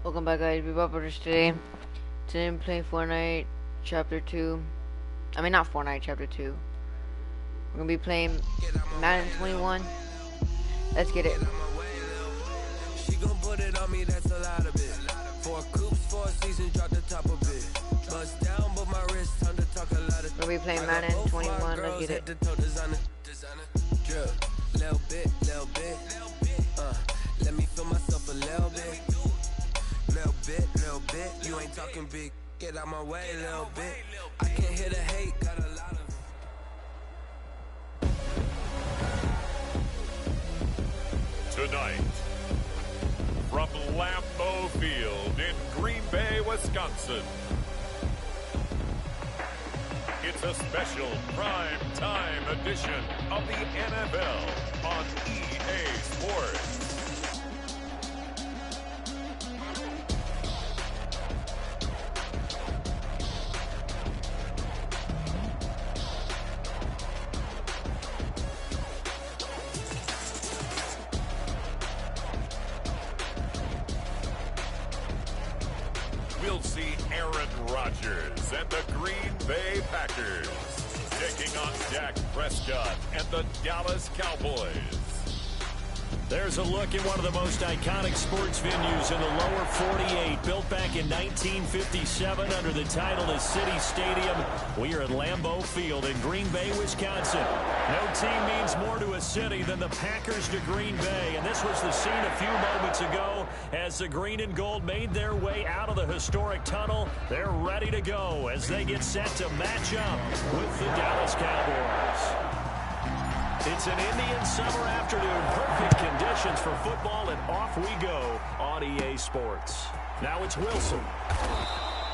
Welcome back, guys. BBB-Ball-brother today. Today I'm playing Fortnite Chapter 2. I mean, not Fortnite Chapter 2. We're gonna be playing Madden 21. Let's get it. She gon' put it on me, that's a lot of it. 4 coops, 4 seasons, drop the top of it. Bust down, but my wrist, time to talk a lot of. We're gonna be playing Madden 21. Let's get it. Drip, little bit. Let me feel myself a little bit. Little bit. You ain't talking big. Get out my way, little bit. I can't hear the hate, got a lot of. Tonight, from Lambeau Field in Green Bay, Wisconsin, it's a special prime time edition of the NFL on EA Sports. We'll see Aaron Rodgers and the Green Bay Packers taking on Dak Prescott and the Dallas Cowboys. There's a look at one of the most iconic sports venues in the lower 48, built back in 1957 under the title of City Stadium. We are at Lambeau Field in Green Bay, Wisconsin. No team means more to a city than the Packers to Green Bay, and this was the scene a few moments ago as the green and gold made their way out of the historic tunnel. They're ready to go as they get set to match up with the Dallas Cowboys. It's an Indian summer afternoon, perfect conditions for football, and off we go on EA Sports. Now it's Wilson.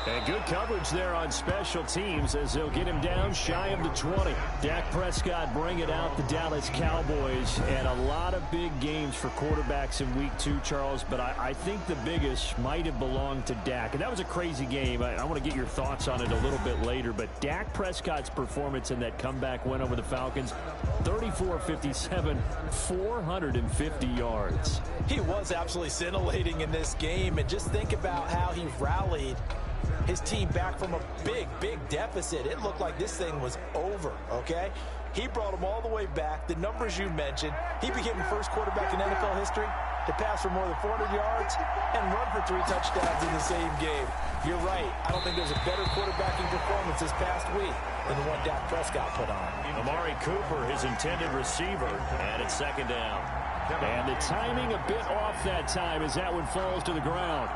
And good coverage there on special teams as they'll get him down shy of the 20. Dak Prescott bringing out the Dallas Cowboys, and a lot of big games for quarterbacks in Week 2, Charles, but I think the biggest might have belonged to Dak. And that was a crazy game. I want to get your thoughts on it a little bit later, but Dak Prescott's performance in that comeback win over the Falcons, 34-57, 450 yards. He was absolutely scintillating in this game, and just think about how he rallied his team back from a big deficit. It looked like this thing was over, okay? He brought them all the way back. The numbers you mentioned, he became the first quarterback in NFL history to pass for more than 400 yards and run for 3 touchdowns in the same game. You're right. I don't think there's a better quarterbacking performance this past week than the one Dak Prescott put on. Amari Cooper, his intended receiver, and it's second down. And the timing a bit off that time as that one falls to the ground.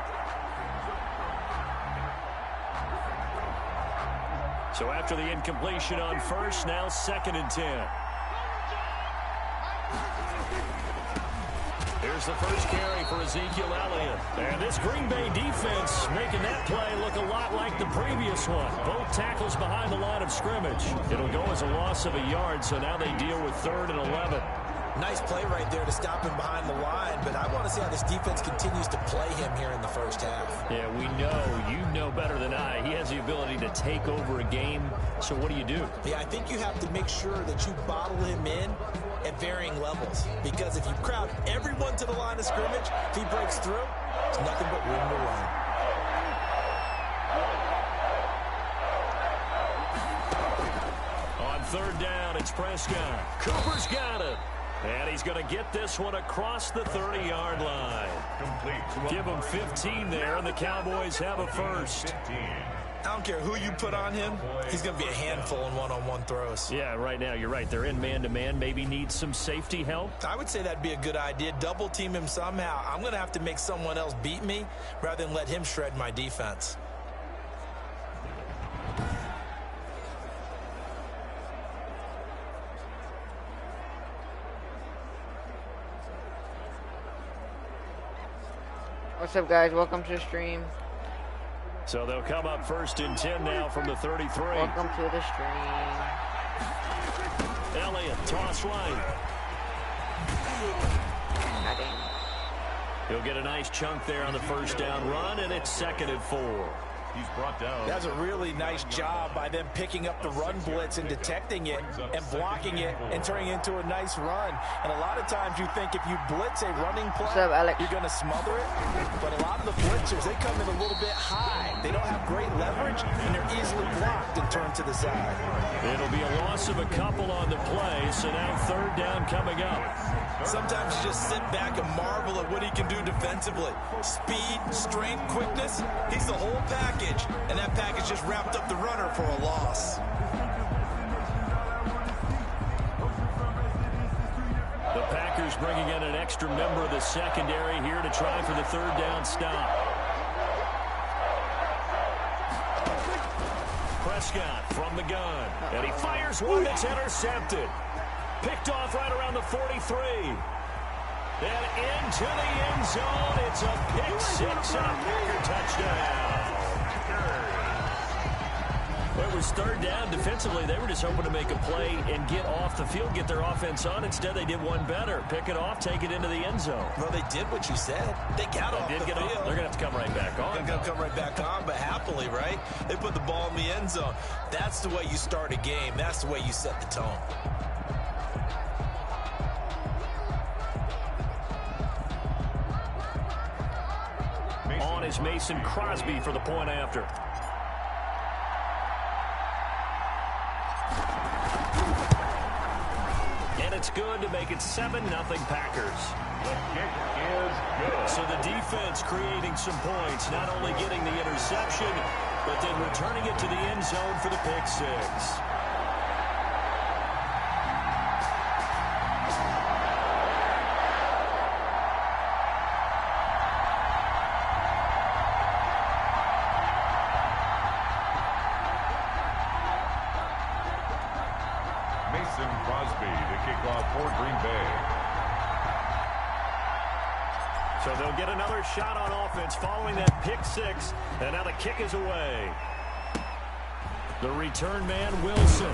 So after the incompletion on first, now 2nd and 10. Here's the first carry for Ezekiel Elliott. And this Green Bay defense making that play look a lot like the previous one. Both tackles behind the line of scrimmage. It'll go as a loss of a yard, so now they deal with 3rd and 11. Nice play right there to stop him behind the line, but I want to see how this defense continues to play him here in the first half. Yeah, we know. You know better than I. He has the ability to take over a game, so what do? Yeah, I think you have to make sure that you bottle him in at varying levels, because if you crowd everyone to the line of scrimmage, if he breaks through, it's nothing but room to run. On 3rd down, it's Prescott. Cooper's got it. And he's going to get this one across the 30-yard line. Give him 15 there, and the Cowboys have a first. I don't care who you put on him, he's going to be a handful in one-on-one throws. Yeah, right now, you're right. They're in man-to-man. Maybe need some safety help. I would say that'd be a good idea. Double team him somehow. I'm going to have to make someone else beat me rather than let him shred my defense. What's up, guys? Welcome to the stream. So they'll come up 1st and 10 now from the 33. Welcome to the stream. Elliott, toss right. Goddamn. He'll get a nice chunk there on the 1st down run, and it's 2nd and 4. He's brought down. That's a really nice job by them picking up the run blitz and detecting it and blocking it and turning it into a nice run. And a lot of times you think if you blitz a running play, What's up, Alex? you're going to smother it. But a lot of the blitzers, they come in a little bit high. They don't have great leverage, and they're easily blocked and turned to the side. It'll be a loss of a couple on the play, so now third down coming up. Sometimes you just sit back and marvel at what he can do defensively. Speed, strength, quickness, he's the whole package. And that package just wrapped up the runner for a loss. The Packers bringing in an extra member of the secondary here to try for the third down stop. Prescott from the gun. And he fires one that's intercepted. Picked off right around the 43. Then into the end zone. It's a pick six and a Packer touchdown. Well, it was third down. Defensively, they were just hoping to make a play and get off the field, get their offense on. Instead, they did one better. Pick it off, take it into the end zone. Well, they did what you said. They got off the field. They're going to have to come right back on. They're going to come right back on, but happily, right? They put the ball in the end zone. That's the way you start a game. That's the way you set the tone. On is Mason Crosby for the point after. And it's good to make it 7-0 Packers. The kick is good. So the defense creating some points, not only getting the interception, but then returning it to the end zone for the pick six. Mason Crosby to kick off for Green Bay. So they'll get another shot on offense following that pick six, and now the kick is away. The return man, Wilson.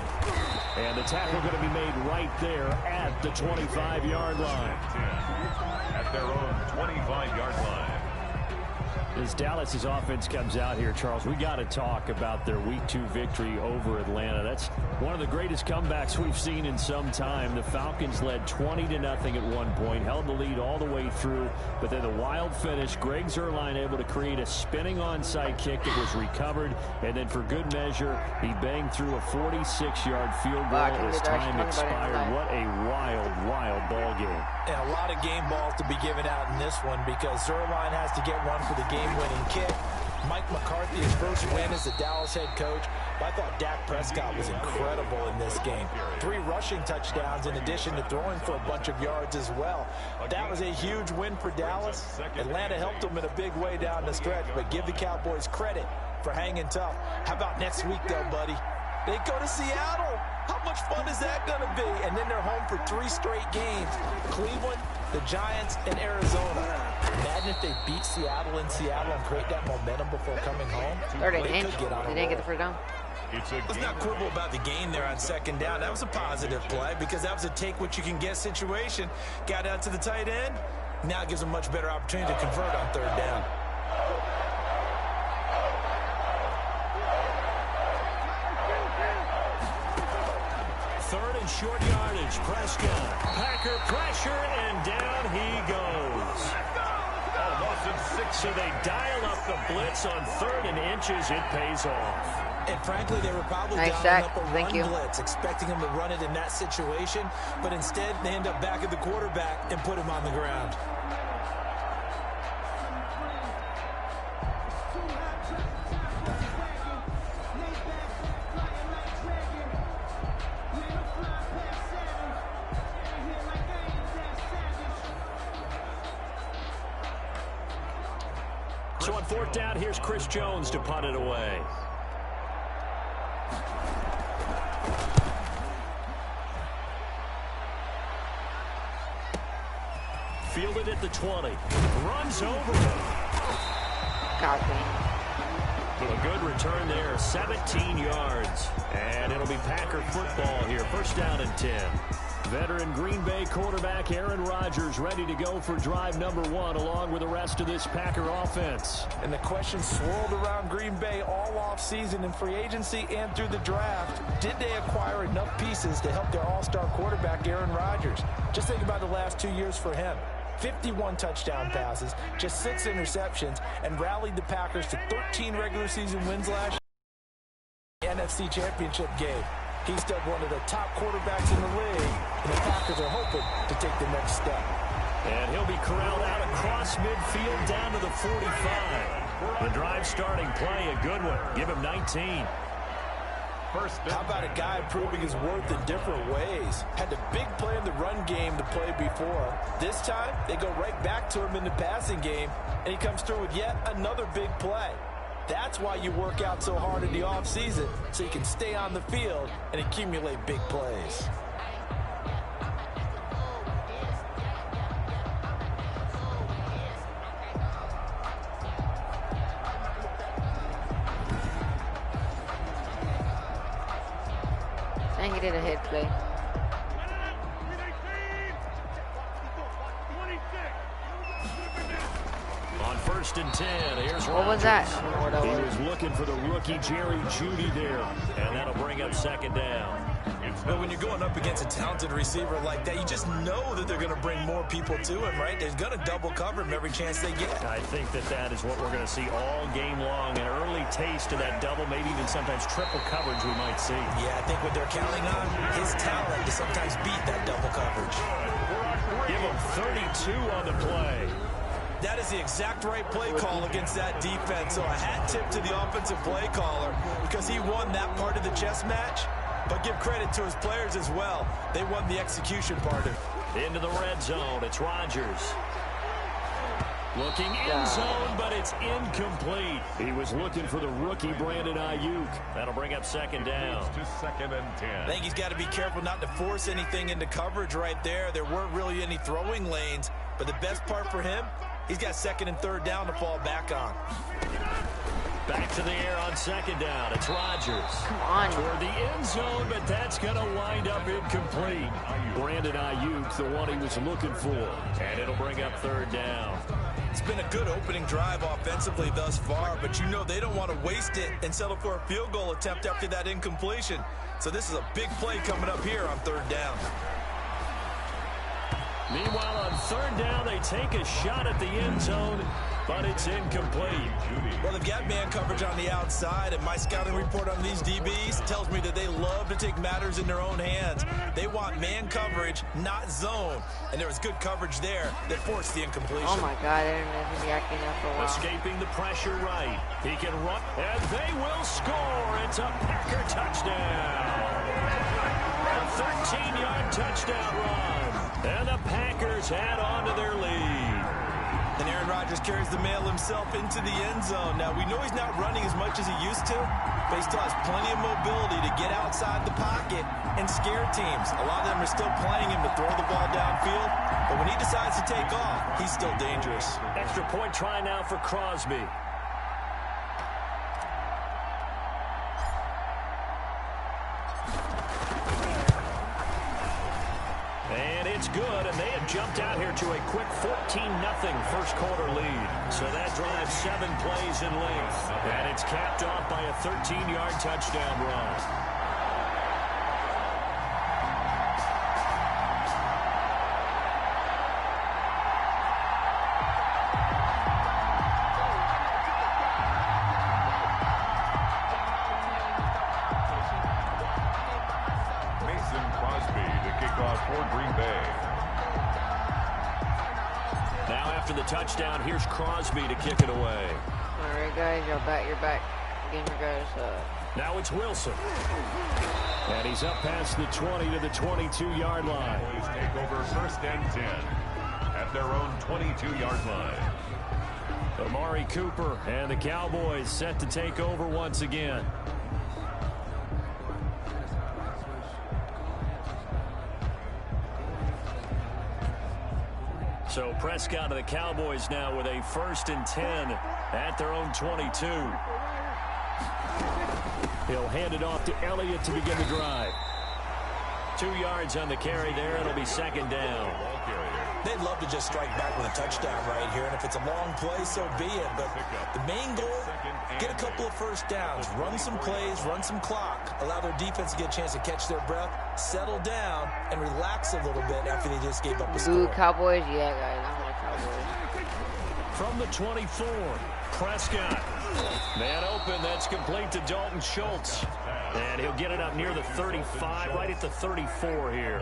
And the tackle going to be made right there at the 25-yard line. At their own 25-yard line. As Dallas's offense comes out here, Charles, we got to talk about their Week 2 victory over Atlanta. That's one of the greatest comebacks we've seen in some time. The Falcons led 20-0 at one point, held the lead all the way through, but then the wild finish, Greg Zuerlein able to create a spinning onside kick that was recovered, and then for good measure, he banged through a 46-yard field goal as time expired. What a wild, wild ball game. And a lot of game balls to be given out in this one because Zuerlein has to get one for the game-winning kick. Mike McCarthy, his first win as the Dallas head coach. I thought Dak Prescott was incredible in this game. 3 rushing touchdowns in addition to throwing for a bunch of yards as well. That was a huge win for Dallas. Atlanta helped them in a big way down the stretch, but give the Cowboys credit for hanging tough. How about next week, though, buddy? They go to Seattle. How much fun is that going to be? And then they're home for 3 straight games. Cleveland, the Giants, and Arizona. Imagine if they beat Seattle in Seattle and create that momentum before coming home. Third and inch. They didn't get the first down. Let's not quibble about the gain there on second down. That was a positive play because that was a take-what-you-can-get situation. Got out to the tight end. Now it gives them a much better opportunity to convert on third down. Third and short yardage. Prescott. Packer pressure, and down he goes. So they dial up the blitz on third and inches. It pays off. And frankly, they were probably dialing up a run blitz, expecting him to run it in that situation. But instead, they end up back at the quarterback and put him on the ground. So on fourth down, here's Chris Jones to punt it away. Fielded at the 20. Runs over him. A good return there, 17 yards. And it'll be Packer football here. First down and 10. Veteran Green Bay quarterback Aaron Rodgers ready to go for drive number 1 along with the rest of this Packer offense. And the question swirled around Green Bay all offseason in free agency and through the draft. Did they acquire enough pieces to help their all-star quarterback Aaron Rodgers? Just think about the last 2 years for him. 51 touchdown passes, just 6 interceptions, and rallied the Packers to 13 regular season wins last year in the NFC Championship game. He's still one of the top quarterbacks in the league, and the Packers are hoping to take the next step. And he'll be corralled out across midfield down to the 45. The drive starting play, a good one. Give him 19. How about a guy proving his worth in different ways? Had the big play in the run game to play before. This time, they go right back to him in the passing game, and he comes through with yet another big play. That's why you work out so hard in the offseason, so you can stay on the field and accumulate big plays. I think he did a hit play. On 1st and 10, here's What was that? I don't know what that He was. was looking for the rookie Jerry Jeudy there, and that'll bring up 2nd down. But when you're going up against a talented receiver like that, you just know that they're going to bring more people to him, right? They're going to double cover him every chance they get. I think that is what we're going to see all game long. An early taste of that double, maybe even sometimes triple coverage we might see. Yeah, I think what they're counting on, his talent to sometimes beat that double coverage. Give him 32 on the play. That is the exact right play call against that defense. So a hat tip to the offensive play caller because he won that part of the chess match. But give credit to his players as well. They won the execution part of it. Into the red zone. It's Rodgers. Looking in zone, but it's incomplete. He was looking for the rookie Brandon Ayuk. That'll bring up 2nd down. To 2nd and 10. I think he's got to be careful not to force anything into coverage right there. There weren't really any throwing lanes. But the best part for him, he's got 2nd and 3rd down to fall back on. Back to the air on 2nd down. It's Rodgers. Come on. Toward the end zone, but that's going to wind up incomplete. Brandon Ayuk, the one he was looking for. And it'll bring up 3rd down. It's been a good opening drive offensively thus far, but you know they don't want to waste it and settle for a field goal attempt after that incompletion. So this is a big play coming up here on 3rd down. Meanwhile, on 3rd down, they take a shot at the end zone, but it's incomplete. Well, they've got man coverage on the outside, and my scouting report on these DBs tells me that they love to take matters in their own hands. They want man coverage, not zone. And there was good coverage there that forced the incompletion. Oh my God, they're going to be acting up for a while. Escaping the pressure right. He can run, and they will score. It's a Packer touchdown. A 13-yard touchdown run. And the Packers add on to their lead. And Aaron Rodgers carries the mail himself into the end zone. Now, we know he's not running as much as he used to, but he still has plenty of mobility to get outside the pocket and scare teams. A lot of them are still playing him to throw the ball downfield, but when he decides to take off, he's still dangerous. Extra point try now for Crosby. And it's good, and they have jumped out here to a quick 14-0 first quarter lead. So that drives 7 plays in length, and it's capped off by a 13-yard touchdown run. Touchdown. Here's Crosby to kick it away. All right, guys, you're back. Game your guys. Now it's Wilson. And he's up past the 20 to the 22-yard line. Cowboys take over 1st and 10 at their own 22-yard line. Amari Cooper and the Cowboys set to take over once again. So Prescott of the Cowboys now with a 1st and 10 at their own 22. He'll hand it off to Elliott to begin the drive. 2 yards on the carry there. It'll be second down. They'd love to just strike back with a touchdown right here, and if it's a long play, so be it. But the main goal, get a couple of first downs, run some plays, run some clock, allow their defense to get a chance to catch their breath, settle down, and relax a little bit after they just gave up a score. Ooh, Cowboys? Yeah, guys, I'm like Cowboys. From the 24, Prescott. Man open, that's complete to Dalton Schultz. And he'll get it up near the 35, right at the 34 here.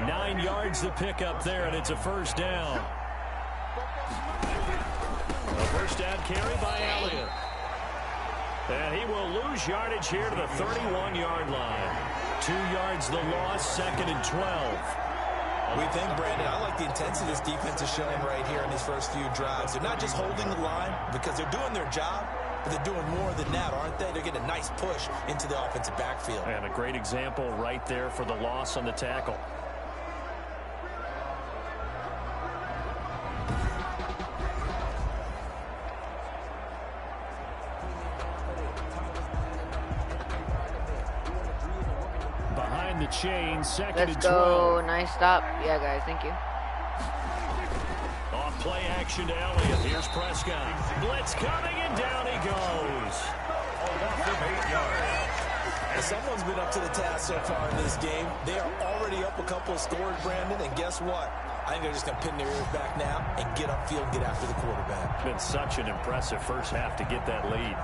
9 yards to pick up there, and it's a first down. A first down carry by Elliott. And he will lose yardage here to the 31-yard line. 2 yards the loss, 2nd and 12. We think, Brandon, I like the intensity this defense is showing right here in these first few drives. They're not just holding the line because they're doing their job, but they're doing more than that, aren't they? They're getting a nice push into the offensive backfield. And a great example right there for the loss on the tackle. Behind the chain, 2nd and 12. Let's go. Nice stop. Yeah, guys, thank you. Off play action to Elliott. Here's Prescott. Blitz coming, and down he goes. And someone's been up to the task so far in this game. They are already up a couple of scores, Brandon, and guess what? I think they're just going to pin their ears back now and get upfield and get after the quarterback. Been such an impressive first half to get that lead.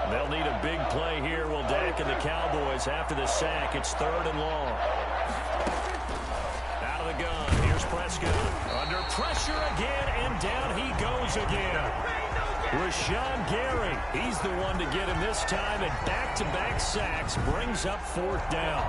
They'll need a big play here. Will Dak and the Cowboys after the sack. It's 3rd and long. Out of the gun. Here's Prescott. Under pressure again, and down he goes again. Rashawn Gary. He's the one to get him this time, and back-to-back sacks brings up 4th down.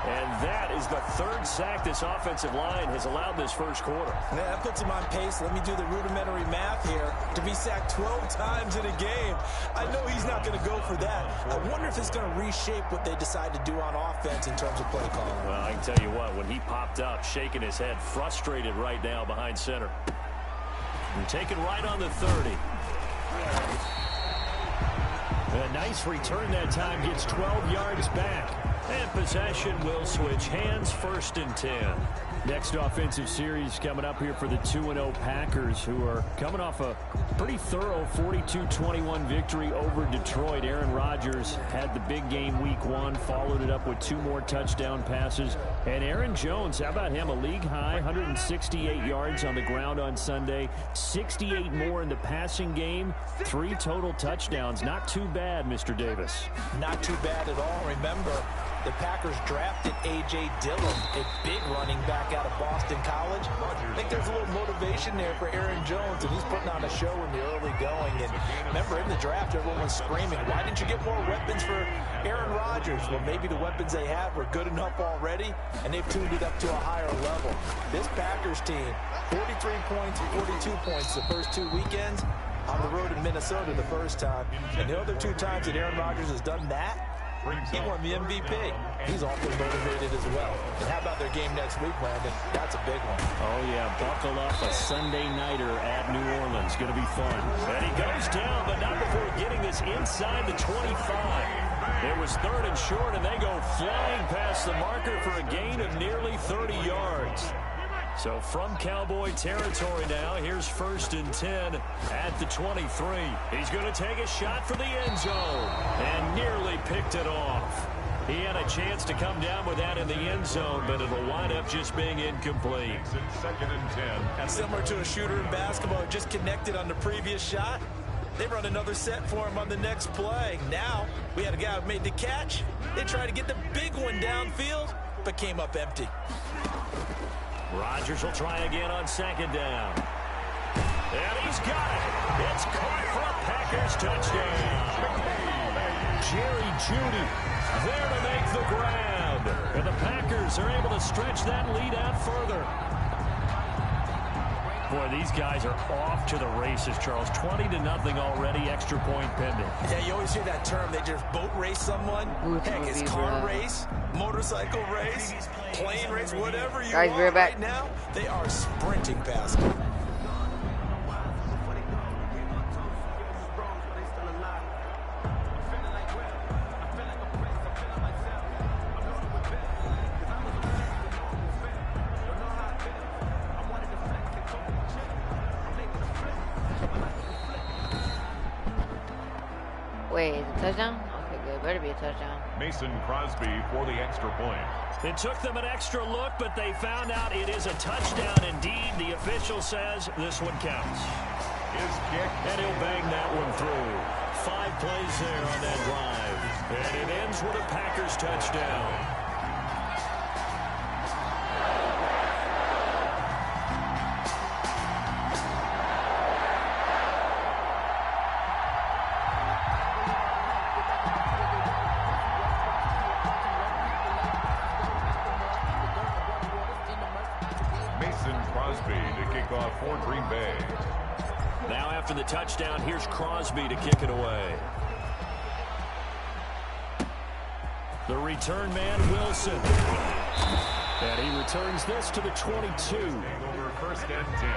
And that is the 3rd sack this offensive line has allowed this first quarter. Yeah, that puts him on pace. Let me do the rudimentary math here. To be sacked 12 times in a game, I know he's not going to go for that. I wonder if it's going to reshape what they decide to do on offense in terms of play calling. Well, I can tell you what, when he popped up, shaking his head, frustrated right now behind center. And taken right on the 30. A nice return that time, gets 12 yards back. And possession will switch hands, 1st and 10. Next offensive series coming up here for the 2-0 Packers, who are coming off a pretty thorough 42-21 victory over Detroit. Aaron Rodgers had the big game week 1, followed it up with 2 more touchdown passes. And Aaron Jones, how about him? A league high, 168 yards on the ground on Sunday, 68 more in the passing game, 3 total touchdowns. Not too bad, Mr. Davis. Not too bad at all. Remember, the Packers drafted A.J. Dillon, a big running back out of Boston College. I think there's a little motivation there for Aaron Jones, and he's putting on a show in the early going. And remember, in the draft, everyone was screaming, why didn't you get more weapons for Aaron Rodgers? Well, maybe the weapons they have were good enough already, and they've tuned it up to a higher level. This Packers team, 43 points, 42 points the first 2 weekends, on the road in Minnesota the first time. And the other 2 times that Aaron Rodgers has done that, he won the MVP. He's awfully motivated as well. And how about their game next week, Brandon? That's a big one. Oh, yeah. Buckle up. A Sunday nighter at New Orleans. Going to be fun. And he goes down, but not before getting this inside the 25. It was 3rd and short, and they go flying past the marker for a gain of nearly 30 yards. So from Cowboy territory now, here's 1st and 10 at the 23. He's going to take a shot for the end zone and nearly picked it off. He had a chance to come down with that in the end zone, but it'll wind up just being incomplete. 2nd and 10. And similar to a shooter in basketball, just connected on the previous shot. They run another set for him on the next play. Now, we had a guy who made the catch. They tried to get the big one downfield, but came up empty. Rodgers will try again on 2nd down. And he's got it. It's caught for a Packers touchdown. Jerry Jeudy there to make the grab. And the Packers are able to stretch that lead out further. Boy, these guys are off to the races, Charles. 20-0 already, extra point pending. Yeah, you always hear that term. They just boat race someone. Heck, it's car race, motorcycle race, plane race, whatever you guys, want. back. Right now, they are sprinting past it. Wait, is it a touchdown? Okay, good. Better be a touchdown. Mason Crosby for the extra point. It took them an extra look, but they found out it is a touchdown indeed. The official says this one counts. His kick. And he'll bang that one through. 5 plays there on that drive. And it ends with a Packers touchdown. For Green Bay. Now after the touchdown, here's Crosby to kick it away. The return man, Wilson. And he returns this to the 22. Over 1st and 10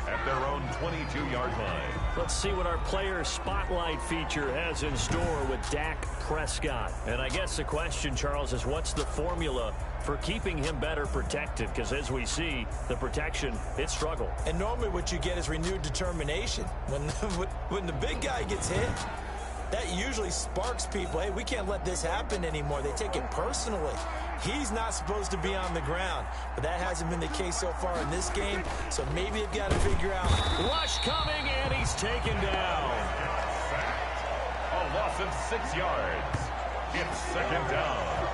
at their own 22-yard line. Let's see what our player spotlight feature has in store with Dak Prescott. And I guess the question, Charles, is what's the formula for keeping him better protected? Because as we see, the protection, it struggled. And normally what you get is renewed determination. When the big guy gets hit, that usually sparks people. Hey, we can't let this happen anymore. They take it personally. He's not supposed to be on the ground, but that hasn't been the case so far in this game, so maybe they've got to figure out. Rush coming, and he's taken down. A loss of 6 yards. It's 2nd down.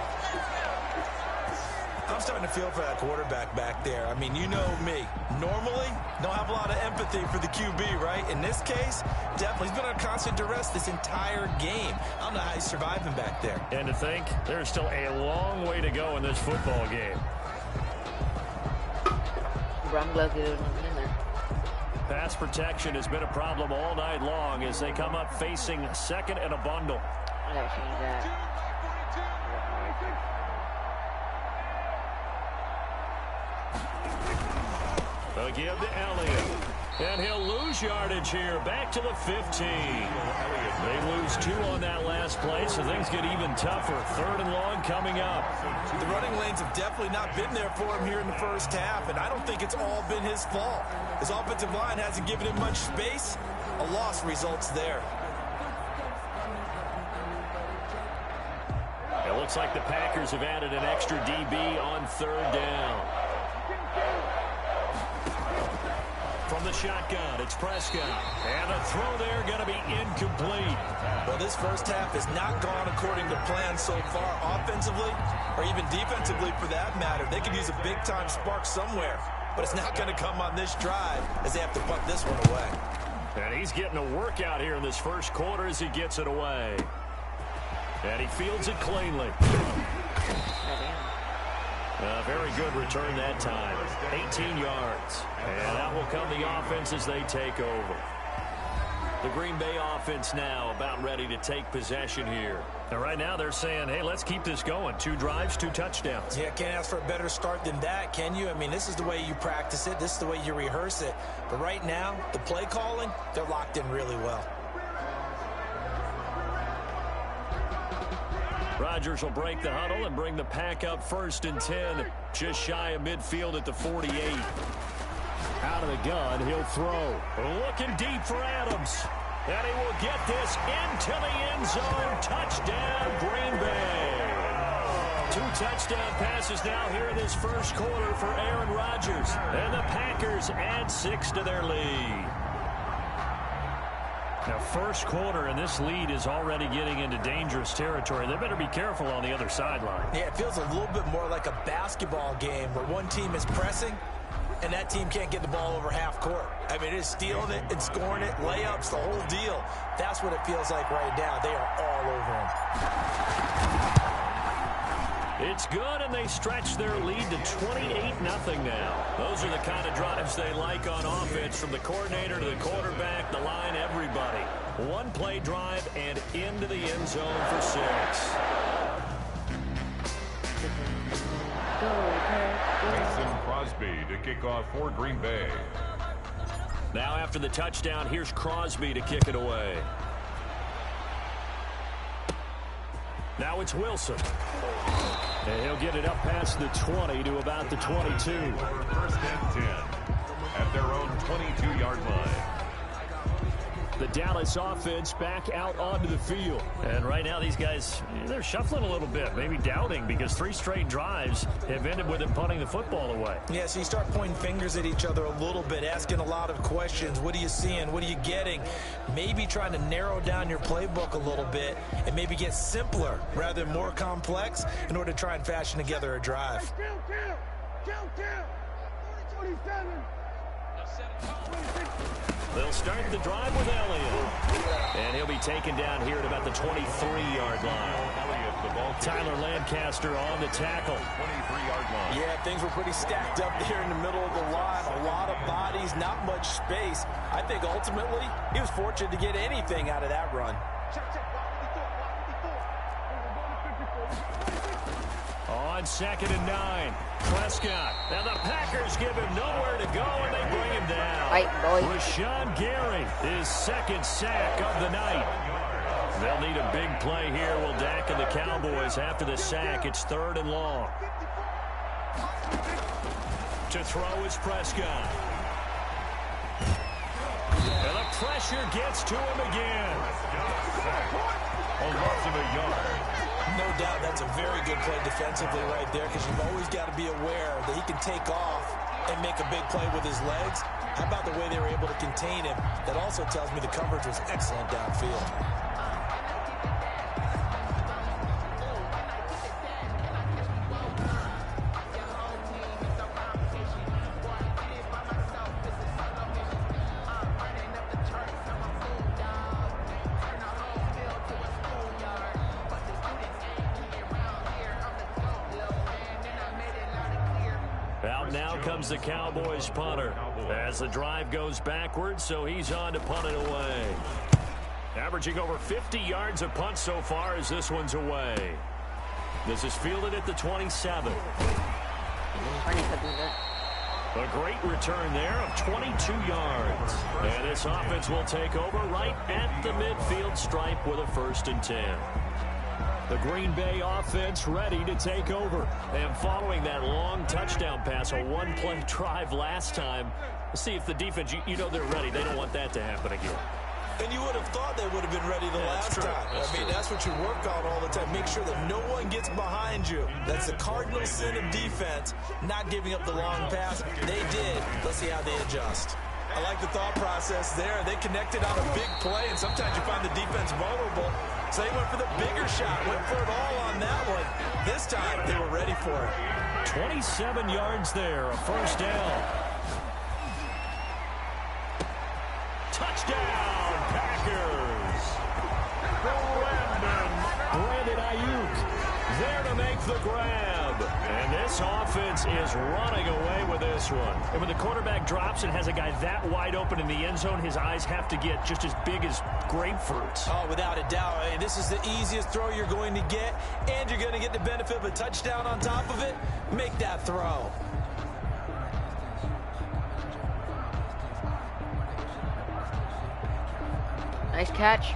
I'm starting to feel for that quarterback back there. I mean, you know me. Normally, don't have a lot of empathy for the QB, right? In this case, definitely. He's been under constant duress this entire game. I don't know how he's surviving back there. And to think, there's still a long way to go in this football game. I'm glad there was nothing in there. Pass protection has been a problem all night long as they come up facing 2nd and a bundle. I gotta change that. They'll give to Elliott. And he'll lose yardage here. Back to the 15. They lose 2 on that last play, so things get even tougher. 3rd and long coming up. The running lanes have definitely not been there for him here in the first half, and I don't think it's all been his fault. His offensive line hasn't given him much space. A loss results there. It looks like the Packers have added an extra DB on 3rd down. From the shotgun, it's Prescott. And the throw there going to be incomplete. Well, this first half has not gone according to plan so far offensively or even defensively for that matter. They could use a big-time spark somewhere, but it's not going to come on this drive as they have to punt this one away. And he's getting a workout here in this first quarter as he gets it away. And he fields it cleanly. A very good return that time. 18 yards. And that will come the offense as they take over. The Green Bay offense now about ready to take possession here. And right now they're saying, hey, let's keep this going. 2 drives, 2 touchdowns. Yeah, can't ask for a better start than that, can you? I mean, this is the way you practice it. This is the way you rehearse it. But right now, the play calling, they're locked in really well. Rodgers will break the huddle and bring the pack up 1st and 10. Just shy of midfield at the 48. Out of the gun, he'll throw. Looking deep for Adams. And he will get this into the end zone. Touchdown, Green Bay. 2 touchdown passes now here in this first quarter for Aaron Rodgers. And the Packers add 6 to their lead. Now, first quarter, and this lead is already getting into dangerous territory. They better be careful on the other sideline. Yeah, it feels a little bit more like a basketball game where one team is pressing and that team can't get the ball over half court. I mean, it is stealing it and scoring it, layups, the whole deal. That's what it feels like right now. They are all over him. It's good, and they stretch their lead to 28-0 now. Those are the kind of drives they like on offense, from the coordinator to the quarterback, the line, everybody. One-play drive and into the end zone for 6. Mason Crosby to kick off for Green Bay. Now after the touchdown, here's Crosby to kick it away. Now it's Wilson. And he'll get it up past the 20 to about the 22. First and 10 at their own 22-yard line. The Dallas offense back out onto the field. And right now these guys, they're shuffling a little bit, maybe doubting, because 3 straight drives have ended with them punting the football away. Yeah, so you start pointing fingers at each other a little bit, asking a lot of questions. What are you seeing? What are you getting? Maybe trying to narrow down your playbook a little bit and maybe get simpler rather than more complex in order to try and fashion together a drive. They'll start the drive with Elliott. And he'll be taken down here at about the 23-yard line. Tyler Lancaster on the tackle. 23-yard line. Yeah, things were pretty stacked up there in the middle of the line. A lot of bodies, not much space. I think ultimately he was fortunate to get anything out of that run. On 2nd and 9, Prescott. Now the Packers give him nowhere to go, and they bring him down. Rashawn Gary, his 2nd sack of the night. They'll need a big play here. Will Dak and the Cowboys after the sack. It's 3rd and long. To throw is Prescott. And the pressure gets to him again. A loss of a yard. No doubt that's a very good play defensively right there, because you've always got to be aware that he can take off and make a big play with his legs. How about the way they were able to contain him? That also tells me the coverage was excellent downfield. Out now comes the Cowboys punter as the drive goes backwards, so he's on to punt it away. Averaging over 50 yards a punt so far as this one's away. This is fielded at the 27. A great return there of 22 yards. And this offense will take over right at the midfield stripe with a 1st and 10. The Green Bay offense ready to take over. And following that long touchdown pass, a one-play drive last time, let's see if the defense, you know they're ready. They don't want that to happen again. And you would have thought they would have been ready the last time. That's what you work on all the time. Make sure that no one gets behind you. That's the cardinal sin of defense, not giving up the long pass. They did. Let's see how they adjust. I like the thought process there. They connected on a big play, and sometimes you find the defense vulnerable. So they went for the bigger shot, went for it all on that one. This time, they were ready for it. 27 yards there, a 1st down. Touchdown, Packers. Brandon Ayuk there to make the grab. And this offense is running away with this one. And when the quarterback drops and has a guy that wide open in the end zone, his eyes have to get just as big as grapefruits. Oh, without a doubt. I mean, this is the easiest throw you're going to get, and you're going to get the benefit of a touchdown on top of it. Make that throw. Nice catch.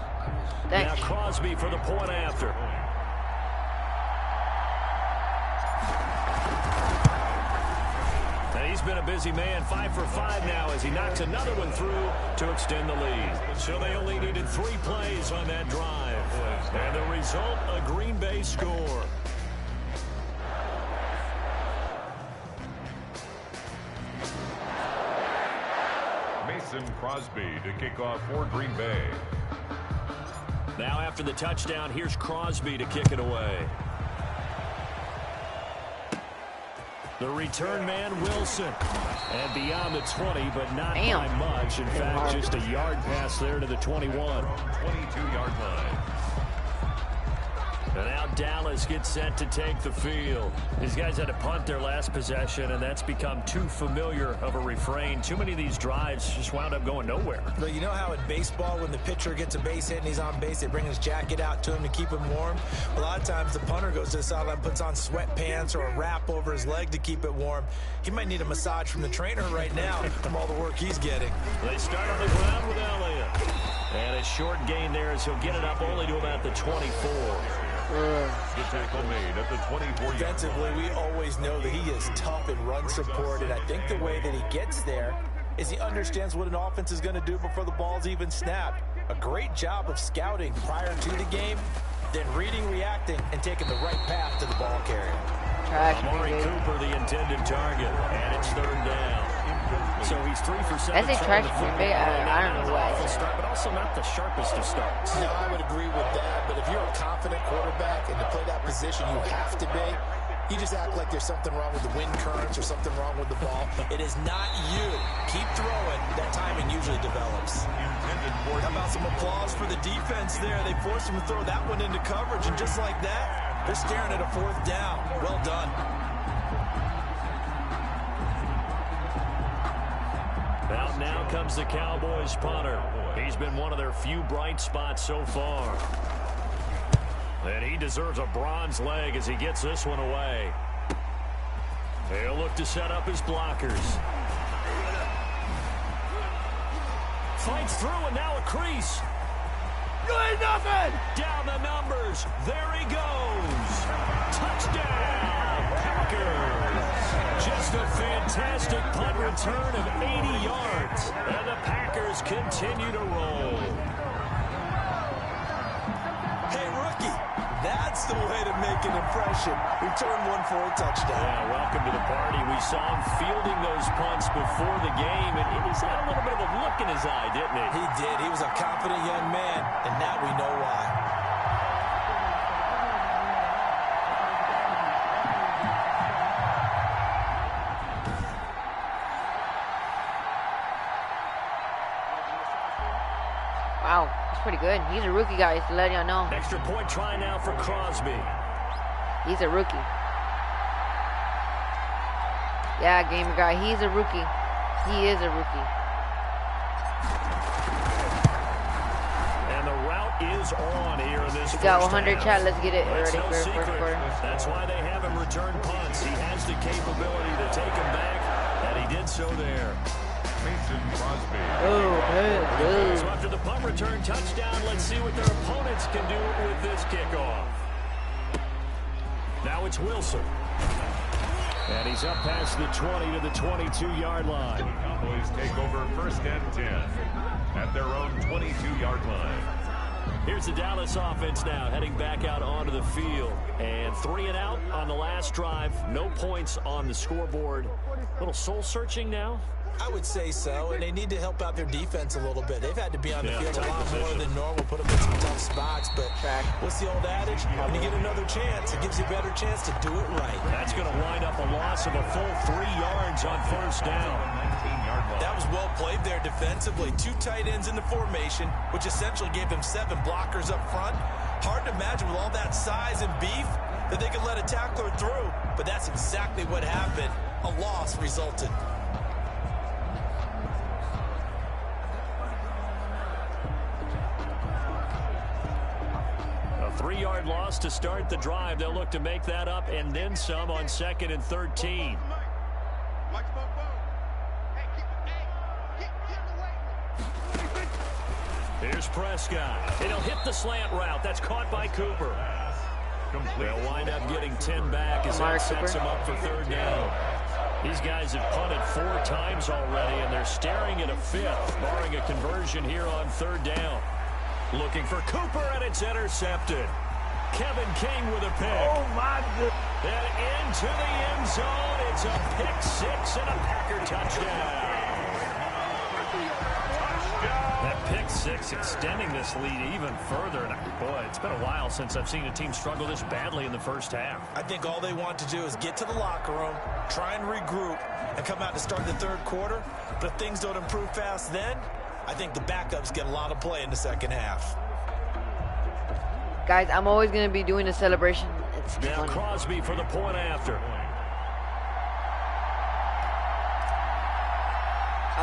Thanks. Now Crosby for the point after. And he's been a busy man, 5 for 5 now as he knocks another one through to extend the lead. So they only needed 3 plays on that drive. And the result, a Green Bay score. Mason Crosby to kick off for Green Bay. Now after the touchdown, here's Crosby to kick it away. The return man, Wilson. And beyond the 20, but not by much. In fact, just a yard pass there to the 21. 22-yard line. And now Dallas gets set to take the field. These guys had to punt their last possession, and that's become too familiar of a refrain. Too many of these drives just wound up going nowhere. But you know how in baseball, when the pitcher gets a base hit and he's on base, they bring his jacket out to him to keep him warm? A lot of times the punter goes to the sideline, puts on sweatpants or a wrap over his leg to keep it warm. He might need a massage from the trainer right now from all the work he's getting. They start on the ground with Elliott. And a short gain there as he'll get it up only to about the 24. The tackle made at the 24. Defensively, we always know that he is tough in run support, and I think the way that he gets there is he understands what an offense is going to do before the ball's even snapped. A great job of scouting prior to the game, then reading, reacting, and taking the right path to the ball carrier. Amari Cooper, the intended target, and it's third down. So he's 3 for 7. That's a trash Green Bay. I don't know why. Start, but also not the sharpest of starts. No, I would agree with that. But if you're a confident quarterback and to play that position, you have to be. You just act like there's something wrong with the wind currents or something wrong with the ball. It is not you. Keep throwing. That timing usually develops. How about some applause for the defense there? They forced him to throw that one into coverage, and just like that, they're staring at a 4th down. Well done. Out now comes the Cowboys punter. He's been one of their few bright spots so far. And he deserves a bronze leg as he gets this one away. He'll look to set up his blockers. Fights through and now a crease. You ain't nothing! Down the numbers. There he goes. Touchdown, Packers. Just a fantastic punt return of 80 yards. And the Packers continue to roll. Hey, rookie, that's the way to make an impression. Return one for a touchdown. Yeah, welcome to the party. We saw him fielding those punts before the game, and he's had a little bit of a look in his eye, didn't he? He did. He was a confident young man, and now we know why. Wow, that's pretty good. He's a rookie, guys, to let y'all know. Extra point try now for Crosby. He's a rookie. Yeah, gamer guy, he's a rookie. He is a rookie. And the route is on here in this We got first 100 half. chat. Let's get it That's ready no for first secret. quarter. That's why they have him return punts. He has the capability to take him back, and he did so there. Mason Crosby. Oh, So after the punt return touchdown, let's see what their opponents can do with this kickoff. Now it's Wilson. And he's up past the 20 to the 22-yard line. Cowboys take over 1st and 10 at their own 22-yard line. Here's the Dallas offense now heading back out onto the field. And 3 and out on the last drive. No points on the scoreboard. A little soul-searching now. I would say so, and they need to help out their defense a little bit. They've had to be on the field a lot more than normal, put them in some tough spots. But what's the old adage? When you get another chance, it gives you a better chance to do it right. That's going to wind up a loss of a full 3 yards on 1st down. That was well played there defensively. 2 tight ends in the formation, which essentially gave them 7 blockers up front. Hard to imagine with all that size and beef that they could let a tackler through. But that's exactly what happened. A loss resulted. A 3-yard loss to start the drive. They'll look to make that up and then some on 2nd and 13. Here's Prescott. And he'll hit the slant route. That's caught by Cooper. They'll wind up getting 10 back as that sets him up for 3rd down. These guys have punted 4 times already, and they're staring at a 5th, barring a conversion here on 3rd down. Looking for Cooper, and it's intercepted. Kevin King with a pick. Oh, my goodness. And into the end zone. It's a pick 6 and a Packer touchdown. That pick 6 extending this lead even further. And boy, it's been a while since I've seen a team struggle this badly in the first half. I think all they want to do is get to the locker room, try and regroup, and come out to start the 3rd quarter. But if things don't improve fast then, I think the backups get a lot of play in the 2nd half. Guys, I'm always going to be doing a celebration. It's Now funny. Crosby for the point after.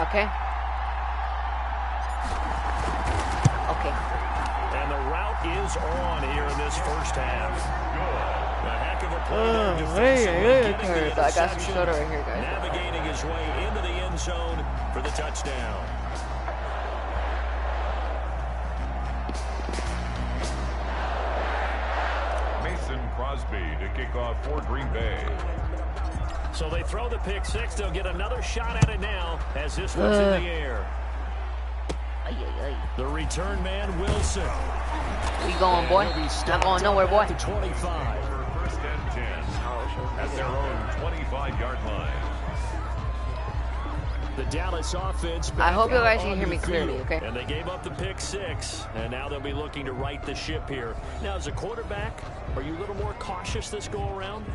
Okay. Okay. And the route is on here in this first half. A heck of a play. I got some soda right here, guys. Navigating his way into the end zone for the touchdown. Crosby to kick off for Green Bay. So they throw the pick six. They'll get another shot at it now as this one's in the air. The return man, Wilson. We going, boy? Not going nowhere, boy. The 25. First and 10 at their own 25-yard line. The Dallas offense. I hope you guys can hear me clearly, okay? And they gave up the pick six, and now they'll be looking to right the ship here. Now, as a quarterback, are you a little more cautious this go-around?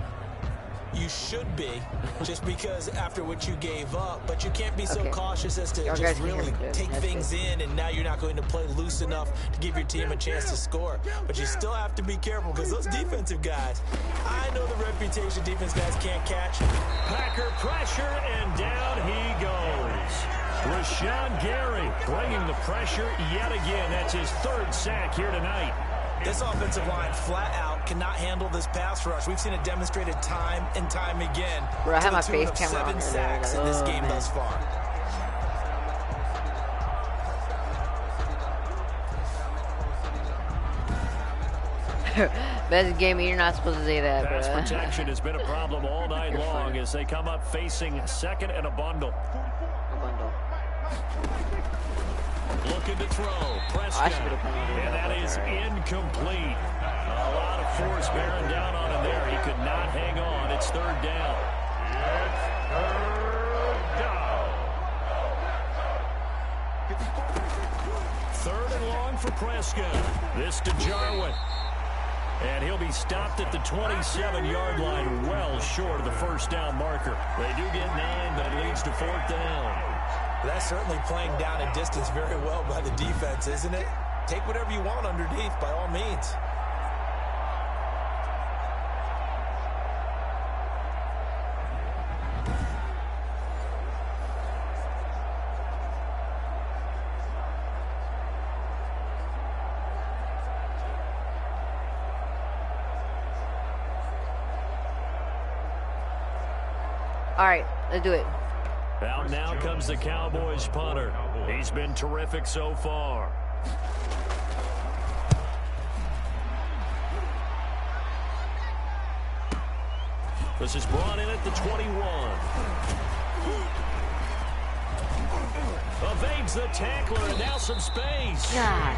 You should be, just because after what you gave up, but you can't be so cautious as to Y'all just guys can hear really me good. take That's things good. in, and now you're not going to play loose enough to give your team a chance to score. But you still have to be careful because those defensive guys, I know the reputation defense guys can't catch. Packer pressure, and down he goes. Rashawn Gary bringing the pressure yet again. That's his third sack here tonight. This offensive line flat out cannot handle this pass rush. We've seen it demonstrated time and time again. Bro, I have my to the tune face of camera on 7 there. sacks in this game Man. thus far. Best game, you're not supposed to say that, Pass bro. protection has been a problem all night long as they come up facing second and a bundle. Looking to throw. Prescott. And that is incomplete. A lot of force bearing down on him there. He could not hang on. It's third down. It's third down. Third and long for Prescott. This to Jarwin. And he'll be stopped at the 27-yard line, well short of the first down marker. They do get 9, but it leads to fourth down. That's certainly playing down a distance very well by the defense, isn't it? Take whatever you want underneath, by all means. All right, let's do it. Out now comes the Cowboys punter. He's been terrific so far. This is brought in at the 21. Evades the tackler, and now some space. God.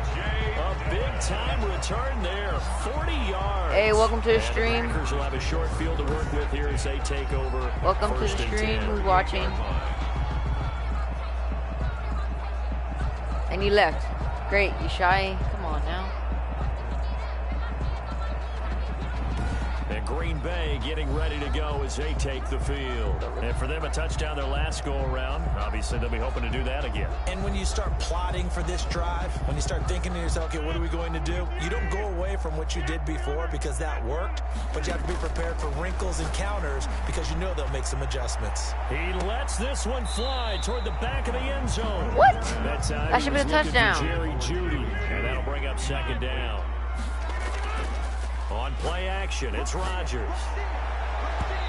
A big-time return there, 40 yards. Hey, welcome to the And stream. The Packers will have a short field to work with here as they take over. Welcome to the first and stream. 10. Who's watching? And you left. Great. You shy? Come on now. And Green Bay getting ready to go as they take the field. And for them, a touchdown their last go-around. Obviously, they'll be hoping to do that again. And when you start plotting for this drive, when you start thinking to yourself, okay, what are we going to do? You don't go away from what you did before because that worked, but you have to be prepared for wrinkles and counters because you know they'll make some adjustments. He lets this one fly toward the back of the end zone. What? That time That should be a he was looking for touchdown. Jerry Jeudy, and that'll bring up second down. On play action, it's Rodgers.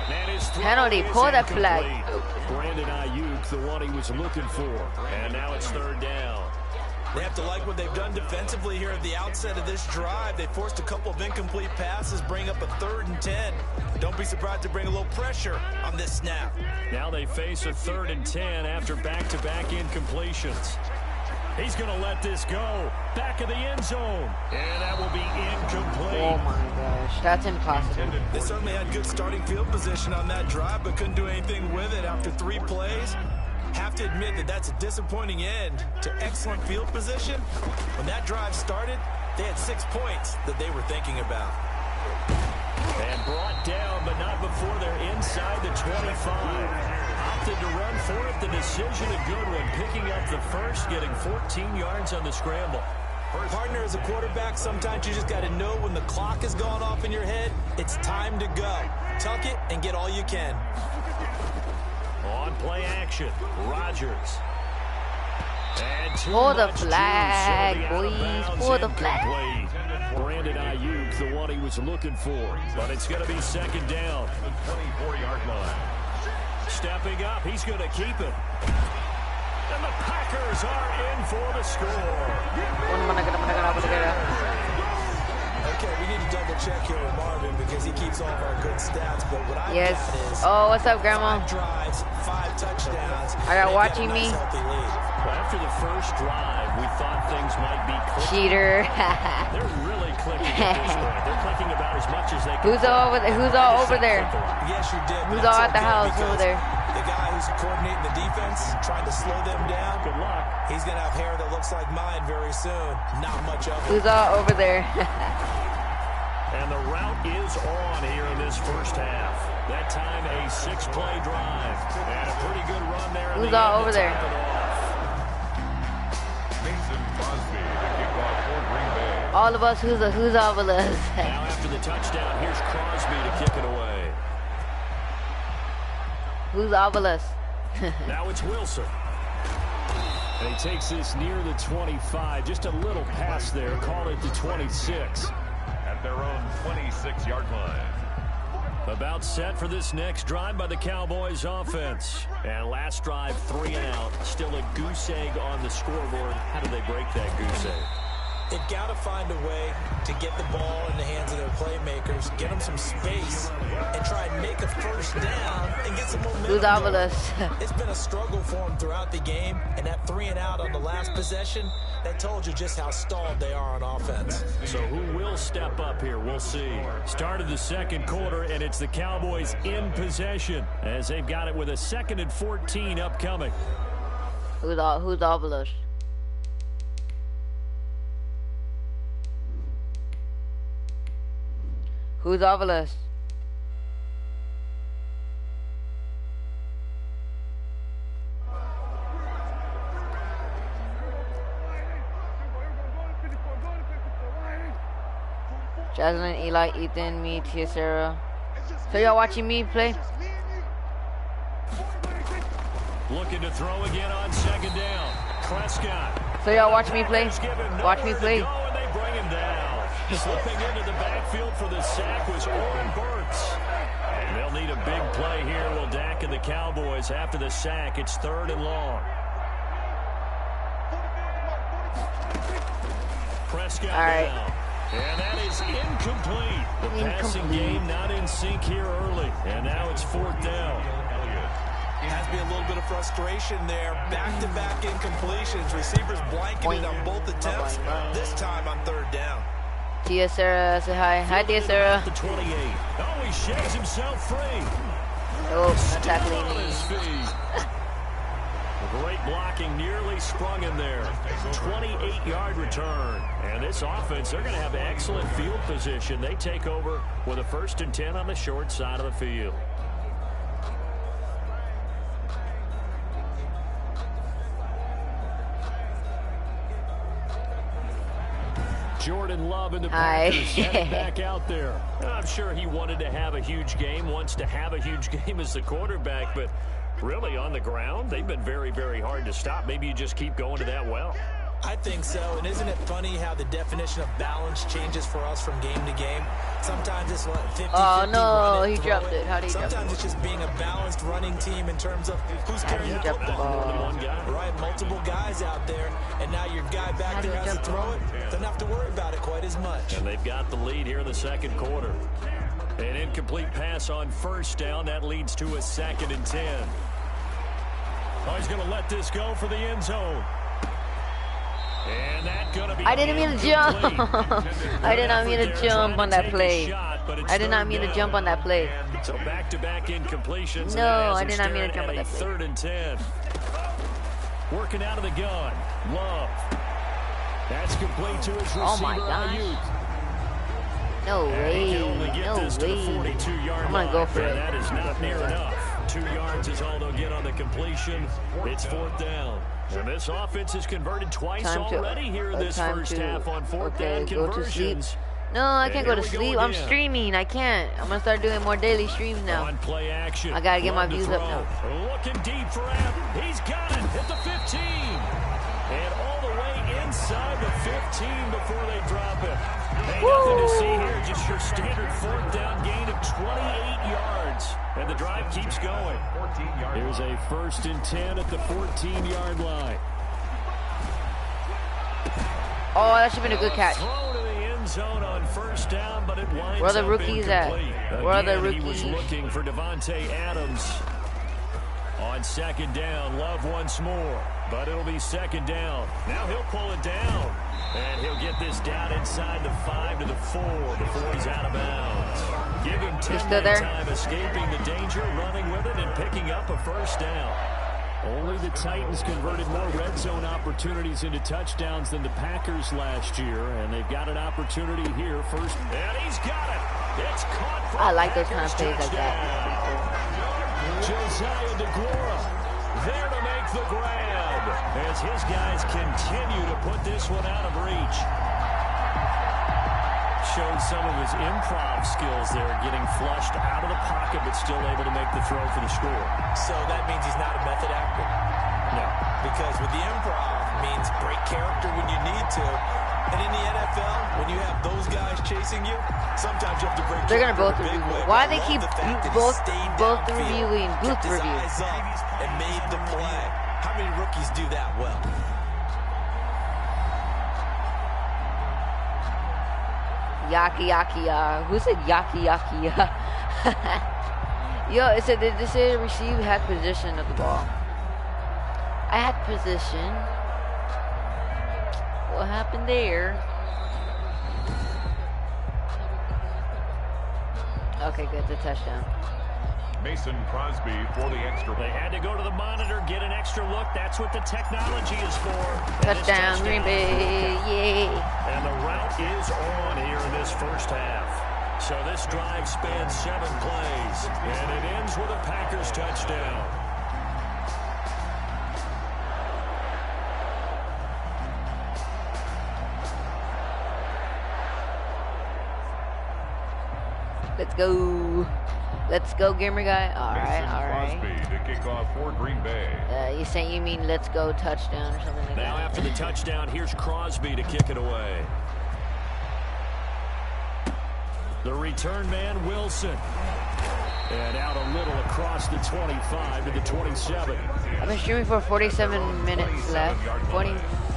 And his throw Penalty, is pull that flag. incomplete. Brandon Ayuk, the one he was looking for. And now it's third down. They have to like what they've done defensively here at the outset of this drive. They forced a couple of incomplete passes, bring up a 3rd and 10. Don't be surprised to bring a little pressure on this snap. Now they face a 3rd and 10 after back-to-back incompletions. He's going to let this go. Back of the end zone. And that will be incomplete. Oh my gosh. That's impossible. They certainly had good starting field position on that drive, but couldn't do anything with it after 3 plays. Have to admit that that's a disappointing end to excellent field position. When that drive started, they had 6 points that they were thinking about. And brought down, but not before they're inside the 25. Opted to run for it. The decision, a good one. Picking up the first, getting 14 yards on the scramble. Partner, as a quarterback, sometimes you just got to know when the clock has gone off in your head, it's time to go. Tuck it and get all you can. On play action, Rodgers. And For the flag, boys. For the flag. Brandon Ayuk, the one he was looking for. But it's going to be second down. 24-yard line. Stepping up, he's going to keep it. And the Packers are in for the score. Okay, we need to double check here with Marvin because he keeps all of our good stats. But what I got is what's up, Grandma? 5 drives, 5 touchdowns. I got watching me. Well, after the first drive, we thought things might be clicking. Cheater. They're really clicking at this point. They're clicking about as much as they can. Who's all over there? Yes, you did. Who's all at the house over there? The guy who's coordinating the defense, trying to slow them down. Good luck. He's going to have hair that looks like mine very soon. Not much of it. Who's all over there? And the route is on here in this first half. That time a 6-play drive. And a pretty good run there. Who's all over there? Mason Crosby, the kickoff for Green Bay. All of us, who's all of us? Now after the touchdown, here's Crosby to kick it away. Who's all of us? Now it's Wilson. And he takes this near the 25. Just a little pass there. Call it the 26. At their own 26-yard line. About set for this next drive by the Cowboys offense. And last drive, 3 and out. Still a goose egg on the scoreboard. How do they break that goose egg? They've got to find a way to get the ball in the hands of their playmakers, get them some space, and try and make a first down and get some momentum. Who's all of us? It's been a struggle for them throughout the game, and that 3 and out on the last possession, that told you just how stalled they are on offense. So who will step up here? We'll see. Start of the second quarter, and it's the Cowboys in possession as they've got it with a 2nd and 14 upcoming. Who's all of us? Who's all of us? Jasmine, Eli, Ethan, me, Tia, Sarah. So y'all watching me play? Looking to throw again on 2nd down. Prescott. So y'all watch me play? Watch me play. And they bring him down. Slipping into the backfield for the sack was Oren Burks. And they'll need a big play here. Will Dak and the Cowboys after the sack. It's 3rd and long. Prescott down. And that is incomplete. The passing game not in sync here early. And now it's 4th down. There has to be a little bit of frustration there. Back-to-back incompletions. Receivers blanketed on both attempts. This time on 3rd down. Tia, Sarah, say hi. Hi, Tia, Sarah. The 28. Oh, he shakes himself free. Oh, tackling me. Great blocking, nearly sprung him there. 28-yard return. And this offense, they're going to have excellent field position. They take over with a 1st and 10 on the short side of the field. Jordan Love in the Packers headed back out there. I'm sure he wanted to have a huge game, wants to have a huge game as the quarterback, but really on the ground, they've been very, very hard to stop. Maybe you just keep going to that well. I think so, and isn't it funny how the definition of balance changes for us from game to game? Sometimes it's 50-50. Oh, no, he dropped it. How did he drop it? Sometimes it's just being a balanced running team in terms of who's carrying the football. Right, multiple guys out there, and now your guy back there has to throw it. Doesn't have to worry about it quite as much. And they've got the lead here in the second quarter. An incomplete pass on 1st down. That leads to a 2nd and 10. Oh, he's going to let this go for the end zone. And that gonna be I didn't mean to jump. I did not mean to jump on that play. I did not mean to jump on that play. So back-to-back incompletions. No, I did not mean to jump on that play. 3rd and 10. Working out of the gun. Love. That's complete to his receiver. Oh my gosh. No way. No way. I'm going to go for it. That is not near enough. 2 yards is all they'll get on the completion. It's 4th down. And this offense has converted twice already here in this first half on 4th down conversions. No, I can't go to sleep. I'm streaming. I can't. I'm going to start doing more daily streams now. On play action. I got to get my views up now. Looking deep for Adam. He's got it at the 15. And all the way inside the 15 before they drop it. Hey, nothing to see here. Just your standard 4th down gain of 28 yards. And the drive keeps going. Here's a 1st and 10 at the 14-yard line. Oh, that should have been a good catch. Zone on 1st down, but it winds Where are the up rookies at? Where are the rookies? He was looking for Devontae Adams on 2nd down. Love once more, but it'll be 2nd down. Now he'll pull it down, and he'll get this down inside the 5 to the 4 before he's out of bounds. Give him 10 time escaping the danger, running with it, and picking up a 1st down. Only the Titans converted more red zone opportunities into touchdowns than the Packers last year, and they've got an opportunity here first. And he's got it. It's caught for I like those kind of plays like that. Josiah DeGuara there to make the grab as his guys continue to put this one out of reach. Showed some of his improv skills there, getting flushed out of the pocket, but still able to make the throw for the score. So that means he's not a method actor? No. Because with the improv, means break character when you need to. And in the NFL, when you have those guys chasing you, sometimes you have to break They're going to both review. Why they keep both reviewing booth review? And made the play. How many rookies do that well? Yaki yaki ya. Who said yaki yaki ya? Yo, it said this said receive had position of the ball. I had position. What happened there? Okay, good. The touchdown. Mason Crosby for the extra point. They had to go to the monitor, get an extra look. That's what the technology is for. Touchdown, Green Bay. Yay. And the route is on here in this first half. So this drive spans 7 plays, and it ends with a Packers touchdown. Let's go. Let's go, gamer guy. All right. Crosby to kick off for Green Bay. You saying you mean let's go touchdown or something like Now that? after the touchdown, here's Crosby to kick it away. The return man, Wilson. And out a little across the 25 to the 27. I've been streaming for 47 minutes left.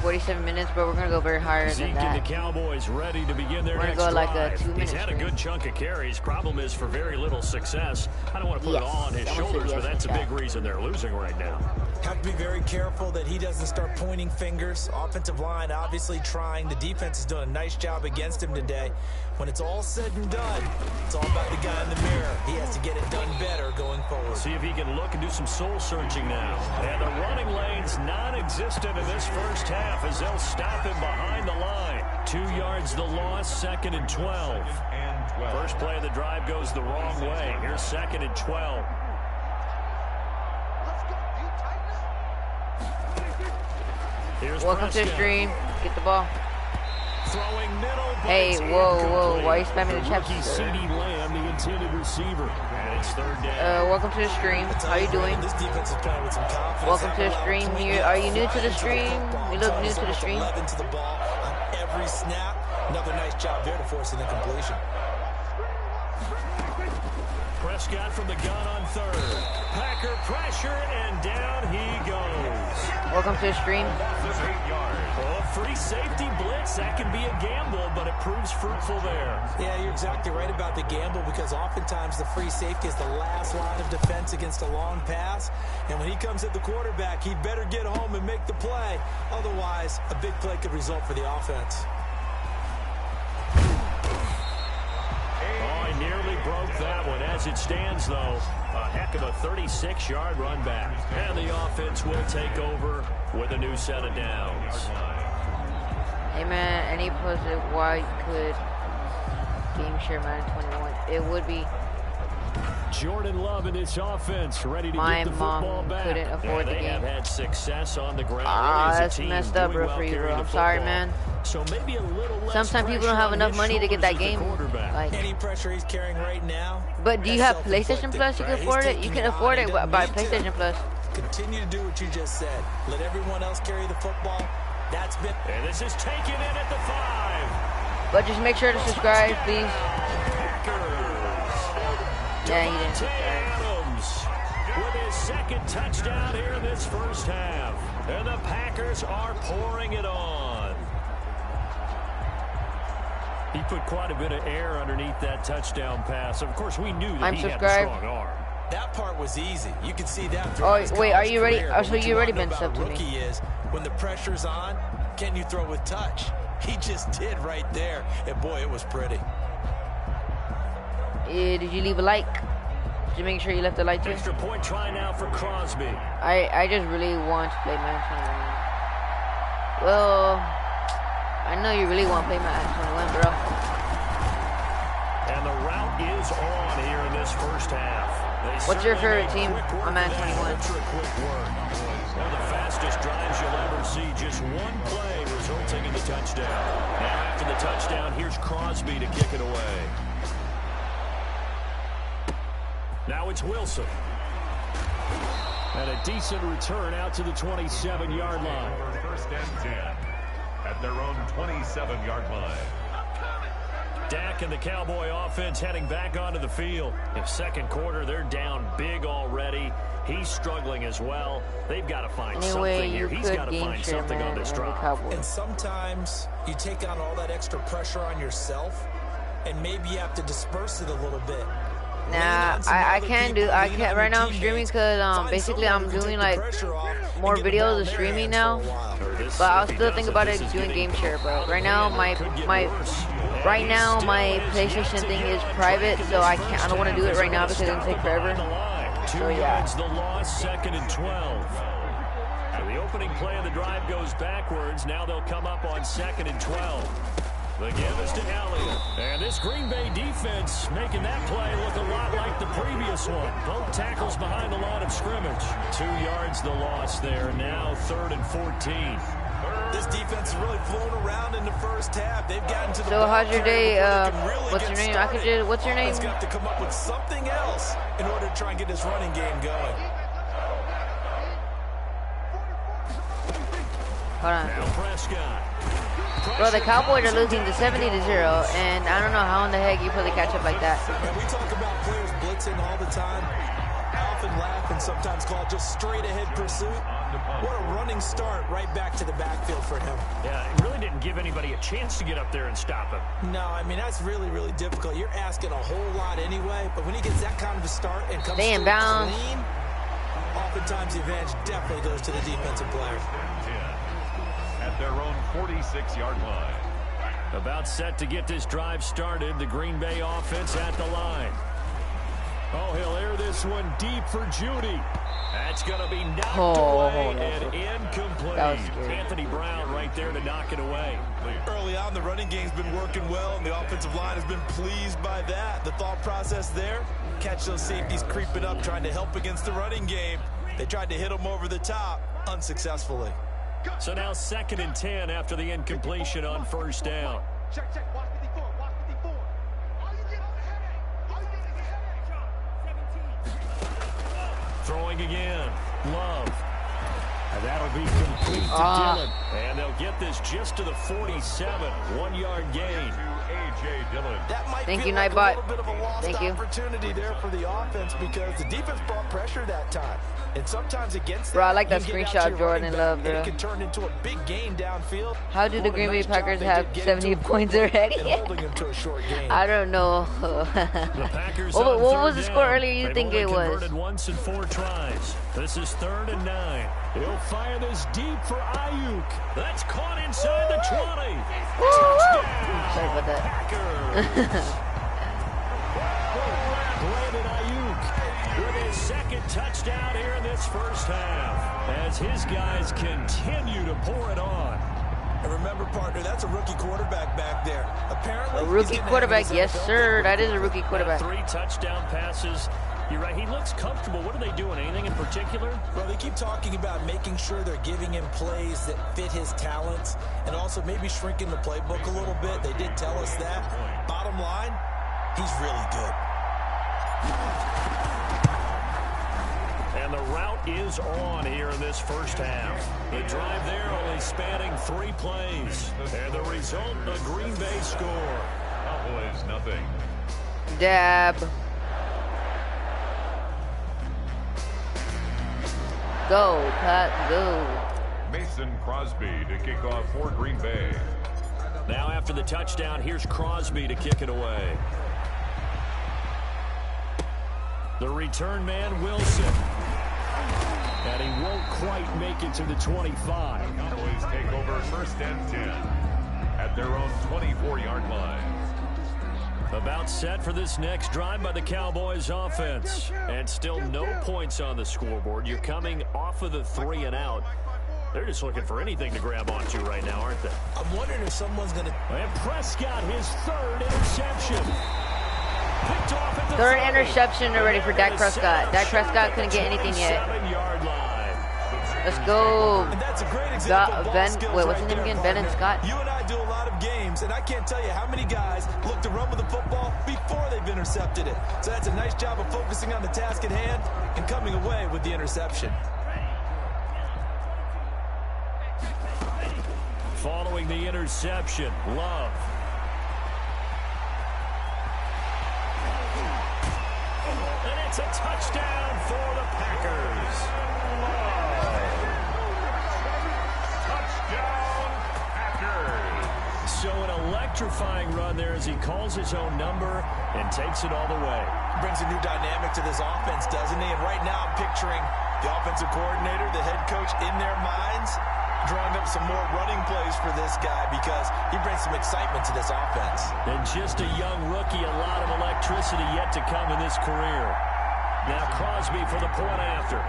47 minutes, but we're going to go very higher Zeke than that. and the Cowboys ready to begin their next We're going to go drive. like a 2-minute He's had a good chunk of carries. Problem is for very little success. I don't want to put it all on his shoulders, but that's a big reason they're losing right now. Have to be very careful that he doesn't start pointing fingers. Offensive line obviously trying. The defense is doing a nice job against him today. When it's all said and done, it's all about the guy in the mirror. He has to get it done better going forward. See if he can look and do some soul searching now. And the running lane's non-existent in this first half as they'll stop him behind the line. 2 yards the loss, 2nd and 12. First play of the drive goes the wrong way. Here's 2nd and 12. Welcome to the stream. Get the ball. Throwing middle. Hey, whoa. Why are you spamming the chat? CeeDee Lamb, the intended receiver. And it's 3rd down. Welcome to the stream. How you doing? This defense is playing with some confidence. Welcome to the stream. Are you new to the stream? You look new to the stream. 11 to the ball on every snap. Another nice job there to force an incompletion. Prescott from the gun on 3rd. Packer pressure, and down he goes. Welcome to the stream. Oh, free safety blitz. That can be a gamble, but it proves fruitful there. Yeah, you're exactly right about the gamble because oftentimes the free safety is the last line of defense against a long pass. And when he comes at the quarterback, he'd better get home and make the play. Otherwise, a big play could result for the offense. Oh, he nearly broke that one. As it stands, though, a heck of a 36-yard run back. And the offense will take over with a new set of downs. Hey man, any positive why could game share Madden 21? It would be Jordan Love in this offense, ready to My get the football mom back. couldn't afford the They have game. had success on the ground. Ah, Really, as a that's team, messed up, doing bro, for you, carrying bro. the I'm sorry, football. man. So maybe a little less Sometimes people don't pressure have on enough his money to get that shoulders as the game. quarterback. Like, Any pressure he's carrying right now. but do you that's have PlayStation self-inflicted, Plus? You can right? He's afford it. You taking can on. afford He it doesn't by need to. PlayStation Plus. Continue to do what you just said. Let everyone else carry the football. That's been. And this is taken in at the 5. But just make sure to subscribe, please. Packers. Yeah, he didn't Davante subscribe. Adams with his second touchdown here in this first half. And the Packers are pouring it on. He put quite a bit of air underneath that touchdown pass. Of course, we knew that I'm he had a subscribed. strong arm. That part was easy. You can see that. Oh, His wait, are you ready? career. Oh, so What you already want been about subbed to me. rookie is when the pressure's on, can you throw with touch? He just did right there, and boy, it was pretty. Did you leave a like? Did you make sure you left a like too? Extra point try now for Crosby. I just really want to play Madden 21. Well, I know you really want to play Madden 21, bro. And the route is on here in this first half. What's your favorite team on Madden 21? Ultra quick work. One of the fastest drives you'll ever see. Just one play resulting in the touchdown. Now after the touchdown, here's Crosby to kick it away. Now it's Wilson. And a decent return out to the 27-yard line. First and 10 at their own 27-yard line. Dak and the Cowboy offense heading back onto the field. In second quarter, they're down big already. He's struggling as well. They've got to find Anyway, something here. you He's could got to game find share something on Madden this and the drive. Cowboys. And sometimes you take on all that extra pressure on yourself, and maybe you have to disperse it a little bit. Nah, I can't do. I can't right now. I'm streaming because basically I'm doing like more videos of streaming now. But I'll still think about it doing game share, bro. Right now my PlayStation thing is private, so I don't want to do it right now because it's gonna take forever. So yeah. The loss, second and 12. So the opening play of the drive goes backwards. Now they'll come up on second and 12. The give is to Elliott. And this Green Bay defense making that play look a lot like the previous one. Both tackles behind the line of scrimmage. 2 yards the loss there. Now third and 14. This defense is really flown around in the first half. They've gotten to the So how's your day? really What's your name? What's your name? It's got to come up with something else in order to try and get this running game going. Hold on. Now Prescott. Bro, the Cowboys are losing to 70-0, and I don't know how in the heck you play the catch up like that. And we talk about players blitzing all the time. I often laugh and sometimes call it just straight ahead pursuit. What a running start right back to the backfield for him. Yeah, it really didn't give anybody a chance to get up there and stop him. No, I mean, that's really, really difficult. You're asking a whole lot anyway, but when he gets that kind of a start and comes They through inbound. clean, oftentimes the advantage definitely goes to the defensive player. At their own 46-yard line. About set to get this drive started. The Green Bay offense at the line. Oh, he'll air this one deep for Judy. That's going to be knocked away and incomplete. Anthony Brown right there to knock it away. Early on, the running game's been working well, and the offensive line has been pleased by that. The thought process there, catch those safeties creeping up, trying to help against the running game. They tried to hit them over the top, unsuccessfully. So now second and 10 after the incompletion on first down. Check. Watch 54. Watch 54. All you get on the headache. All you get is a headache. 17. Throwing again. Love. And that'll be complete to Dillon. And they'll get this just to the 47. 1 yard gain. A.J. Dillon. That might Thank feel you, like Nightbot. a little bit of a lost Thank you. opportunity there for the offense because the defense brought pressure that time. And sometimes against Bro, that, I like that you get screenshot out to your Jordan running Love, back, bro. and it can turn into a big gain downfield. How do the What a Green Bay nice job Packers they have did getting 70 to a points quarterback already? and holding him to a short game. I don't know. The Packers What on was third the score down. earlier you They've think only it was? converted once in 4 tries. This is 3rd and 9. He'll fire this deep for Ayuk. That's caught inside the 20. Touchdown. Sorry about that. Packers. Brandon Ayuk with his second touchdown here in this first half as his guys continue to pour it on. And remember, partner, that's a rookie quarterback back there. Apparently, A rookie quarterback, yes sir, that is a rookie quarterback. 3 touchdown passes. You're right, he looks comfortable. What are they doing? Anything in particular? Well, they keep talking about making sure they're giving him plays that fit his talents and also maybe shrinking the playbook a little bit. They did tell us that. Bottom line, he's really good. And the route is on here in this first half. The drive there only spanning 3 plays. And the result, a Green Bay score. Cowboys nothing. Dab. Go, Pat, go. Mason Crosby to kick off for Green Bay. Now after the touchdown, here's Crosby to kick it away. The return man, Wilson. And he won't quite make it to the 25. Cowboys take over 1st and 10 at their own 24-yard line. About set for this next drive by the Cowboys offense. And still no points on the scoreboard. You're coming off of the 3 and out. They're just looking for anything to grab onto right now, aren't they? I'm wondering if someone's going to... And Prescott, his 3rd interception. Picked off at the 3rd interception already for Dak Prescott. Dak Prescott couldn't get anything yet. 7-yard line. Let's go. And that's a great example of ball skills wait, what's his name right again? there, Ben and partner. Scott? You and I do a lot of games, and I can't tell you how many guys look to run with the football before they've intercepted it. So that's a nice job of focusing on the task at hand and coming away with the interception. Following the interception, Love. And it's a touchdown for the Packers. Touchdown, Packers. So an electrifying run there as he calls his own number and takes it all the way. Brings a new dynamic to this offense, doesn't he? And right now I'm picturing the offensive coordinator, the head coach in their minds, drawing up some more running plays for this guy because he brings some excitement to this offense. And just a young rookie, a lot of electricity yet to come in this career. Now Crosby for the point after.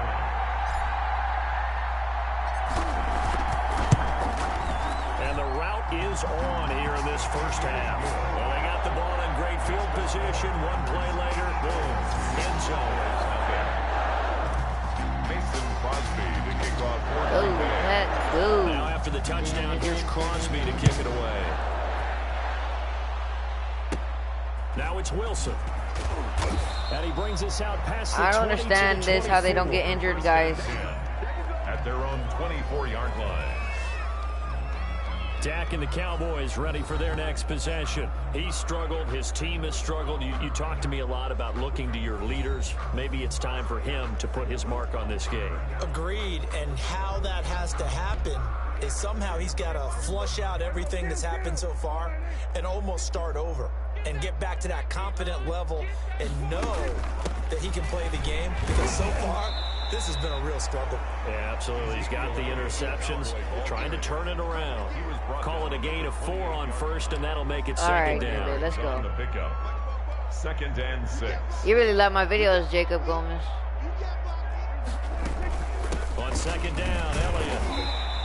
And the route is on here in this first half. Well, they got the ball in great field position. One play later, boom, end zone. Mason Crosby to kick off for Go, Green Bay. Pat, go. Now after the touchdown, here's Crosby to kick it away. Now it's Wilson. And he brings us out past the I don't 20 to understand the this, how they don't 24. get injured, guys. At their own 24-yard line. Dak and the Cowboys ready for their next possession. He struggled. His team has struggled. You talked to me a lot about looking to your leaders. Maybe it's time for him to put his mark on this game. Agreed, and how that has to happen is somehow he's got to flush out everything that's happened so far and almost start over and get back to that confident level and know that he can play the game, because so far this has been a real struggle. Yeah, absolutely. He's got the interceptions, trying to turn it around. Call it a gain of 4 on first, and that'll make it All right, second down. dude, let's On go. the pickup. 2nd and 6. You really like my videos, Jacob Gomez. On second down, Elliott.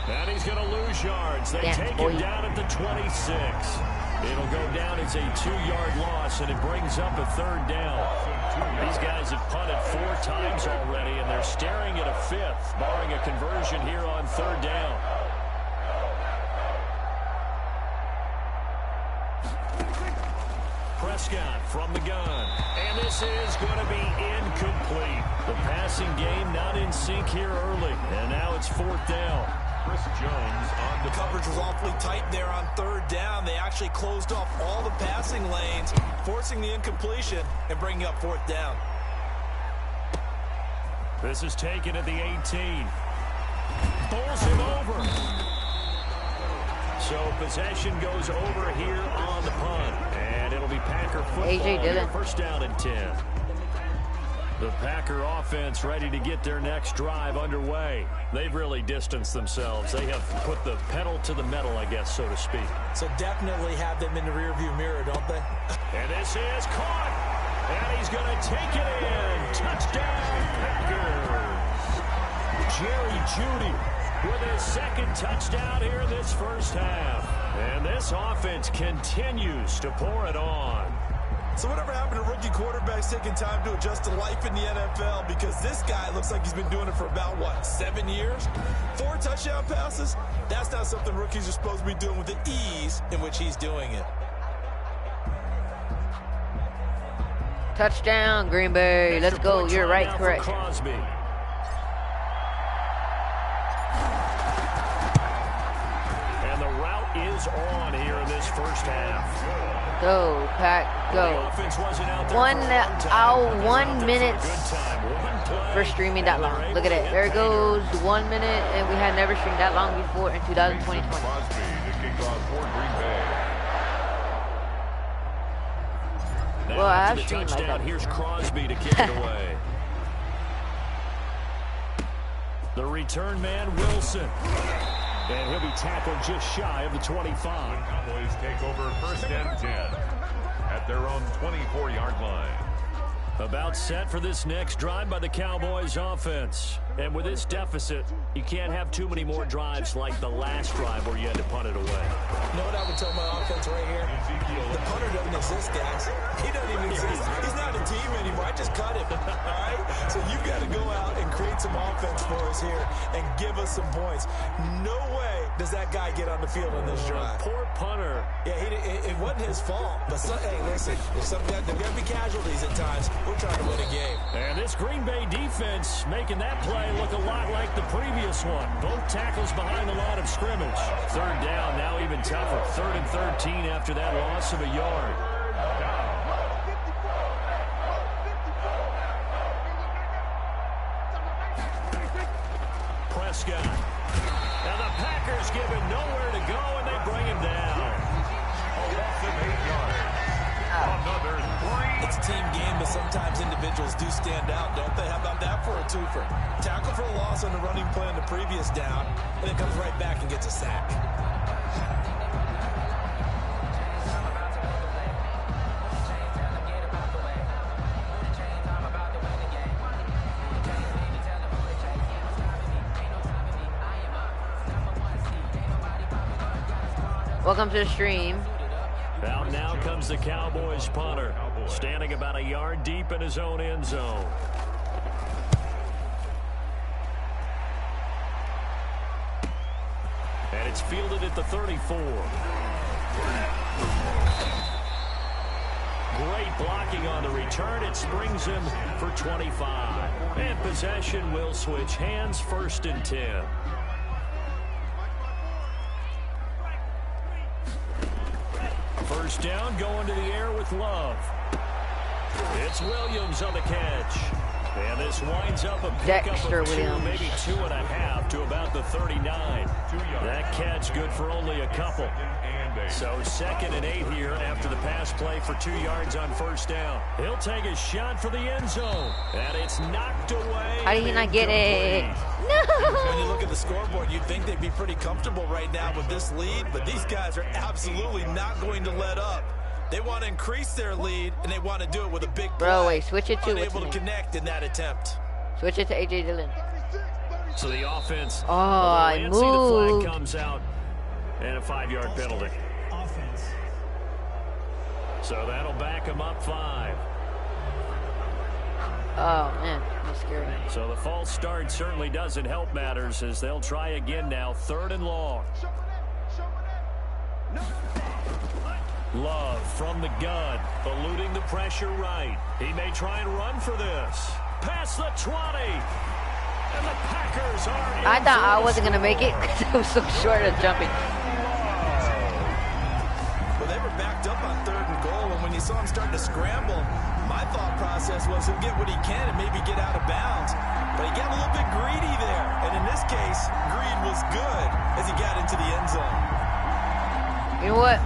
And he's going to lose yards. They Damn, take boy. him down at the 26. It'll go down as a 2-yard loss, and it brings up a 3rd down. These guys have punted 4 times already, and they're staring at a 5th, barring a conversion here on 3rd down. Prescott from the gun. And this is going to be incomplete. The passing game not in sync here early. And now it's 4th down. Chris Jones on The the coverage was awfully tight there on 3rd down. They actually closed off all the passing lanes, forcing the incompletion and bringing up 4th down. This is taken at the 18. Bowls him over. So possession goes over here on the punt. And it'll be Packer football. AJ Dillon. Here, 1st down and 10. The Packer offense ready to get their next drive underway. They've really distanced themselves. They have put the pedal to the metal, I guess, so to speak. So definitely have them in the rearview mirror, don't they? And this is caught. And he's going to take it in. Touchdown, Packers. Jerry Jeudy with his 2nd touchdown here in this first half. And this offense continues to pour it on. So whatever happened to rookie quarterbacks taking time to adjust to life in the NFL? Because this guy looks like he's been doing it for about, what, 7 years? 4 touchdown passes? That's not something rookies are supposed to be doing with the ease in which he's doing it. Touchdown, Green Bay. Let's go. You're right, correct. Crosby. And the route is on here in this first half. Go, Pack, go. 1 minute for streaming that long. Look at it. There it goes. 1 minute, and we had never streamed that long before in 2020. Crosby to kick off for Green Bay. Well, I have streamed like that. Here's Crosby to kick it away. The return man, Wilson. And he'll be tackled just shy of the 25. Cowboys take over 1st and 10 at their own 24-yard line. About set for this next drive by the Cowboys offense. And with this deficit, you can't have too many more drives like the last drive where you had to punt it away. You know what I would tell my offense right here? The punter doesn't exist, guys. He doesn't even exist. He's not a team anymore. I just cut him. All right? So you've got to go out and create some offense for us here and give us some points. No way does that guy get on the field in this drive. Poor punter. Yeah, it wasn't his fault. But, hey, listen, there's going to be casualties at times. We're trying to win a game. And this Green Bay defense making that play look a lot like the previous one. Both tackles behind the line of scrimmage. 3rd down, now even tougher. 3rd and 13 after that loss of a yard. Prescott. Now the Packers give him nowhere to go, and they bring him down. A loss of 8 yards. Another 3. It's a team game, but sometimes individuals do stand out, don't they? How about that for a twofer? Tackle for a loss on the running play on the previous down, and then comes right back and gets a sack. Welcome to the stream. Out now comes the Cowboys punter, standing about a yard deep in his own end zone. And it's fielded at the 34. Great blocking on the return. It springs him for 25. And possession will switch hands, 1st and 10. First down, going to the air with Love. It's Williams on the catch. And this winds up a pickup of 2, maybe 2.5 to about the 39. That catch good for only a couple. So 2nd and 8 here after the pass play for 2 yards on 1st down. He'll take a shot for the end zone. And it's knocked away. How did he not get it? No! When you look at the scoreboard, you'd think they'd be pretty comfortable right now with this lead, but these guys are absolutely not going to let up. They want to increase their lead, and they want to do it with a big play. Bro, wait, switch it to unable to connect in that attempt. Switch it to A.J. Dillon. So the offense. Oh, I The moved. flag comes out, and a 5-yard penalty. So that'll back him up 5. Oh, man, that's scary. So the false start certainly doesn't help matters as they'll try again now, 3rd and long. Love from the gun, eluding the pressure right. He may try and run for this. Past the 20. And the Packers are I thought I wasn't going to make it because I was so short of jumping. Well, they were backed up on 3rd and goal, and when you saw him starting to scramble, my thought process was he'll get what he can and maybe get out of bounds. But he got a little bit greedy there, and in this case, greed was good as he got into the end zone. You know what?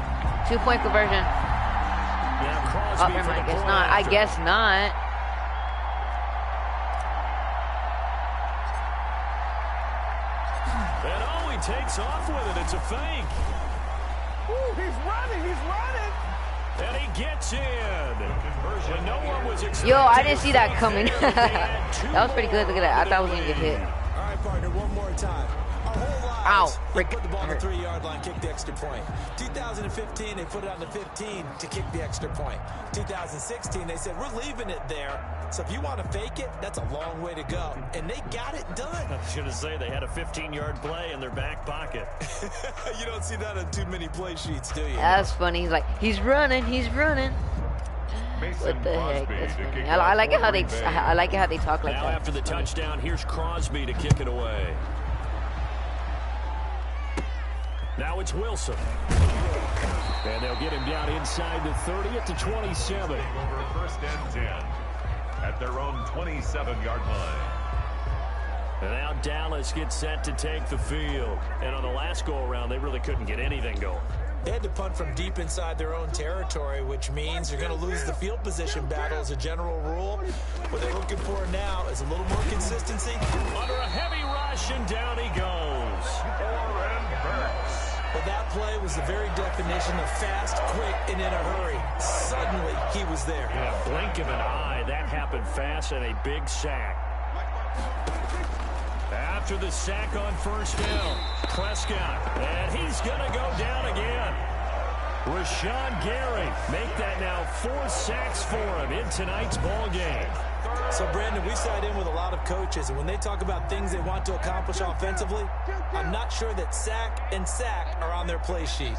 2-point conversion. Now Crosby Oh, never mind. I guess not. I guess not. And oh, he takes off with it. It's a fake. Ooh, he's running. He's running. And he gets in. When no one was expecting. Yo, I didn't see that coming. That was pretty good. Look at that. I thought I was going to get hit. All right, partner, one more time. Our whole lives Ow, he frick. put the ball on the 3-yard line, kicked the extra point. 2015, they put it on the 15 to kick the extra point. 2016, they said, we're leaving it there. So if you want to fake it, that's a long way to go. And they got it done. I was going to say they had a 15-yard play in their back pocket. You don't see that on too many play sheets, do you? That's funny. He's like, he's running. What the heck? That's funny. I like it how they talk like Now that. after the touchdown, here's Crosby to kick it away. Now it's Wilson. And they'll get him down inside the 30 at the 27. Over first and 10 at their own 27-yard line. And now Dallas gets set to take the field. And on the last go-around, they really couldn't get anything going. They had to punt from deep inside their own territory, which means you're going to lose the field position battle as a general rule. What they're looking for now is a little more consistency. Under a heavy rush, and down he goes. But that play was the very definition of fast, quick, and in a hurry. Suddenly, he was there. In a blink of an eye, that happened fast, and a big sack. After the sack on first down, Prescott, and he's going to go down again. Rashawn Gary, make that now 4 sacks for him in tonight's ball game. So, Brandon, we sat in with a lot of coaches, and when they talk about things they want to accomplish offensively, I'm not sure that sack and sack are on their play sheet.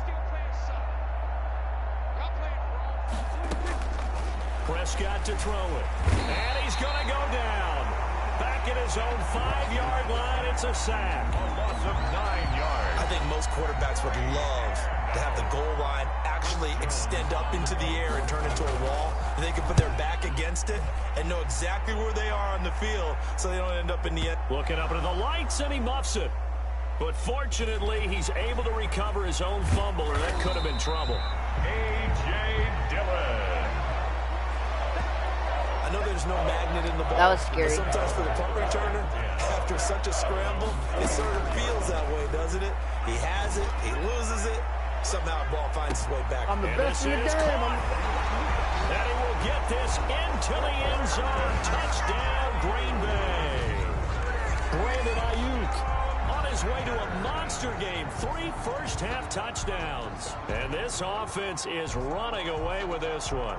Prescott to throw it, and he's going to go down. Back at his own 5-yard line, it's a sack. A loss of 9 yards. I think most quarterbacks would love to have the goal line actually extend up into the air and turn into a wall, and they can put their back against it and know exactly where they are on the field so they don't end up in the end. Looking up into the lights, and he muffs it. But fortunately, he's able to recover his own fumble, or that could have been trouble. A.J. Dillon. I know there's no magnet in the ball. That was scary. But sometimes for the punt returner, after such a scramble, it sort of feels that way, doesn't it? He has it, he loses it, somehow the ball finds its way back. I'm the best in the game. And he will get this into the end zone. Touchdown, Green Bay. Brandon Ayuk on his way to a monster game. 3 first-half touchdowns. And this offense is running away with this one.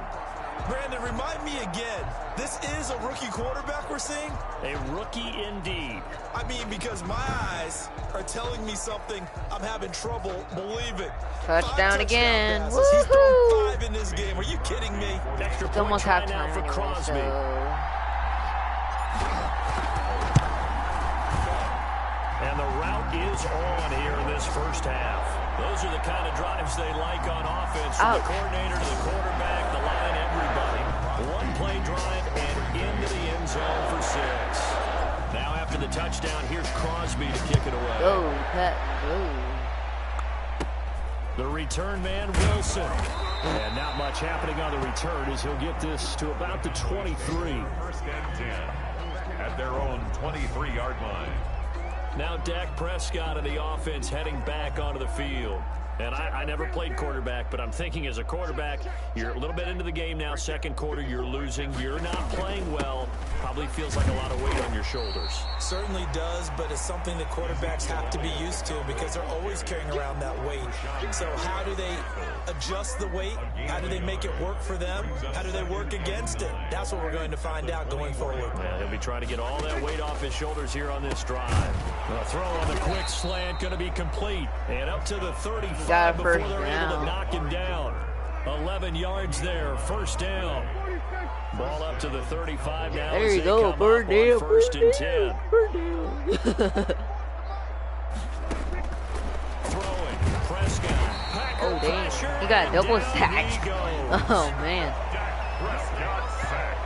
Brandon, remind me again, this is a rookie quarterback we're seeing? A rookie indeed. I mean, because my eyes are telling me something I'm having trouble believing. Touchdown again. Passes. He's thrown Woohoo! 5 in this game. Are you kidding me? Extra It's point almost try now halftime for anyway, Crosby. so... And the route is on here in this first half. Those are the kind of drives they like on offense. From the coordinator to the quarterback, the line, everybody. 1-play drive and into the end zone for 6. Now after the touchdown, here's Crosby to kick it away. Go, Pat, go. The return man, Wilson. And not much happening on the return as he'll get this to about the 23. First and 10 at their own 23-yard line. Now Dak Prescott and the offense heading back onto the field. And I never played quarterback, but I'm thinking as a quarterback, you're a little bit into the game now. Second quarter, you're losing. You're not playing well. Probably feels like a lot of weight on your shoulders. Certainly does, but it's something that quarterbacks have to be used to because they're always carrying around that weight. So how do they adjust the weight? How do they make it work for them? How do they work against it? That's what we're going to find out going forward. Yeah, he'll be trying to get all that weight off his shoulders here on this drive. The throw on the quick slant going to be complete. And up to the 35 Got a before first they're able to down. knock him down. 11 yards there, first down. Ball up to the 35 now. There as you they go, come up bird on deal, first bird and deal, 10. bird deal. Throwing, Prescott. Packer Oh, damn. pressure, He got a and double down sack. he goes. Oh, man. Dak Prescott sacked.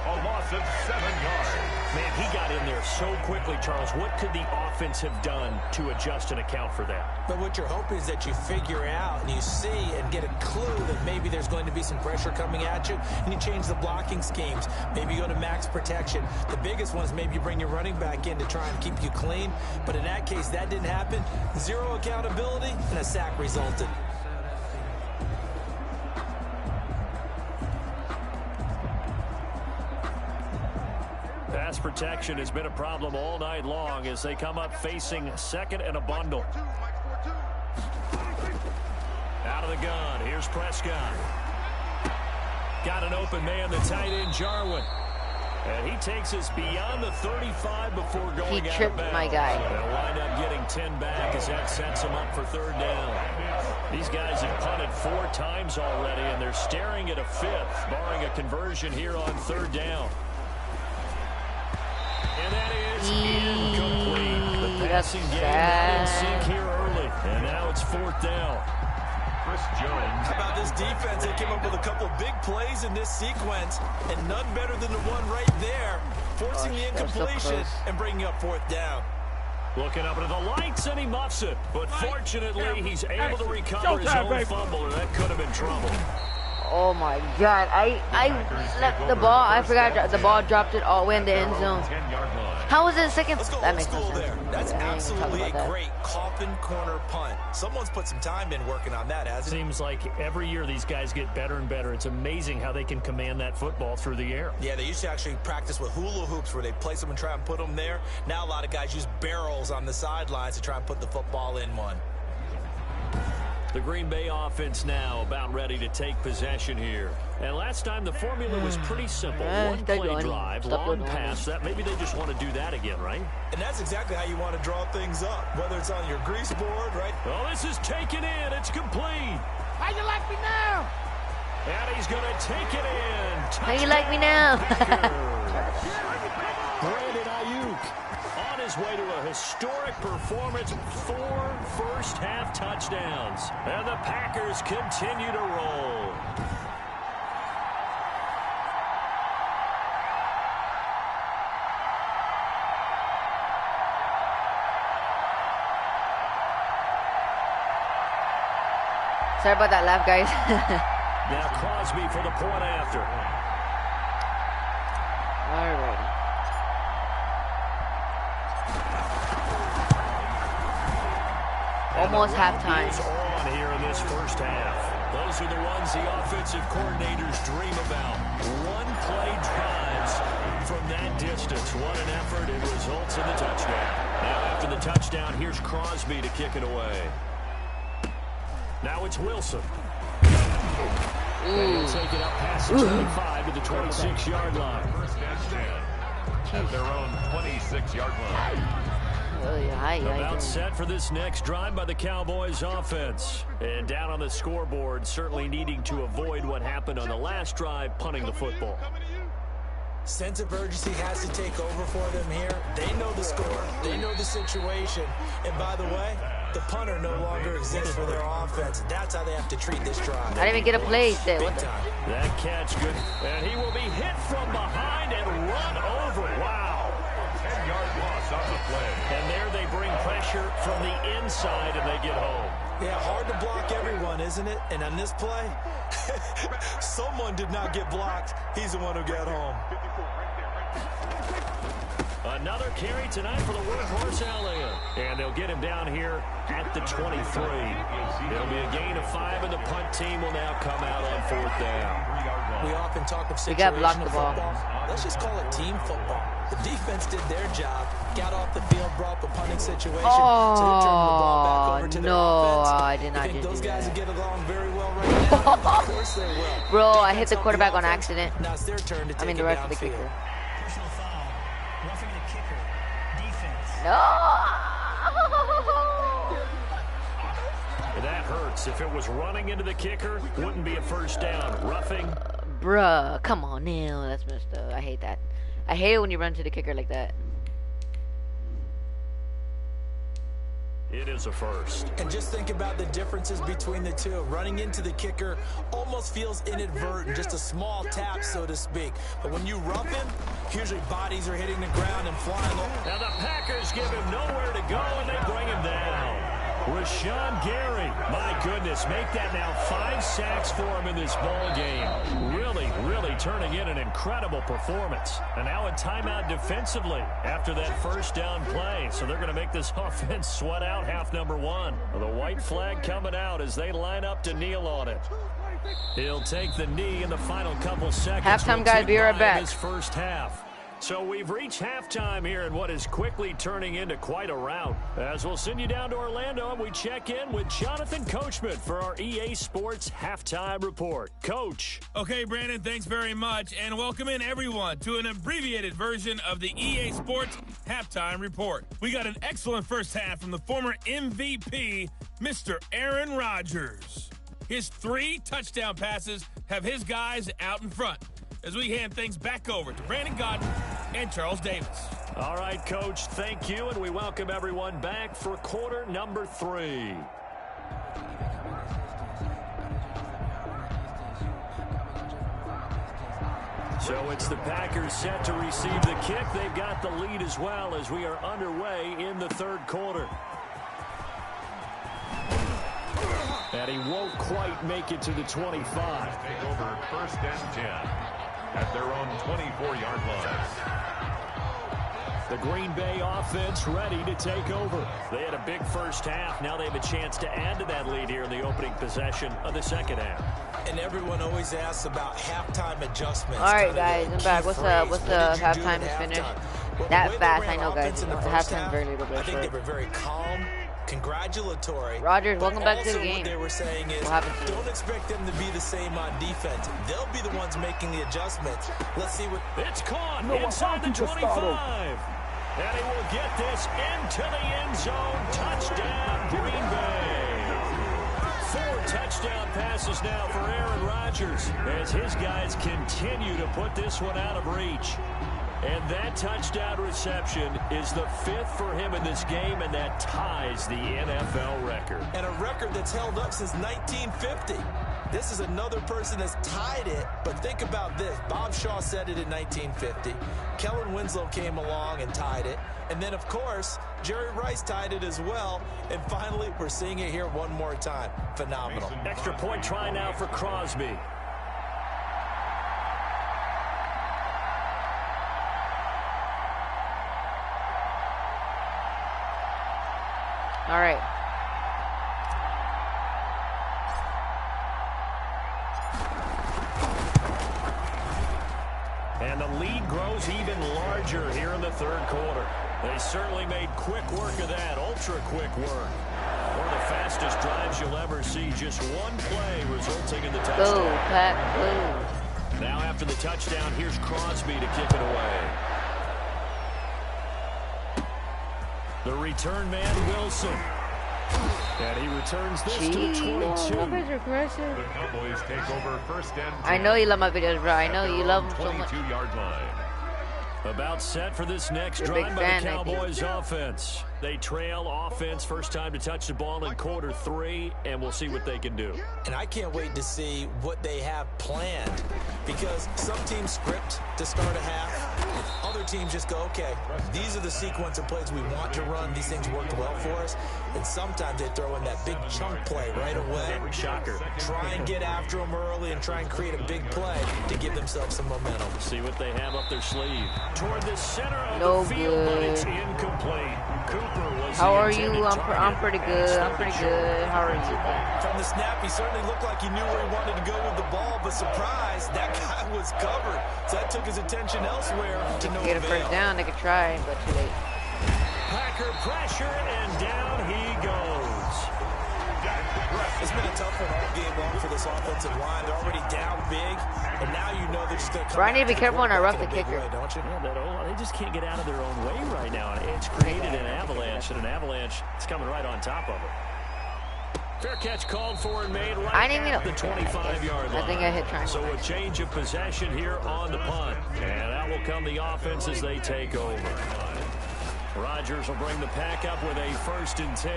A loss of 7 yards. Man, he got in there so quickly, Charles. What could the offense have done to adjust and account for that? But what you're hoping is that you figure out and you see and get a clue that maybe there's going to be some pressure coming at you, and you change the blocking schemes. Maybe you go to max protection. The biggest one is maybe you bring your running back in to try and keep you clean. But in that case, that didn't happen. 0 accountability, and a sack resulted. pass protection has been a problem all night long as they come up facing second and a bundle. Out of the gun. Here's Prescott. Got an open man, the tight end, Jarwin. And he takes us beyond the 35 before going out of bounds. He tripped my guy. They'll wind up getting 10 back as that sets them up for third down. These guys have punted 4 times already, and they're staring at a 5th, barring a conversion here on third down. And that is incomplete. The passing game not in sync here early. And now it's 4th down. How about this defense? They came up with a couple big plays in this sequence, and none better than the one right there, forcing the incompletion and bringing up 4th down. Looking up into the lights, and he muffs it. But fortunately, he's able to recover his own fumble, or that could have been trouble. Oh my God! I left the ball. I forgot the ball dropped it all the way in the end zone. How was it second? Let's go That old makes no school sense. there. That's absolutely a that. great coffin corner punt. Someone's put some time in working on that, hasn't it? Seems like every year these guys get better and better. It's amazing how they can command that football through the air. Yeah, they used to actually practice with hula hoops where they place them and try and put them there. Now a lot of guys use barrels on the sidelines to try and put the football in one. The Green Bay offense now about ready to take possession here. And last time the formula was pretty simple. One play drive, long pass. That maybe they just want to do that again, right? And that's exactly how you want to draw things up, whether it's on your grease board, right? Well, this is taken in. It's complete. How you like me now? And he's going to take it in. How you like me now? Brandon Ayuk on his way to a historic performance, 4 first-half touchdowns. And the Packers continue to roll. Sorry about that laugh, guys. Now Crosby for the point after. Alrighty. Almost halftime. On here in this first half. Those are the ones the offensive coordinators dream about. One-play drives from that distance. What an effort. It results in the touchdown. Now after the touchdown, here's Crosby to kick it away. Now it's Wilson. They'll take it up past the 25 to the 26-yard line. First and 10 at their own 26-yard line. About set for this next drive by the Cowboys offense. And down on the scoreboard, certainly needing to avoid what happened on the last drive, punting the football. Sense of urgency has to take over for them here. They know the score. They know the situation. And by the way, the punter no longer exists for their offense. That's how they have to treat this drive. I didn't even get a play. Big time. That catch good. And he will be hit from behind and run over. Wow. 10-yard loss on the play. And there they bring pressure from the inside and they get home. Yeah, hard to block everyone, isn't it? And on this play, someone did not get blocked. He's the one who got home. Another carry tonight for the workhorse Elliott. And they'll get him down here at the 23. It'll be a gain of 5, and the punt team will now come out on 4th down. We often talk of blocked situational the ball. football. Let's just call it team football. The defense did their job, got off the field, brought the punting situation, so they're turning the ball back over to their offense. I did not You think do those guys that. will get along very well right now? Of course they will. Bro, I Defense hit the helped quarterback on offense. accident. Now it's their turn to take I mean, the it rest of the downfield. kicker. Personal foul. Roughing the kicker. Defense. No! That hurts. If it was running into the kicker, wouldn't be a first down. Roughing. Bruh, come on now. That's messed up. I hate that. I hate it when you run to the kicker like that. It is a first. And just think about the differences between the two. Running into the kicker almost feels inadvertent, just a small tap, so to speak. But when you rough him, usually bodies are hitting the ground and flying low. Now the Packers give him nowhere to go, and they bring him down. Rashawn Gary, my goodness, make that now 5 sacks for him in this ball game. Really, really turning in an incredible performance. And now a timeout defensively after that first down play. So they're going to make this offense sweat out half number 1. The white flag coming out as they line up to kneel on it. He'll take the knee in the final couple seconds. Halftime, guys. Be right back. This first half. So we've reached halftime here in what is quickly turning into quite a rout. As we'll send you down to Orlando and we check in with Jonathan Coachman for our EA Sports Halftime Report. Coach. Okay, Brandon, thanks very much. And welcome in, everyone, to an abbreviated version of the EA Sports Halftime Report. We got an excellent first half from the former MVP, Mr. Aaron Rodgers. His 3 touchdown passes have his guys out in front, as we hand things back over to Brandon Godden and Charles Davis. All right, Coach, thank you, and we welcome everyone back for quarter number 3. So it's the Packers set to receive the kick. They've got the lead as well as we are underway in the third quarter. And he won't quite make it to the 25. Take over first and 10 at their own 24-yard line. The Green Bay offense ready to take over. They had a big first half. Now they have a chance to add to that lead here in the opening possession of the second half. And everyone always asks about halftime adjustments. All right, guys, I'm back. What's up? What's the halftime is finished? That fast, I know, guys. The halftime very little bit I think short. they were very calm, congratulatory. Rodgers, welcome back to the game. What they were saying is, don't expect them to be the same on defense. They'll be the ones making the adjustments. Let's see what... It's caught inside the 25. And he will get this into the end zone. Touchdown, Green Bay. 4 touchdown passes now for Aaron Rodgers as his guys continue to put this one out of reach. And that touchdown reception is the 5th for him in this game, and that ties the NFL record. And a record that's held up since 1950. This is another person that's tied it, but think about this. Bob Shaw said it in 1950. Kellen Winslow came along and tied it. And then, of course, Jerry Rice tied it as well. And finally, we're seeing it here one more time. Phenomenal. Extra point try now for Crosby. All right. And the lead grows even larger here in the third quarter. They certainly made quick work of that, ultra-quick work. One of the fastest drives you'll ever see. Just one play resulting in the touchdown. Go, Pat, go. Now after the touchdown, here's Crosby to kick it away. The return man, Wilson. And he returns this to 22. The Cowboys take over first and 10. I know you love my videos, bro. I know you love them so much. 22-yard line. About set for this next You're a big drive by fan, the I think. Cowboys offense. They trail offense, first time to touch the ball in quarter 3, and we'll see what they can do. And I can't wait to see what they have planned, because some teams script to start a half. Other teams just go, okay, these are the sequence of plays we want to run. These things worked well for us. And sometimes they throw in that big chunk play right away. Shocker. Try and get after them early and try and create a big play to give themselves some momentum. See what they have up their sleeve. Toward the center of No the field, but good. it's incomplete. Cooper was How the are you? intended I'm target. pretty good. I'm pretty good. How are you? From the snap, he certainly looked like he knew where he wanted to go with the ball, but surprise, that guy was covered. So that took his attention elsewhere to no Get a avail. first down. They could try, but too late. Packer pressure, and down he goes. It's been a tough one all game long for this offensive line. They're already down big, and now you know they're just going to come Bro, I need to be after careful when I quarterback rough in the a big kicker. way, don't you? Yeah, they just can't get out of their own way right now. It's created an avalanche, and an avalanche is coming right on top of it. Fair catch called for and made right I didn't mean at to- the 25-yard line. I think I hit triangle. So a change of possession here on the punt. And that will come the offense as they take over. Rodgers will bring the pack up with a 1st and 10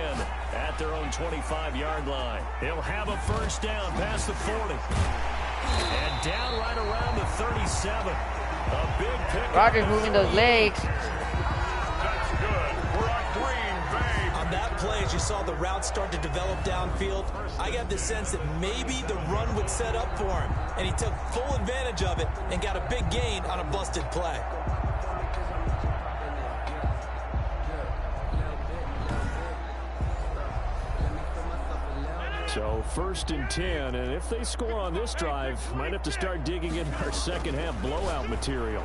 at their own 25-yard line. He'll have a first down past the 40. And down right around the 37. A big pick. Rodgers moving those legs. That's good. We're on Green Bay. On that play, as you saw the route start to develop downfield, I got the sense that maybe the run would set up for him, and he took full advantage of it and got a big gain on a busted play. So 1st and 10, and if they score on this drive, might have to start digging in our second half blowout material.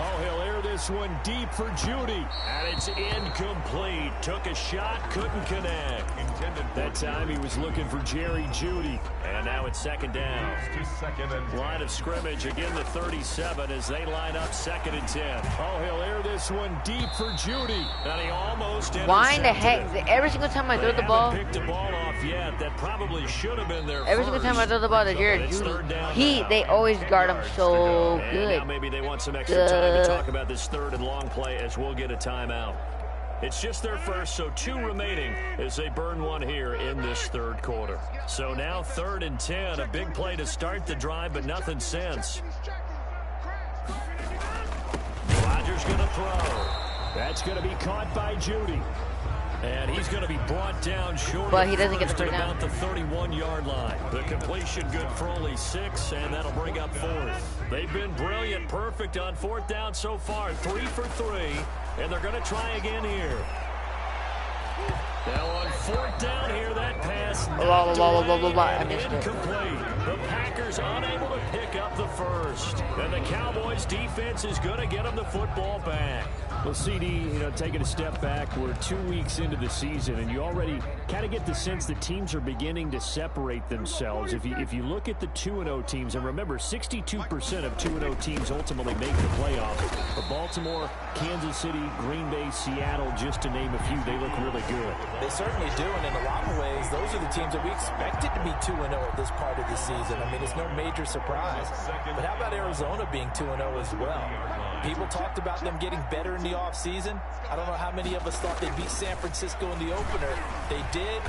Oh, he'll air this one deep for Judy. And it's incomplete. Took a shot, couldn't connect. That time he was looking for Jerry Judy. And now it's second down. Line of scrimmage again to 37 as they line up 2nd and 10. Oh, he'll air this one deep for Judy. And he almost intercepted. Why in the heck? Every single time I throw the ball. Picked the ball off yet. That probably should have been there. Every single time I throw the ball to Jerry Judy, they always guard him so good. Now maybe they want some extra time to talk about this 3rd and long play as we'll get a timeout. It's just their first, so 2 remaining as they burn one here in this 3rd quarter. So now 3rd and 10, a big play to start the drive, but nothing since. Rodgers going to throw. That's going to be caught by Judy. And he's going to be brought down short. But he doesn't get the first down. About the 31-yard line. The completion good for only 6, and that'll bring up 4th. They've been brilliant, perfect on 4th down so far. 3 for 3, and they're going to try again here. Now on 4th down here, that pass incomplete. The Packers unable to pick up the first. And the Cowboys defense is going to get them the football back. Well, CD, taking a step back, we're 2 weeks into the season, and you already kind of get the sense that teams are beginning to separate themselves. If you look at the 2-0 teams, and remember, 62% of 2-0 teams ultimately make the playoffs. But Baltimore, Kansas City, Green Bay, Seattle, just to name a few, they look really good. They certainly do, and in a lot of ways, those are the teams that we expected to be 2-0 at this part of the season. I mean, it's no major surprise. But how about Arizona being 2-0 as well? People talked about them getting better in the offseason. I don't know how many of us thought they'd beat San Francisco in the opener. They did.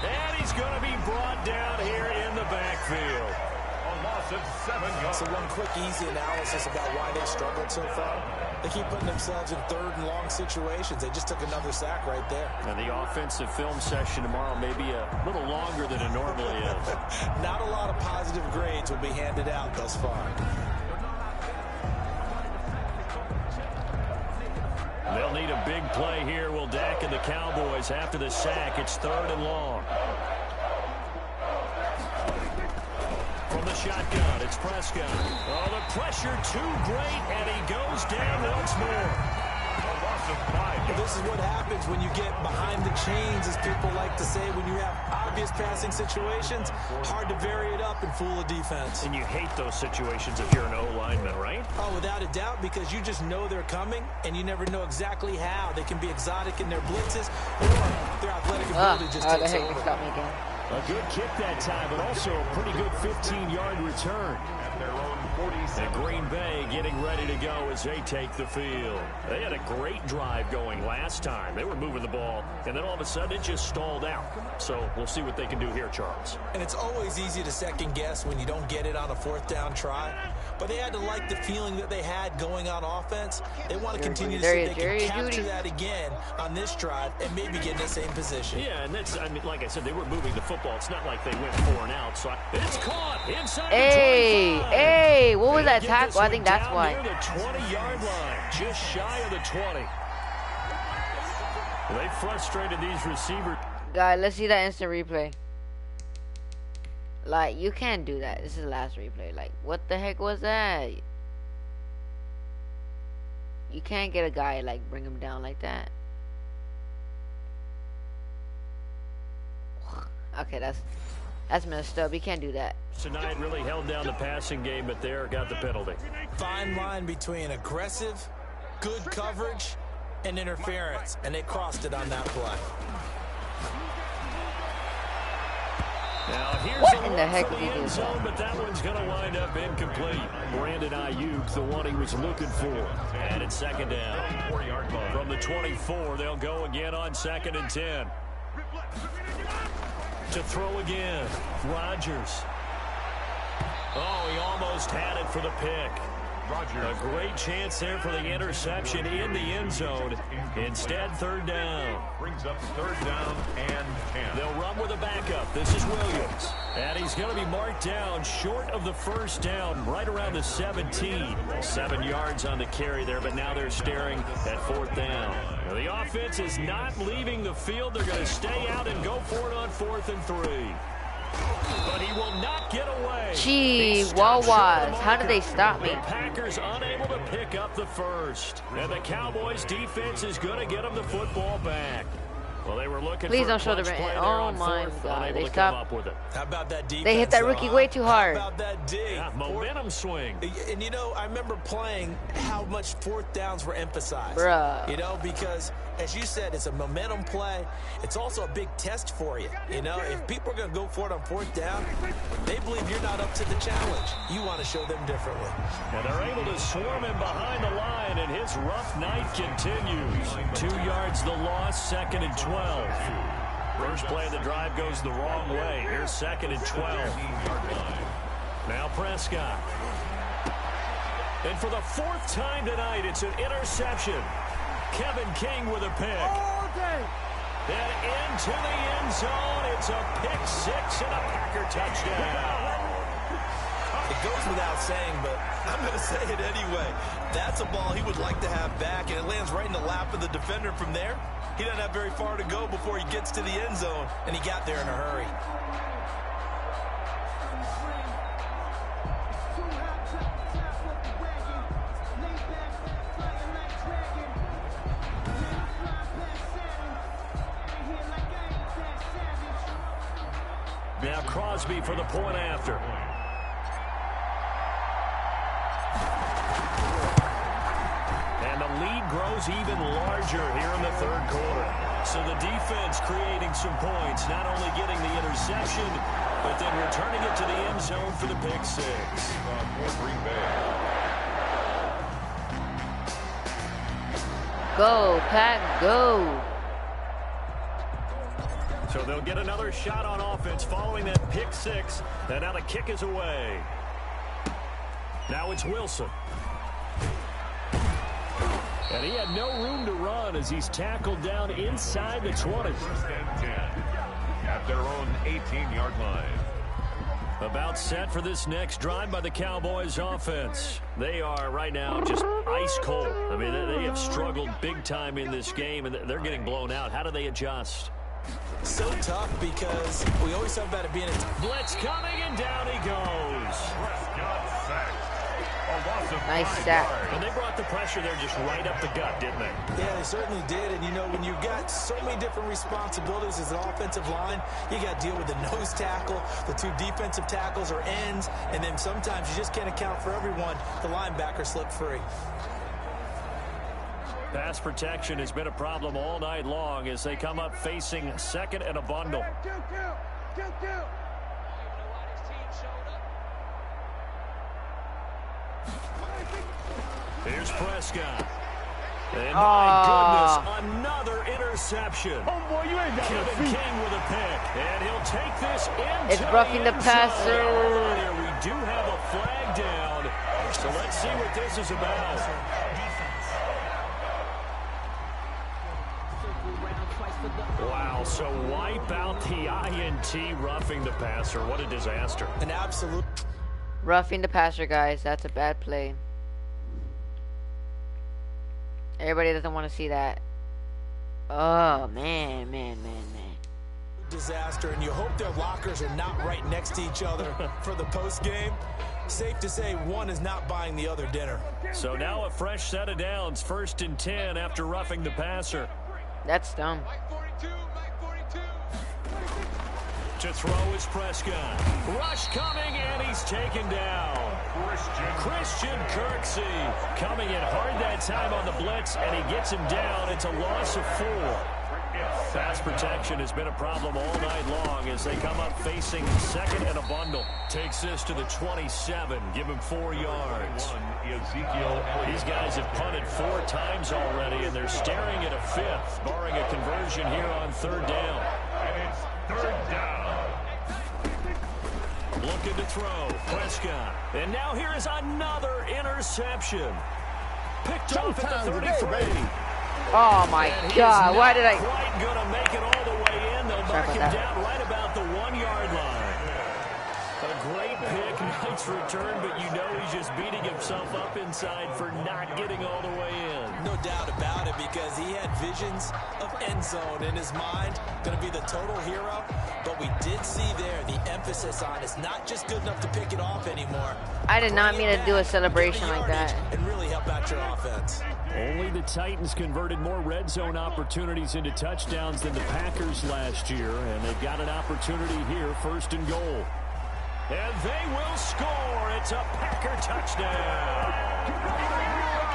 And he's going to be brought down here in the backfield. A loss of 7 yards. So one quick, easy analysis about why they struggled so far. They keep putting themselves in 3rd and long situations. They just took another sack right there. And the offensive film session tomorrow may be a little longer than it normally is. Not a lot of positive grades will be handed out thus far. They'll need a big play here. Will Dak and the Cowboys after the sack. It's 3rd and long. From the shotgun, it's Prescott. Oh, the pressure too great, and he goes down once more. A loss of 5 yards. This is what happens when you get behind the chains, as people like to say. When you have obvious passing situations, hard to vary it up and fool a defense. And you hate those situations if you're an O-lineman, right? Oh, without a doubt, because you just know they're coming, and you never know exactly how. They can be exotic in their blitzes, or their athletic ability just takes over. Got me again. A good kick that time, but also a pretty good 15-yard return. At their own 47. And Green Bay getting ready to go as they take the field. They had a great drive going last time. They were moving the ball, and then all of a sudden it just stalled out. So we'll see what they can do here, Charles. And it's always easy to second guess when you don't get it on a 4th down try. But they had to like the feeling that they had going on offense. They want to continue to see if they can capture that again on this drive and maybe get in the same position. Yeah, and that's, I mean, like I said, they were moving the football. It's not like they went 4 and out. So it's caught inside Hey, the 25. hey, what was that Get tackle? this I think one that's down why. near the 20-yard line, just shy of the 20. They frustrated these receivers. Guys, let's see that instant replay. Like, you can't do that. This is the last replay. Like, what the heck was that? You can't get a guy, like, bring him down like that. Okay, that's messed up. You can't do that. Tonight really held down the passing game, but there got the penalty. Fine line between aggressive, good coverage, and interference, and they crossed it on that play. Now here's What in the heck for did he the do? end zone, but that one's going to wind up incomplete. Brandon Ayuk, the one he was looking for. And it's 2nd down. 4-yard line. From the 24, they'll go again on 2nd and 10. To throw again, Rodgers. Oh, he almost had it for the pick. Rodgers. A great chance there for the interception in the end zone. Instead, 3rd down. Brings up 3rd down and 10. They'll run with a backup. This is Williams. And he's going to be marked down short of the 1st down, right around the 17. 7 yards on the carry there, but now they're staring at 4th down. Now, the offense is not leaving the field. They're going to stay out and go for it on 4th and 3. but he will not get away. Gee, Wawas, how did they stop me? The Packers unable to pick up the first. And the Cowboys defense is going to get them the football back. Well, they were looking Please for don't show the clutch play there oh on my fourth, God, unable they to come stopped. up with it. How about that defense? They hit that rookie way too hard. How about that D? Yeah, momentum swing. And, you know, I remember playing how much fourth downs were emphasized. Bruh. You know, because, as you said, it's a momentum play. It's also a big test for you. You know, if people are going to go for it on fourth down, they believe you're not up to the challenge. You want to show them differently. And they're able to swarm him behind the line, and his rough night continues. 2 yards the loss, 2nd and 12. First play of the drive goes the wrong way. Here's 2nd and 12. Now Prescott. And for the 4th time tonight, it's an interception. Kevin King with a pick. And into the end zone, it's a pick 6 and a Packer touchdown. It goes without saying, but I'm going to say it anyway. That's a ball he would like to have back, and it lands right in the lap of the defender from there. He doesn't have very far to go before he gets to the end zone, and he got there in a hurry. Now Crosby for the point after. And the lead grows even larger here in the 3rd quarter. So the defense creating some points, not only getting the interception, but then returning it to the end zone for the pick 6. Go, Pack, go. So they'll get another shot on offense following that pick 6. And now the kick is away. Now it's Wilson. And he had no room to run as he's tackled down inside the 20. First and 10 at their own 18-yard line. About set for this next drive by the Cowboys offense. They are right now just ice cold. I mean, they have struggled big time in this game, and they're getting blown out. How do they adjust? So tough because we always talk about it being a blitz coming, and down he goes. Prescott sacked. Nice sack. And they brought the pressure there just right up the gut, didn't they? Yeah, they certainly did. And, you know, when you've got so many different responsibilities as an offensive line, you got to deal with the nose tackle, the 2 defensive tackles or ends, and then sometimes you just can't account for everyone. The linebacker slipped free. Pass protection has been a problem all night long as they come up facing 2nd and a bundle. Here's Prescott. And my goodness, another interception. Oh boy, you ain't got Kevin King with a pick. And he'll take this into It's roughing the passer. We do have a flag down. So let's see what this is about. Wow, so wipe out the INT, roughing the passer. What a disaster. An absolute. Roughing the passer, guys. That's a bad play. Everybody doesn't want to see that. Oh, man. Disaster, and you hope their lockers are not right next to each other for the post game. Safe to say one is not buying the other dinner. So now a fresh set of downs, 1st and 10 after roughing the passer. That's dumb. To throw is Prescott. Rush coming, and he's taken down. Christian Kirksey coming in hard that time on the blitz, and he gets him down. It's a loss of 4. Pass protection has been a problem all night long as they come up facing 2nd and a bundle. Takes this to the 27. Give him 4 yards. These guys have punted 4 times already, and they're staring at a 5th, barring a conversion here on 3rd down. And it's 3rd down. Looking to throw. Prescott. And now here is another interception. Picked off at the 33. Oh my God! Why did I? Quite gonna make it all the way in. They'll mark him down right about the 1-yard line. A great pick, nice return, but you know he's just beating himself up inside for not getting all the way in. No doubt about it, because he had visions of end zone in his mind. Going to be the total hero. But we did see there the emphasis on it's not just good enough to pick it off anymore. I did not mean to do a celebration like that. And really help out your offense. Only the Titans converted more red zone opportunities into touchdowns than the Packers last year, and they've got an opportunity here, 1st and goal. And they will score. It's a Packer touchdown.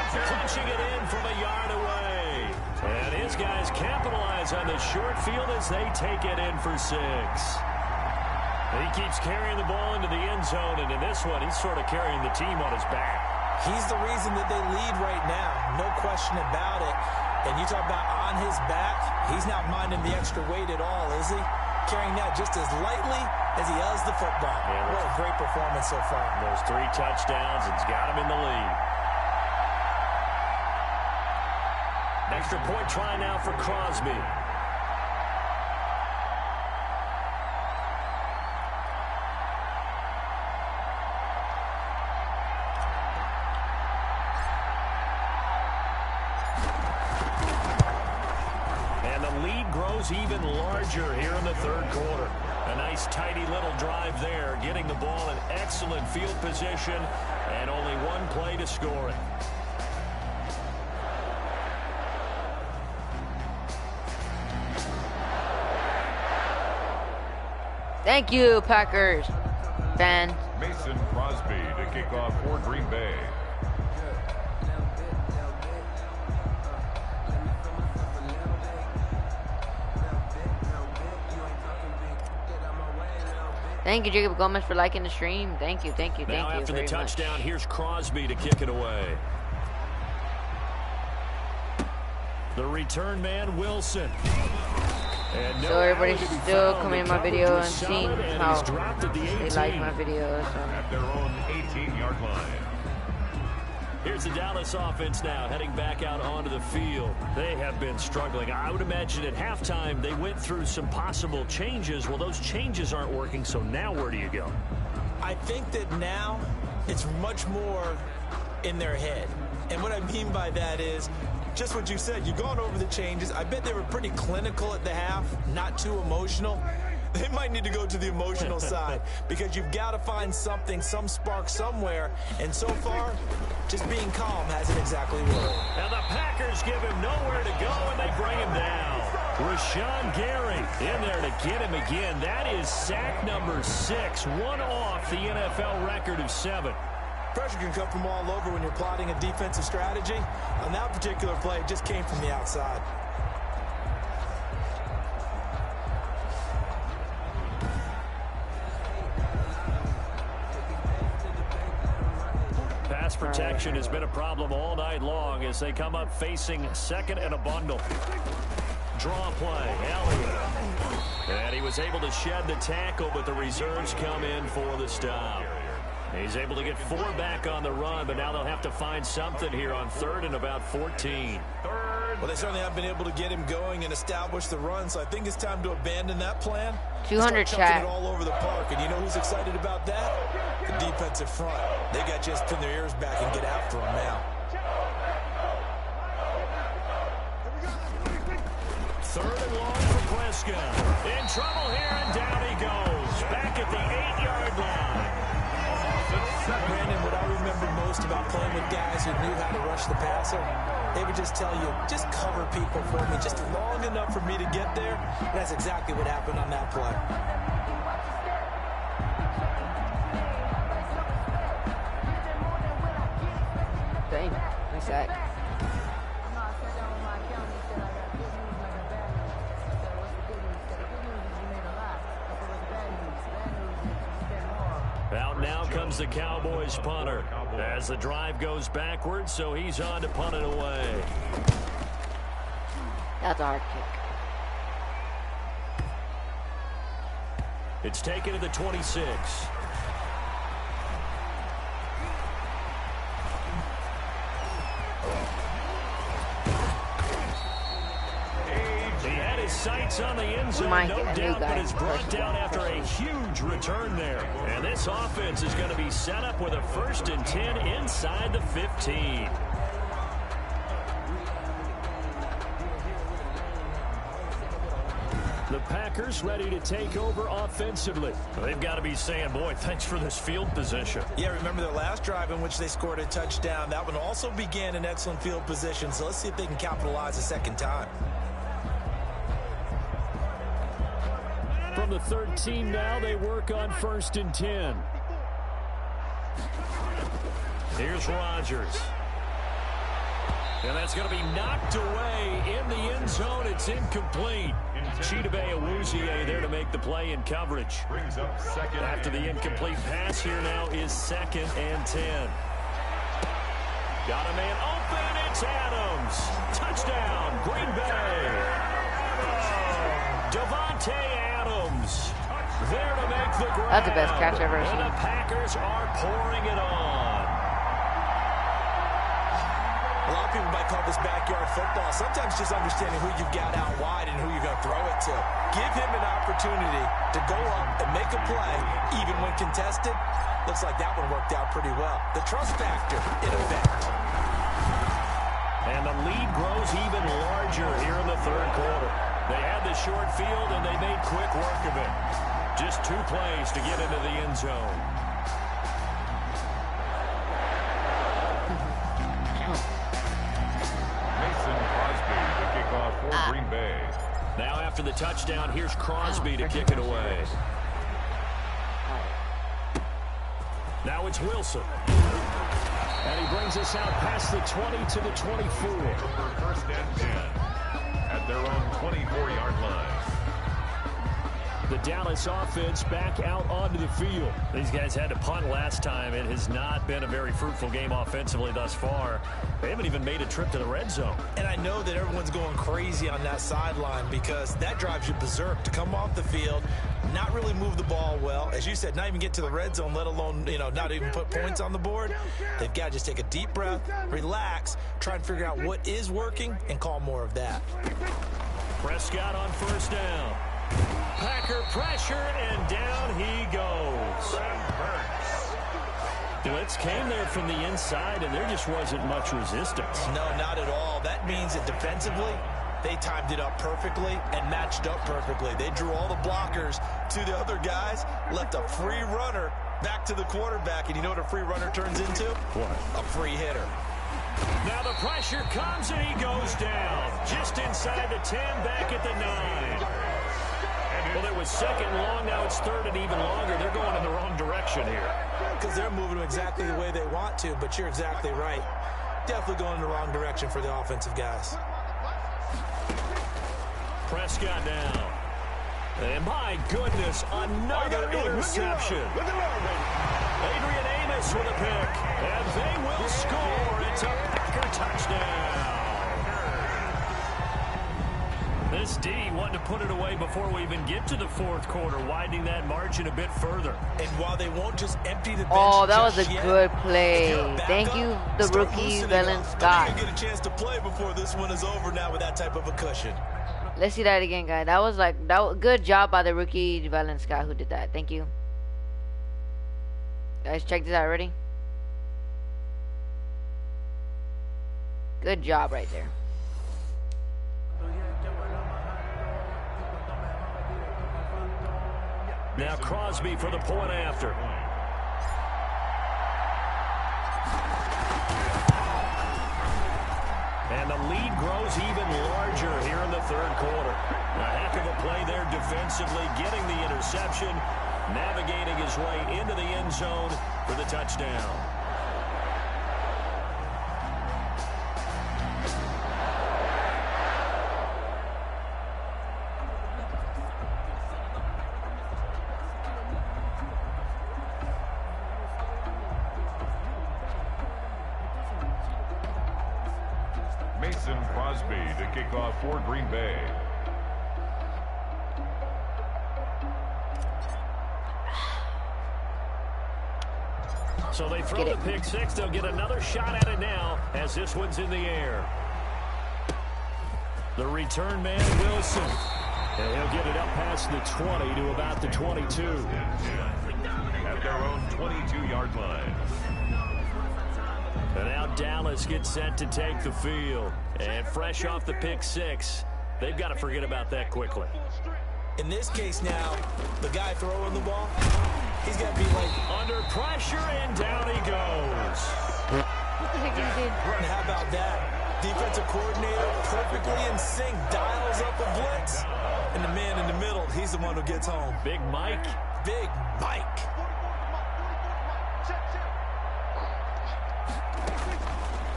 Punching it in from a yard away. And his guys capitalize on the short field as they take it in for 6. He keeps carrying the ball into the end zone, and in this one, he's sort of carrying the team on his back. He's the reason that they lead right now. No question about it. And you talk about on his back, he's not minding the extra weight at all, is he? Carrying that just as lightly as he does the football. Yeah, what a great performance so far. Those 3 touchdowns, it's got him in the lead. Extra point try now for Crosby. And the lead grows even larger here in the 3rd quarter. A nice tidy little drive there, getting the ball in excellent field position, and only one play to score it. Thank you, Packers fans. Mason Crosby to kick off for Green Bay. Thank you, Jacob Gomez, for liking the stream. Thank you, thank you, thank you. Now after the touchdown, here's Crosby to kick it away. The return man, Wilson. So everybody's still coming in my video and seeing how they like my videos. At their own 18-yard line. Here's the Dallas offense now, heading back out onto the field. They have been struggling. I would imagine at halftime they went through some possible changes. Well, those changes aren't working, so now where do you go? I think that now it's much more in their head. And what I mean by that is just what you said. You've gone over the changes. I bet they were pretty clinical at the half, not too emotional. They might need to go to the emotional side because you've got to find something, some spark somewhere. And so far, just being calm hasn't exactly worked. And the Packers give him nowhere to go, and they bring him down. Rashawn Gary in there to get him again. That is sack number 6, one off the NFL record of 7. Pressure can come from all over when you're plotting a defensive strategy. On that particular play, it just came from the outside. Pass protection has been a problem all night long as they come up facing 2nd and a bundle. Draw play, Elliott. And he was able to shed the tackle, but the reserves come in for the stop. He's able to get 4 back on the run, but now they'll have to find something here on 3rd and about 14. Well, they certainly have been able to get him going and establish the run, so I think it's time to abandon that plan. 200 chat. It all over the park, and you know who's excited about that? The defensive front. They got to just pin their ears back and get after him now. 3rd and long for Prescott. In trouble here, and down he goes. Back at the 8-yard line. Brandon, what I remember most about playing with guys who knew how to rush the passer, they would just tell you, just cover people for me, just long enough for me to get there. And that's exactly what happened on that play. Dang, nice sack. Out now comes the Cowboys punter as the drive goes backwards, so he's on to punt it away. That's a hard kick. It's taken to the 26. He had his sights on the end zone, no doubt, but is brought down after a huge return there. And this offense is going to be set up with a 1st and 10 inside the 15. The Packers ready to take over offensively. They've got to be saying, boy, thanks for this field position. Yeah, remember their last drive in which they scored a touchdown. That one also began in excellent field position, so let's see if they can capitalize a second time. From the 13 now, they work on 1st and 10. Here's Rodgers. And that's going to be knocked away in the end zone. It's incomplete. Chidobe Awuzie there to make the play in coverage. After the incomplete pass, here now is 2nd and 10. Got a man open. It's Adams. Touchdown, Green Bay. Devontae Adams there to make the grab. That's the best catch I've ever seen. And the Packers are pouring it on. A lot of people might call this backyard football. Sometimes just understanding who you've got out wide and who you're going to throw it to. Give him an opportunity to go up and make a play, even when contested. Looks like that one worked out pretty well. The trust factor in effect. And the lead grows even larger here in the 3rd quarter. They had the short field, and they made quick work of it. Just 2 plays to get into the end zone. Green Bay. Now after the touchdown, here's Crosby to kick it away. Now it's Wilson. And he brings us out past the 20 to the 24. 1st and 10 at their own 24-yard line. The Dallas offense back out onto the field. These guys had to punt last time. It has not been a very fruitful game offensively thus far. They haven't even made a trip to the red zone. And I know that everyone's going crazy on that sideline because that drives you berserk to come off the field, not really move the ball well. As you said, not even get to the red zone, let alone, not even put points on the board. They've got to just take a deep breath, relax, try and figure out what is working, and call more of that. Prescott on 1st down. Packer pressure, and down he goes. Blitz came there from the inside, and there just wasn't much resistance. No, not at all. That means that defensively, they timed it up perfectly and matched up perfectly. They drew all the blockers to the other guys, left a free runner back to the quarterback, and you know what a free runner turns into? What? A free hitter. Now the pressure comes, and he goes down. Just inside the 10, back at the 9. Well, it was 2nd long, now it's 3rd and even longer. They're going in the wrong direction here. Because they're moving exactly the way they want to, but you're exactly right. Definitely going in the wrong direction for the offensive guys. Prescott down. And my goodness, another interception. Adrian Amos with a pick. And they will score. It's a Packer touchdown. This D wanted to put it away before we even get to the 4th quarter, widening that margin a bit further. And while they won't just empty the bench, oh, that was a good play. Thank you, the rookie Velen Scott. Get a chance to play before this one is over now with that type of a cushion. Let's see that again, guys. That was good job by the rookie Velen Scott who did that. Thank you. Guys, check this out. Ready? Good job right there. Now Crosby for the point after. And the lead grows even larger here in the 3rd quarter. A heck of a play there defensively, getting the interception, navigating his way into the end zone for the touchdown. Crosby to kick off for Green Bay. So they throw the pick 6. They'll get another shot at it now as this one's in the air. The return man, Wilson. And he'll get it up past the 20 to about the 22. At their own 22-yard line. And now Dallas gets set to take the field. And fresh off the pick six, they've got to forget about that quickly. In this case now, the guy throwing the ball, he's got to be like under pressure, and down he goes. What the heck you did? And how about that? Defensive coordinator perfectly in sync, dials up a blitz. And the man in the middle, he's the one who gets home. Big Mike. Big Mike.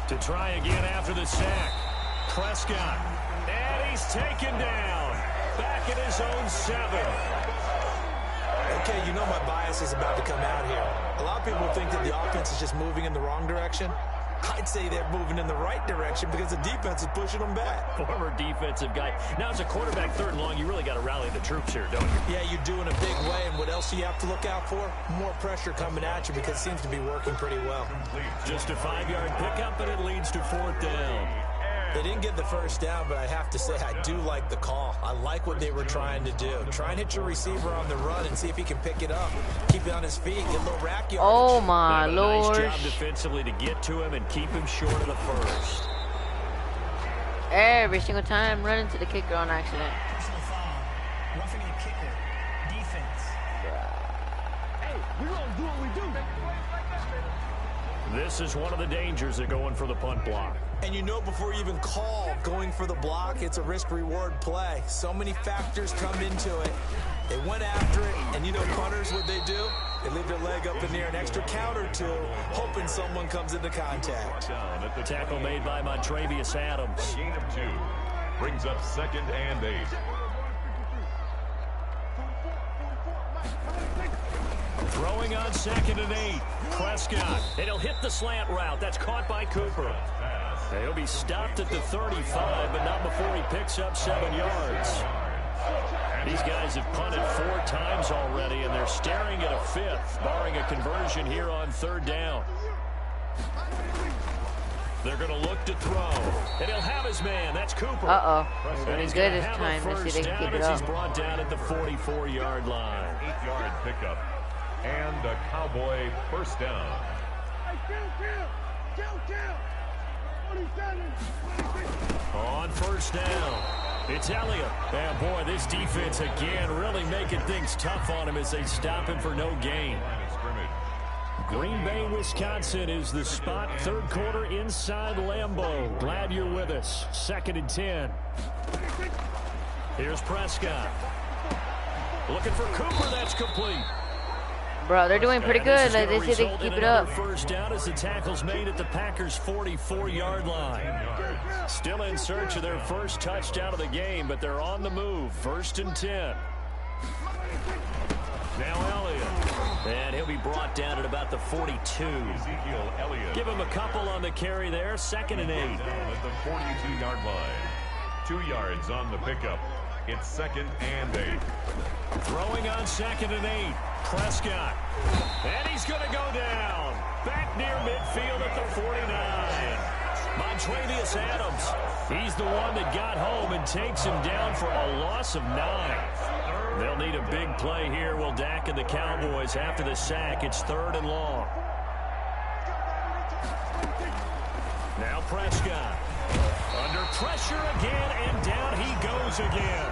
To try again after the sack. Prescott. And he's taken down. Back at his own 7. Okay, you know my bias is about to come out here. A lot of people think that the offense is just moving in the wrong direction. I'd say they're moving in the right direction because the defense is pushing them back. Former defensive guy. Now, as a quarterback, 3rd and long, you really got to rally the troops here, don't you? Yeah, you do in a big way. And what else do you have to look out for? More pressure coming at you because it seems to be working pretty well. Just a 5-yard pickup, and it leads to 4th down. They didn't get the first down, but I have to say I do like the call. I like what they were trying to do. Try and hit your receiver on the run and see if he can pick it up. Keep it on his feet, get a little rack yardage. Oh, my Lord. Nice job defensively to get to him and keep him short of the first. Every single time running to the kicker on accident. Personal foul. Roughing the kicker. Defense. Hey, we gonna do what we do. This is one of the dangers of going for the punt block. And you know before you even call going for the block, it's a risk-reward play. So many factors come into it. They went after it, and you know punters, what they do? They leave their leg up in the air an extra count or two, hoping someone comes into contact. The tackle made by Montrevious Adams. Gain of 2. Brings up 2nd and 8. Throwing on 2nd and 8. Prescott. And he'll hit the slant route. That's caught by Cooper. And he'll be stopped at the 35, but not before he picks up 7 yards. These guys have punted 4 times already, and they're staring at a 5th, barring a conversion here on 3rd down. They're going to look to throw. And he'll have his man. That's Cooper. Uh-oh. And he's Good going to this have time. a Let's see first if they can down keep it as he's up. brought down at the 44-yard line. 8-yard pickup. And a Cowboy first down. On first down, it's Elliott. And boy, this defense again really making things tough on him as they stop him for no gain. Green Bay, Wisconsin is the spot. 3rd quarter inside Lambeau. Glad you're with us. 2nd and 10. Here's Prescott. Looking for Cooper. That's complete. Bro, they're doing pretty good. Like, they say they can keep it up. First down as the tackle's made at the Packers' 44-yard line. Still in search of their first touchdown of the game, but they're on the move. 1st and 10. Now Elliott. And he'll be brought down at about the 42. Ezekiel Elliott. Give him a couple on the carry there. 2nd and 8. Down at the 42-yard line. 2 yards on the pickup. It's 2nd and 8. Throwing on 2nd and 8. Prescott. And he's going to go down. Back near midfield at the 49. Montrevious Adams. He's the one that got home and takes him down for a loss of 9. They'll need a big play here. Will Dak and the Cowboys after the sack. It's 3rd and long. Now Prescott. Under pressure again, and down he goes again.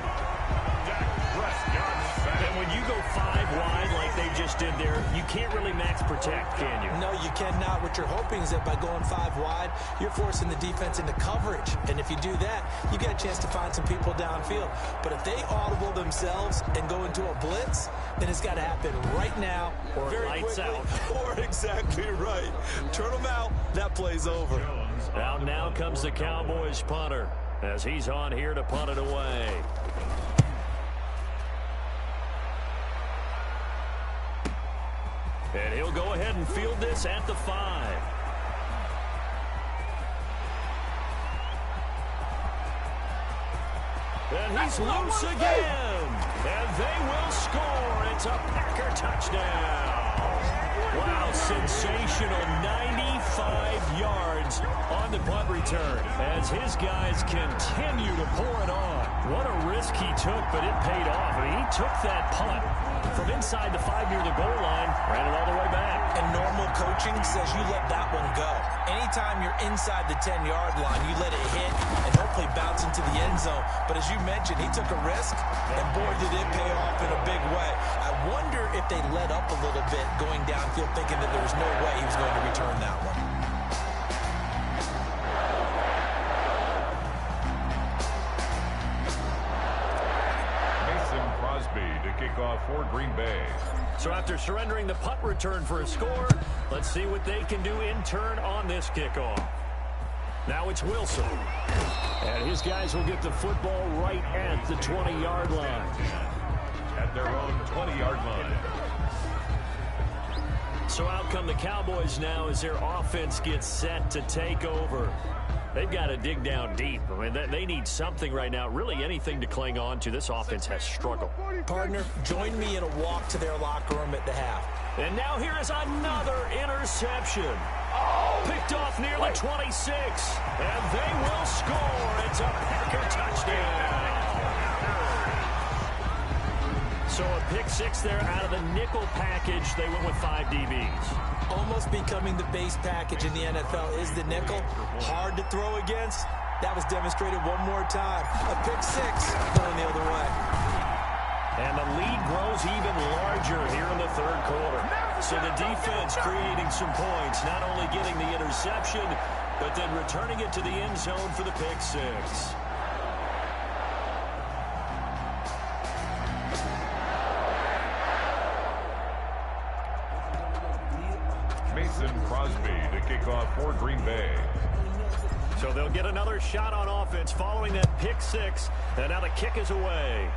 Dak Prescott. And when you go 5 wide like they just did there, you can't really max protect, can you? No, you cannot. What you're hoping is that by going 5 wide, you're forcing the defense into coverage. And if you do that, you get a chance to find some people downfield. But if they audible themselves and go into a blitz, then it's got to happen right now or very lights quickly. out. Or exactly right. Turn them out. That play's over. Out now comes the Cowboys punter as he's on here to punt it away. And he'll go ahead and field this at the 5. And he's loose again. And they will score. It's a Packer touchdown. Wow, sensational 94 yards on the punt return as his guys continue to pour it on. What a risk he took, but it paid off. I mean, he took that punt from inside the 5 near the goal line, ran it all the way back. And normal coaching says you let that one go. Anytime you're inside the 10-yard line, you let it hit and hopefully bounce into the end zone. But as you mentioned, he took a risk, and boy, did it pay off in a big way. I wonder if they let up a little bit going downfield, thinking that there was no way he was going to return that one. To kick off for Green Bay. So after surrendering the punt return for a score, let's see what they can do in turn on this kickoff. Now it's Wilson. And his guys will get the football right at the 20-yard line. At their own 20-yard line. So out come the Cowboys now as their offense gets set to take over. They've got to dig down deep. I mean, they need something right now, really anything to cling on to. This offense has struggled. Partner, join me in a walk to their locker room at the half. And now here is another interception. Picked off near the 26. And they will score. It's a Packer touchdown. So a pick six there out of the nickel package. They went with 5 DBs. Almost becoming the base package in the NFL is the nickel. Hard to throw against. That was demonstrated one more time. A pick six going the other way. And the lead grows even larger here in the third quarter. So the defense creating some points, not only getting the interception, but then returning it to the end zone for the pick six. To kick off for Green Bay. So they'll get another shot on offense following that pick six. And now the kick is away.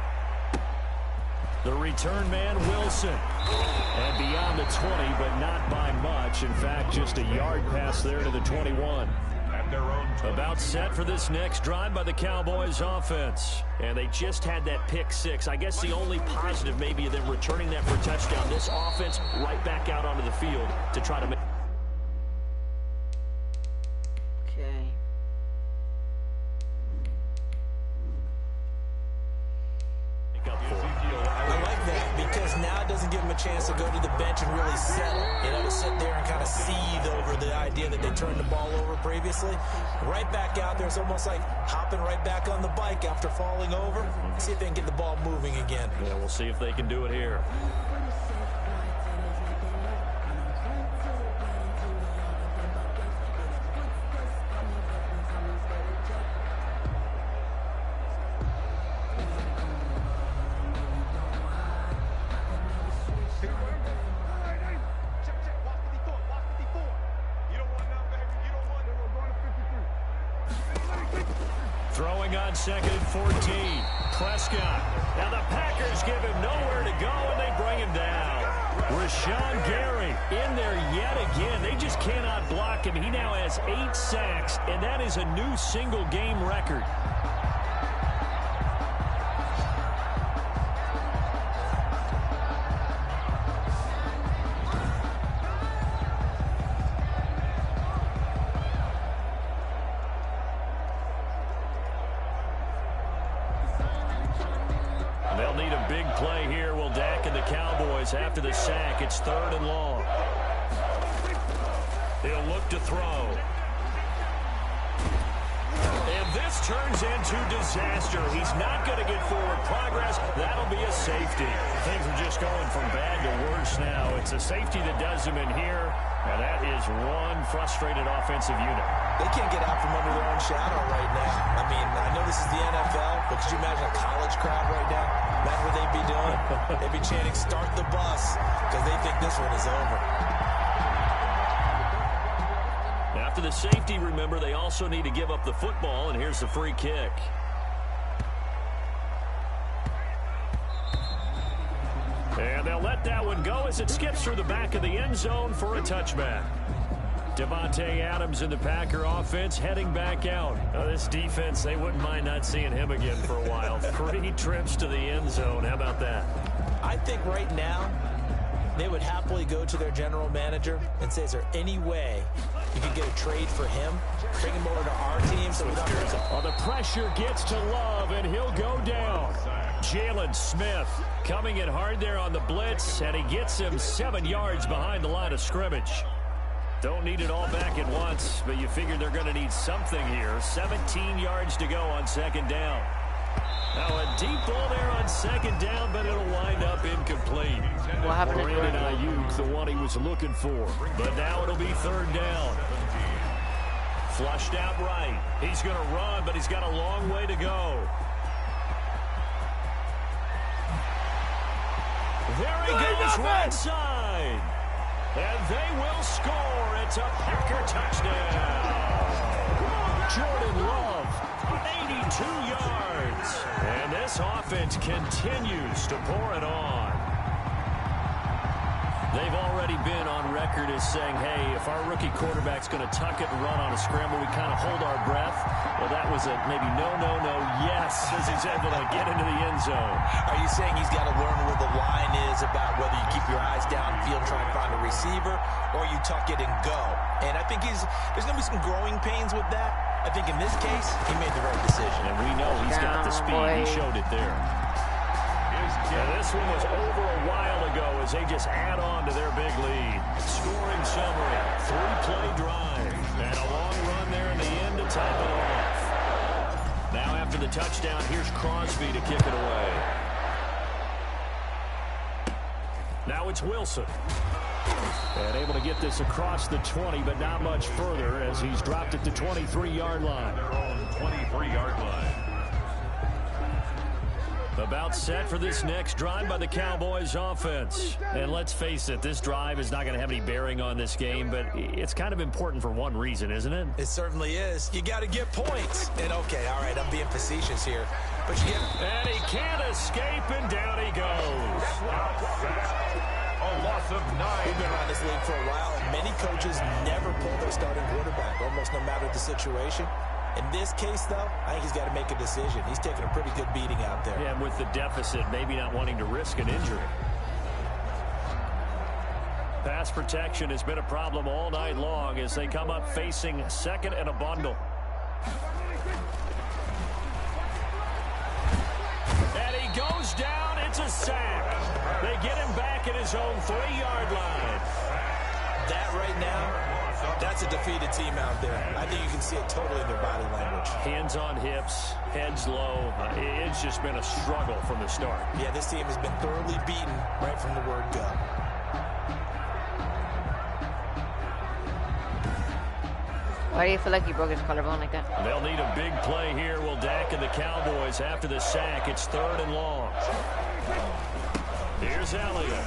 The return man, Wilson. And beyond the 20, but not by much. In fact, just a yard pass there to the 21. At their own 20. About set for this next drive by the Cowboys offense. And they just had that pick six. I guess the only positive maybe of them returning that for a touchdown. This offense right back out onto the field to try to make. Chance to go to the bench and really settle, to sit there and kind of seethe over the idea that they turned the ball over previously. Right back out there, it's almost like hopping right back on the bike after falling over. See if they can get the ball moving again. Yeah, we'll see if they can do it here. Throwing on second and 14. Prescott. Now the Packers give him nowhere to go, and they bring him down. Rashawn Gary in there yet again. They just cannot block him. He now has 8 sacks, and that is a new single-game record. They'll need a big play here. Will Dak and the Cowboys after the sack. It's 3rd and long. He'll look to throw. And this turns into disaster. He's not going to get forward progress. That'll be a safety. Things are just going from bad to worse now. It's a safety that does him in here. And that is one frustrated offensive unit. They can't get out from under their own shadow right now. I mean, I know this is the NFL, but could you imagine a college crowd right now? That's what they'd be doing. They'd be chanting, "Start the bus," because they think this one is over. After the safety, remember, they also need to give up the football, and here's the free kick. And they'll let that one go as it skips through the back of the end zone for a touchback. Devontae Adams in the Packer offense heading back out. This defense, they wouldn't mind not seeing him again for a while. 3 trips to the end zone. How about that? I think right now they would happily go to their general manager and say, is there any way you can get a trade for him? Bring him over to our team so we don't lose him. Well, the pressure gets to Love, and he'll go down. Jalen Smith coming in hard there on the blitz, and he gets him 7 yards behind the line of scrimmage. Don't need it all back at once, but you figure they're going to need something here. 17 yards to go on second down. Now a deep ball there on second down, but it'll wind up incomplete. What happened to Brandon Jordan? Ayuk, the one he was looking for. But now it'll be third down. Flushed out right. He's going to run, but he's got a long way to go. There he goes, right side. And they will score. It's a Packer touchdown. Jordan Love, 82 yards. And this offense continues to pour it on. They've already been on record as saying, hey, if our rookie quarterback's going to tuck it and run on a scramble, we kind of hold our breath. Well, that was a maybe no, yes, as he's able to get into the end zone. Are you saying he's got to learn where the line is about whether you keep your eyes downfield trying to find a receiver or you tuck it and go? And I think there's going to be some growing pains with that. I think in this case, he made the right decision. And we know he's got the speed. He showed it there. And this one was over a while ago as they just add on to their big lead. Scoring summary, 3-play drive, and a long run there in the end to top it off. Now after the touchdown, here's Crosby to kick it away. Now it's Wilson. And able to get this across the 20, but not much further as he's dropped at the 23-yard line. Their own 23-yard line. About set for this next drive by the Cowboys offense. And let's face it, this drive is not going to have any bearing on this game, but it's kind of important for one reason, isn't it? It certainly is. You got to get points. And okay, all right, I'm being facetious here. But you get... And he can't escape, and down he goes. A loss of 9. We've been around this league for a while, and many coaches never pull their starting quarterback, almost no matter the situation. In this case, though, I think he's got to make a decision. He's taking a pretty good beating out there. Yeah, and with the deficit, maybe not wanting to risk an injury. Pass protection has been a problem all night long as they come up facing second and a bundle. And he goes down. It's a sack. They get him back at his own 3-yard line. That right now, that's a defeated team out there. I think you can see it totally in their body language. Hands on hips, heads low. It's just been a struggle from the start. Yeah, this team has been thoroughly beaten right from the word go. Why do you feel like he broke his collarbone like that? They'll need a big play here. Will Dak and the Cowboys after the sack. It's third and long. Here's Elliott.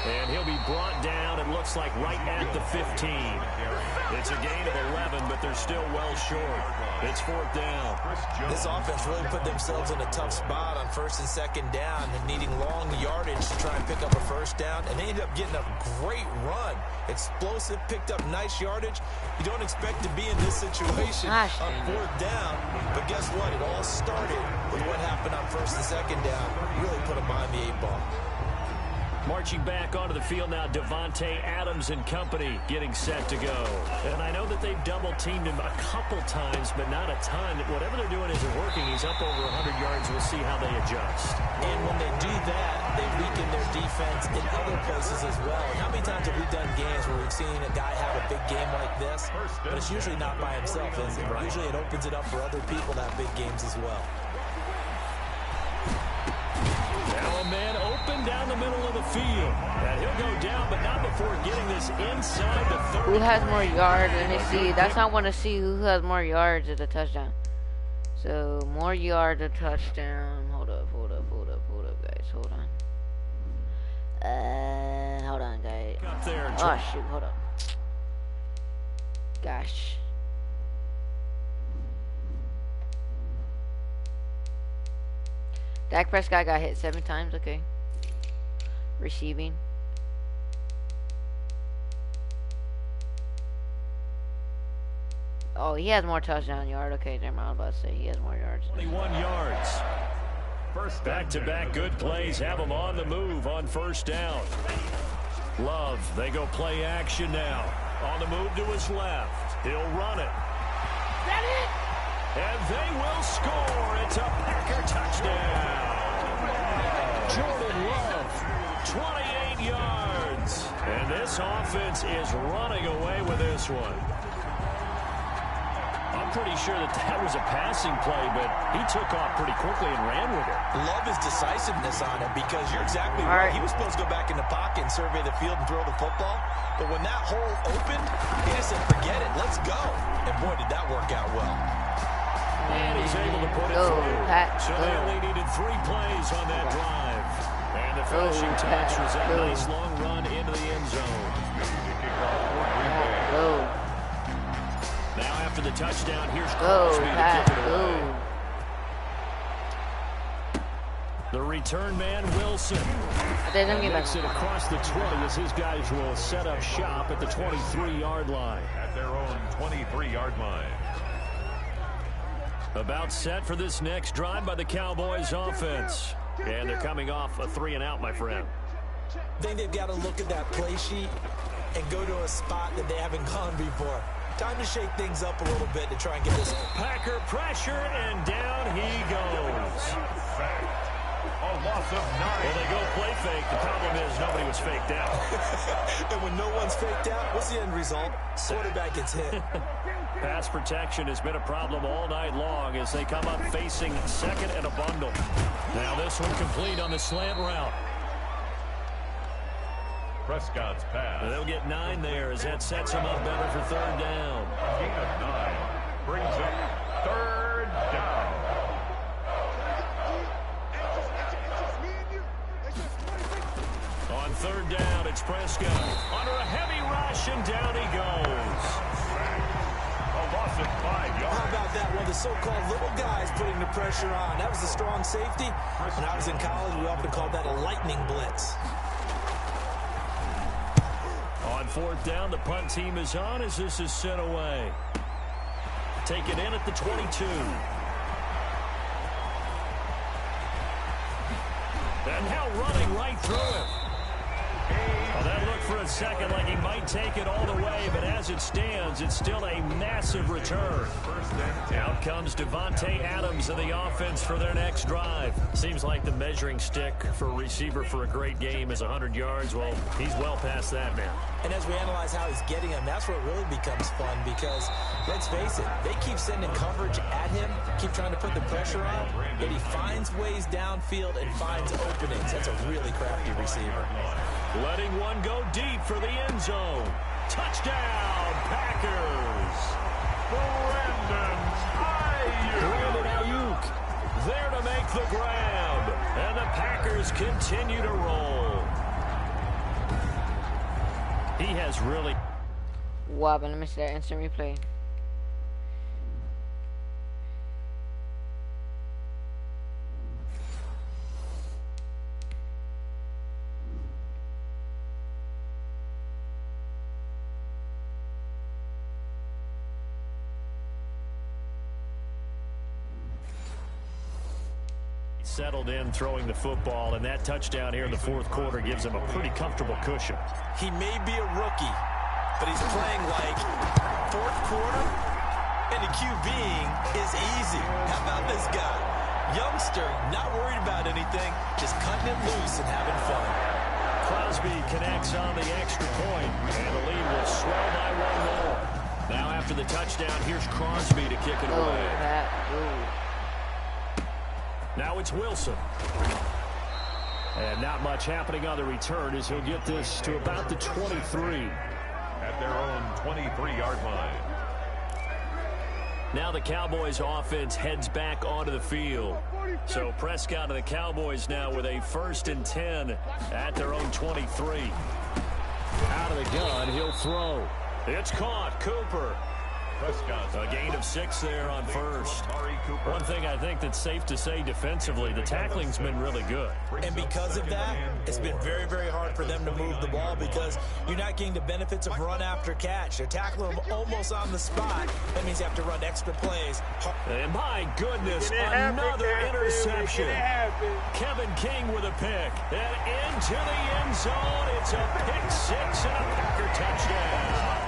And he'll be brought down, it looks like, right at the 15. It's a gain of 11, but they're still well short. It's fourth down. This offense really put themselves in a tough spot on first and second down and needing long yardage to try and pick up a first down. And they ended up getting a great run. Explosive, picked up nice yardage. You don't expect to be in this situation on fourth down. But guess what? It all started with what happened on first and second down. Really put them behind the 8-ball. Marching back onto the field now, Devontae Adams and company getting set to go. And I know that they've double-teamed him a couple times, but not a ton. Whatever they're doing isn't working. He's up over 100 yards. We'll see how they adjust. And when they do that, they weaken their defense in other places as well. And how many times have we done games where we've seen a guy have a big game like this? But it's usually not by himself, is it? Usually it opens it up for other people to have big games as well. Now a man open down the middle of the field. And he'll go down, but not before getting this inside the 30. Who has more yards? Let me see. That's not want to see who has more yards at the touchdown. So, more yards at touchdown. Hold up, guys. Hold on, guys. Up there. Oh, shoot. Hold up. Gosh. Dak Prescott got hit 7 times. Okay. Receiving. Oh, he has more touchdown yard. Okay, never mind. I was about to say he has more yards. 21 yards. Back-to-back good plays have them on the move on first down. Love, they go play action now. On the move to his left. He'll run it. That it? And they will score. It's a Packer touchdown. Jordan Love, 28 yards. And this offense is running away with this one. I'm pretty sure that was a passing play, but he took off pretty quickly and ran with it. Love his decisiveness on it because you're exactly right. He was supposed to go back in the pocket and survey the field and throw the football. But when that hole opened, he just said, forget it, let's go. And boy, did that work out well. And he's able to put it through. So they only needed 3 plays on that drive. And the finishing touch was that nice long run into the end zone. Now after the touchdown, here's Crosby to kick it away. The return man, Wilson. Makes it across the 20 as his guys will set up shop at the 23-yard line. At their own 23-yard line. About set for this next drive by the Cowboys offense. And they're coming off a 3-and-out, my friend. I think they've got to look at that play sheet and go to a spot that they haven't gone before. Time to shake things up a little bit to try and get this. Packer pressure, and down he goes. A loss of 9. Well, they go play fake. The problem is nobody was faked out. And when no one's faked out, what's the end result? Quarterback gets hit. Pass protection has been a problem all night long as they come up facing second and a bundle. Now this one complete on the slant route. Prescott's pass. They'll get 9 there as that sets them up better for third down. Gain of 9 brings up third down. On third down, it's Prescott. Under a heavy rush, and down he goes. A loss of 5 yards. How about that? One of the so-called little guys putting the pressure on. That was a strong safety. When I was in college, we often called that a lightning blitz. On fourth down, the punt team is on as this is sent away. Take it in at the 22. And now running right through him. Well, that looked for a second like he might take it all the way, but as it stands, it's still a massive return. Out comes Devontae Adams of the offense for their next drive. Seems like the measuring stick for a receiver for a great game is 100 yards. Well, he's well past that, man. And as we analyze how he's getting them, that's where it really becomes fun because, let's face it, they keep sending coverage at him, keep trying to put the pressure on, but he finds ways downfield and finds openings. That's a really crafty receiver. Letting one go deep for the end zone. Touchdown, Packers. Brandon Ayuk there to make the grab. And the Packers continue to roll. He has really... Wow, but let me see that instant replay. Settled in throwing the football, and that touchdown here in the fourth quarter gives him a pretty comfortable cushion. He may be a rookie, but he's playing like fourth quarter, and the QBing is easy. How about this guy? Youngster, not worried about anything, just cutting it loose and having fun. Crosby connects on the extra point, and the lead will swell by 1 more. Now after the touchdown, here's Crosby to kick it away. Now it's Wilson. And not much happening on the return as he'll get this to about the 23. At their own 23-yard line. Now the Cowboys offense heads back onto the field. So Prescott and the Cowboys now with a 1st and 10 at their own 23. Out of the gun, he'll throw. It's caught. Cooper. A gain of 6 there on first. One thing I think that's safe to say defensively, the tackling's been really good. And because of that, it's been very, very hard for them to move the ball because you're not getting the benefits of run after catch. They're tackling them almost on the spot. That means you have to run extra plays. And my goodness, another interception. Kevin King with a pick. And into the end zone. It's a pick 6 and a Packer touchdown.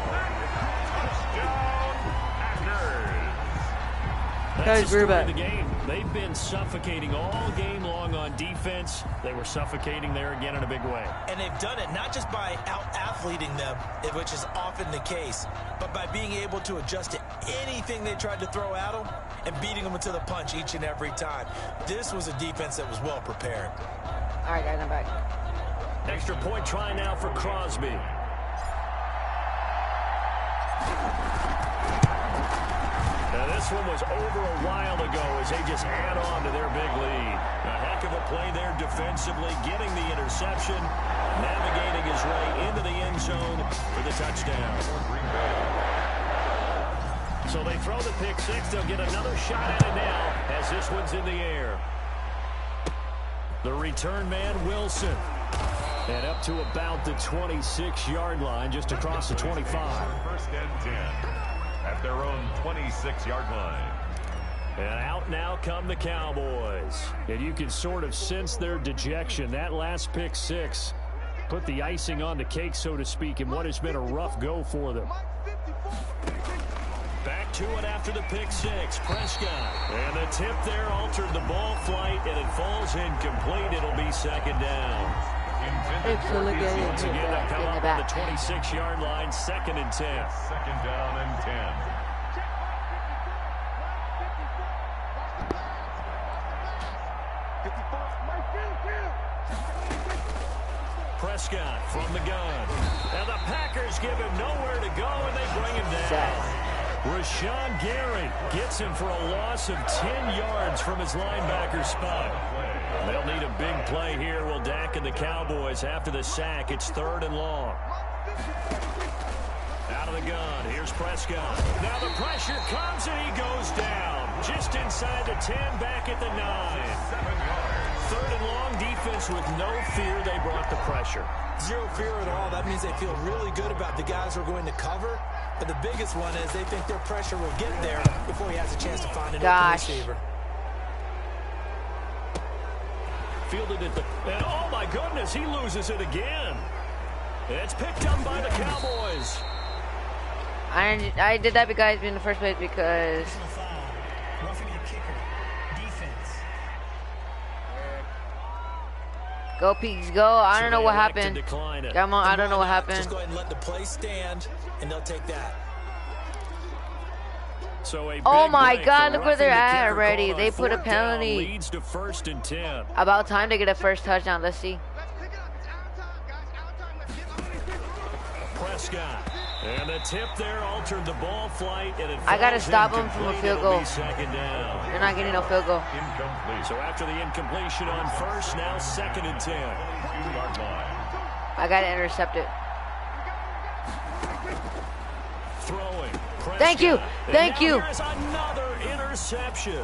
That's the story of the game. They've been suffocating all game long on defense. They were suffocating there again in a big way. And they've done it not just by out-athleting them, which is often the case, but by being able to adjust to anything they tried to throw at them and beating them into the punch each and every time. This was a defense that was well prepared. All right, guys, I'm back. Extra point try now for Crosby. Now this one was over a while ago as they just add on to their big lead. A heck of a play there defensively, getting the interception, navigating his way into the end zone for the touchdown. So they throw the pick 6. They'll get another shot at it now as this one's in the air. The return man, Wilson. And up to about the 26-yard line, just across the 25. First and 10 at their own 26-yard line. And out now come the Cowboys. And you can sort of sense their dejection. That last pick 6 put the icing on the cake, so to speak, in what has been a rough go for them. Back to it after the pick 6. Prescott. And the tip there altered the ball flight, and it falls incomplete. It'll be second down. Once again, they come up on the 26-yard line, 2nd and 10. Second down and 10. Prescott from the gun. And the Packers give him nowhere to go, and they bring him down. Rashawn Gary gets him for a loss of 10 yards from his linebacker spot. They'll need a big play here. Will Dak and the Cowboys after the sack. It's 3rd and long. Out of the gun. Here's Prescott. Now the pressure comes, and he goes down. Just inside the 10, back at the 9. 3rd and long, defense with no fear. They brought the pressure. Zero fear at all. That means they feel really good about the guys who are going to cover. But the biggest one is they think their pressure will get there before he has a chance to find an open receiver. Fielded at the... And oh, my goodness, he loses it again. It's picked up by the Cowboys. I did that guys in the first place because... Roughing the kicker. Defense. Go, Peaks, go. I don't know what happened. Come on, I don't know what happened. Just go ahead and let the play stand, and they'll take that. So oh my God, look where they're at already. They put a penalty. Leads to 1st and 10. About time to get a first touchdown. Let's see. Prescott. And the tip there altered the ball flight, and it I gotta stop them from a field goal. Second down. They're not getting no field goal. Incomplete. So after the incompletion on first, now 2nd and 10. 2-yard line. I gotta intercept it. Throwing. Prescott. Thank you. Thank you. Here's another interception.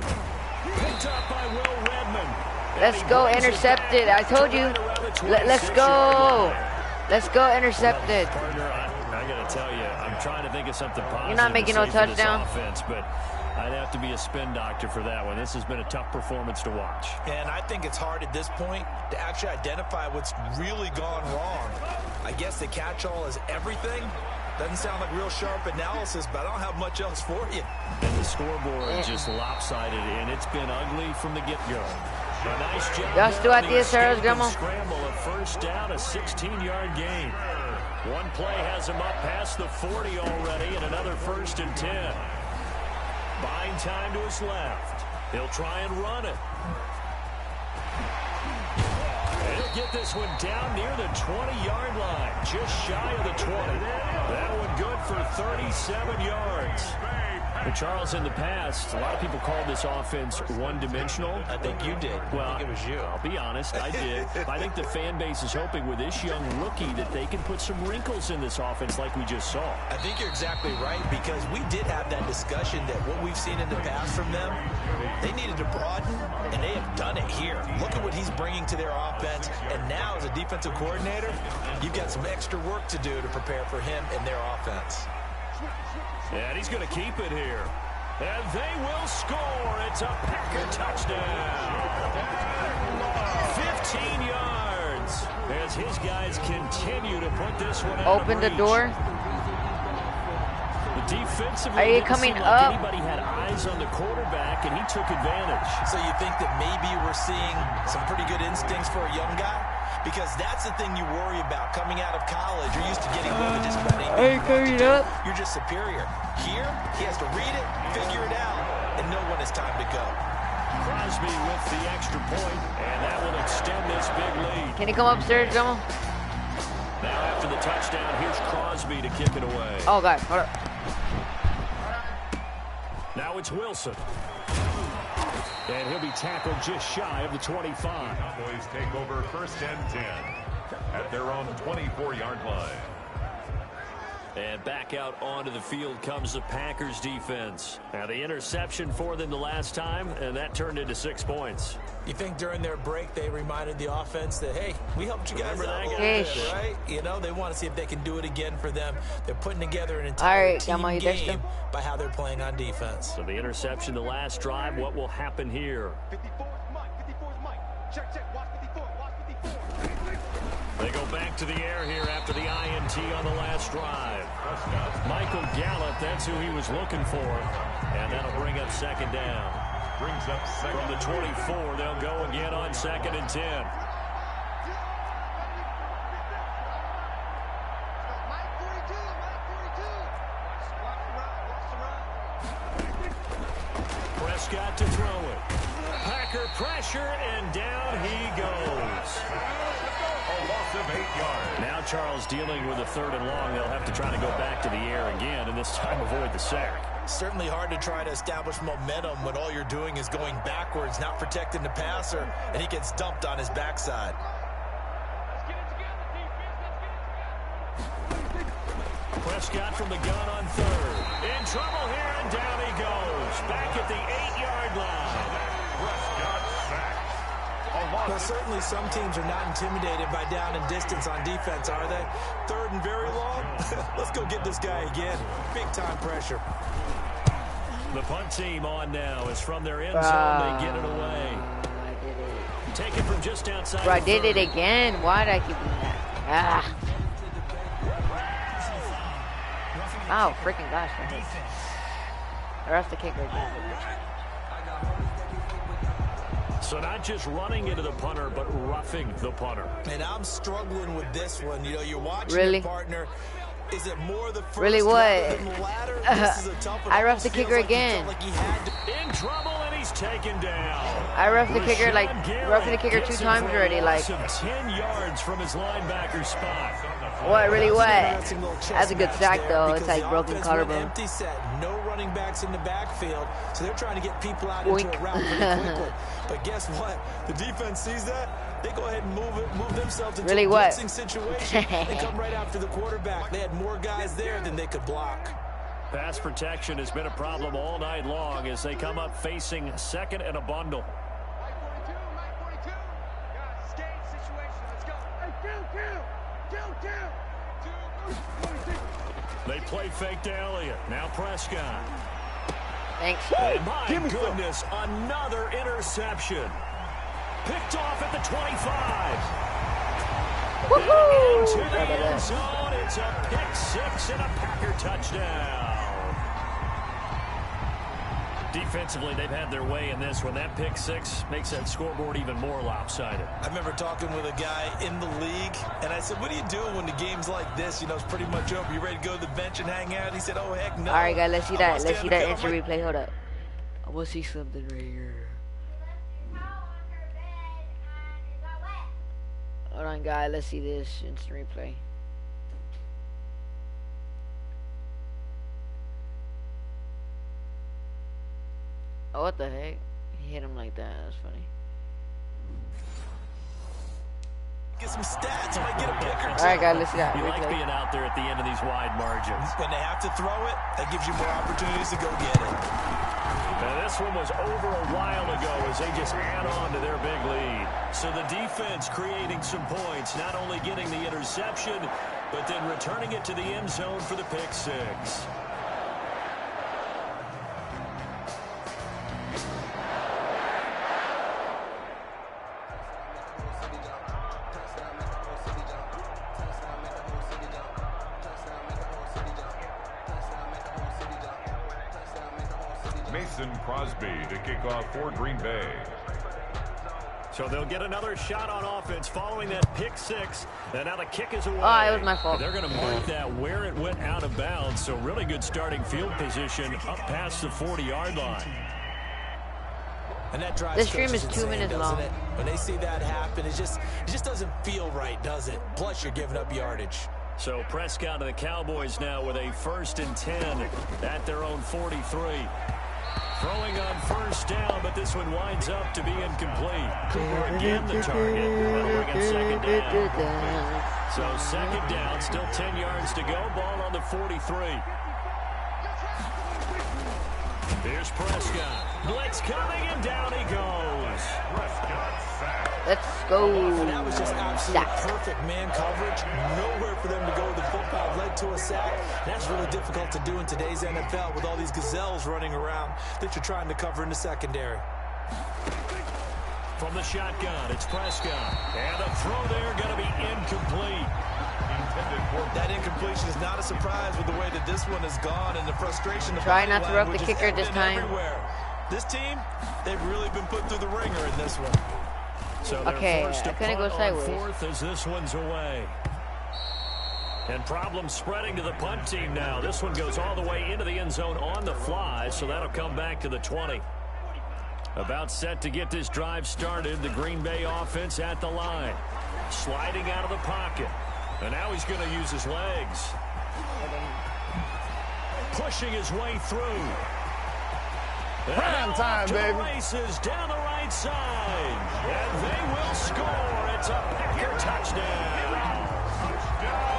Picked up by Will Redmond. Let's go intercepted. I told you. Let's go. Let's go intercepted. Partner, I got to tell you, I'm trying to think of something positive. You're not making no touchdown. Offense, but I'd have to be a spin doctor for that one. This has been a tough performance to watch. And I think it's hard at this point to actually identify what's really gone wrong. I guess the catch-all is everything. Doesn't sound like real sharp analysis, but I don't have much else for you. And the scoreboard is just lopsided, and it's been ugly from the get-go. A nice job. Just do at the scramble, a first down, a 16-yard gain. One play has him up past the 40 already, and another 1st and 10. Buying time to his left. He'll try and run it. And he'll get this one down near the 20-yard line, just shy of the 20. That one good for 37 yards. But Charles, in the past, a lot of people called this offense one-dimensional. I think you did. Well, I think it was you. I'll be honest, I did. I think the fan base is hoping with this young rookie that they can put some wrinkles in this offense like we just saw. I think you're exactly right, because we did have that discussion that what we've seen in the past from them, they needed to broaden, and they have done it here. Look at what he's bringing to their offense, and now as a defensive coordinator, you've got some extra work to do to prepare for him and their offense. And he's going to keep it here. And they will score. It's a Packer touchdown. 15 yards as his guys continue to put this one out. Open the door. Defensively, Are you didn't coming seem like up? anybody had eyes on the quarterback, and he took advantage. So you think that maybe we're seeing some pretty good instincts for a young guy? Because that's the thing you worry about coming out of college. You're used to getting away with just about anything. Are you coming up? You're just superior. Here, he has to read it, figure it out, and know when it's time to go. Crosby with the extra point, and that will extend this big lead. Can you come upstairs, Jomo? Now after the touchdown, here's Crosby to kick it away. Oh, God. Hold up. Now it's Wilson. And he'll be tackled just shy of the 25. Cowboys take over 1st and 10 at their own 24-yard line. And back out onto the field comes the Packers defense. Now the interception for them the last time, and that turned into 6 points. You think during their break they reminded the offense that, hey, we helped you guys out a little Ish. bit, right? You know, they want to see if they can do it again for them. They're putting together an entire All right, team Yama, you ditched game him? by how they're playing on defense. So the interception the last drive, what will happen here? 54 is Mike. 54 is Mike. Check, check. Watch 54. Watch 54. They go back to the air here after the INT on the last drive. Michael Gallup, that's who he was looking for. And that'll bring up 2nd down. Brings up second. From the 24, they'll go again on 2nd and 10. Mike 42. Mike 42. Watch the run. Watch the run. Prescott to throw it. Packer pressure, and down he goes. A loss of 8 yards. Now Charles dealing with a 3rd and long. They'll have to try to go back to the air again, and this time avoid the sack. Certainly hard to try to establish momentum when all you're doing is going backwards, not protecting the passer, and he gets dumped on his backside. Let's get it together, defense. Let's get it together. Prescott from the gun on 3rd. In trouble here, and down he goes. Back at the 8-yard line. Prescott sacked. A loss Well, certainly some teams are not intimidated by down and distance on defense, are they? 3rd and very long? Let's go get this guy again. Big-time pressure. The punt team on now is from their end zone. They get it away. I did it. Take it from just outside. Bro, I the did it 30. again. Why did I keep doing that? Ah. Oh, freaking gosh. Or else the kicker again. So not just running into the punter, but roughing the punter. And I'm struggling with this one. You know, you're watching Really? your partner. Is it more the first Really what? rather than the latter? This is a tough one. I roughed the Almost kicker feels like he again. felt like he had to. In trouble, and he's taken down. I roughed the kicker like Rashawn roughing the kicker Garrett 2 gets it times for a already. Like, loss of 10 yards from his linebacker spot. what? Really what? Interesting little chess That's a good match sack there though. because It's like the broken offense went collarbone. empty set. No running backs in the backfield, so they're trying to get people out Boink. into a route pretty quickly. But guess what? The defense sees that. They go ahead and move themselves into Really a what? blitzing situation and come right after the quarterback. They had more guys there than they could block. Pass protection has been a problem all night long as they come up facing 2nd and a bundle. Mike 42. Mike 42. Guys, escape situation. Let's go. Hey, kill. They play fake to Elliott. Now Prescott. Thanks. And my goodness, another interception. Picked off at the 25. Woohoo! Into the end zone. It's a pick 6 and a Packer touchdown. Defensively, they've had their way in this one. That pick 6 makes that scoreboard even more lopsided. I remember talking with a guy in the league, and I said, what do you do when the game's like this? You know, it's pretty much over. You ready to go to the bench and hang out? He said, oh, heck no. All right, guys, let's see I that. wanna Let's stay see on the that field. instant replay. Hold up. I will see something right here. Hold on, guys. Let's see this instant replay. Oh, what the heck? He hit him like that. That's funny. Get some stats, might get a pick or two. All right, guys, let's see that. You like being out there at the end of these wide margins. When they have to throw it, that gives you more opportunities to go get it. Now, this one was over a while ago as they just add on to their big lead. So the defense creating some points, not only getting the interception, but then returning it to the end zone for the pick six. Crosby to kick off for Green Bay. So they'll get another shot on offense following that pick six. And now the kick is away. Oh, it was my fault. They're going to mark that where it went out of bounds. So really good starting field position up past the 40-yard line. And that drive this stream is 2 minutes long. It? When they see that happen, it just doesn't feel right, does it? Plus, you're giving up yardage. So Prescott to the Cowboys now with a 1st and 10 at their own 43. Throwing on first down, but this one winds up to be incomplete. Cooper again the target. That'll bring it second down. So second down, still 10 yards to go. Ball on the 43. Here's Prescott. Blitz coming, and down he goes. Let's go. And that was just absolute perfect man coverage. Nowhere for them to go with the football. Led to a sack. That's really difficult to do in today's NFL with all these gazelles running around that you're trying to cover in the secondary. From the shotgun, it's Prescott. And the throw there going to be incomplete. That incompletion is not a surprise with the way that this one has gone and the frustration. Try not to rough the kicker this time. Everywhere. This team, they've really been put through the ringer in this one. So they're forced to punt on fourth as this one's away. And problems spreading to the punt team now. This one goes all the way into the end zone on the fly, so that'll come back to the 20. About set to get this drive started. The Green Bay offense at the line. Sliding out of the pocket. And now he's going to use his legs. Pushing his way through. Prime time, baby. Races down the right side. And they will score. It's a Packer touchdown.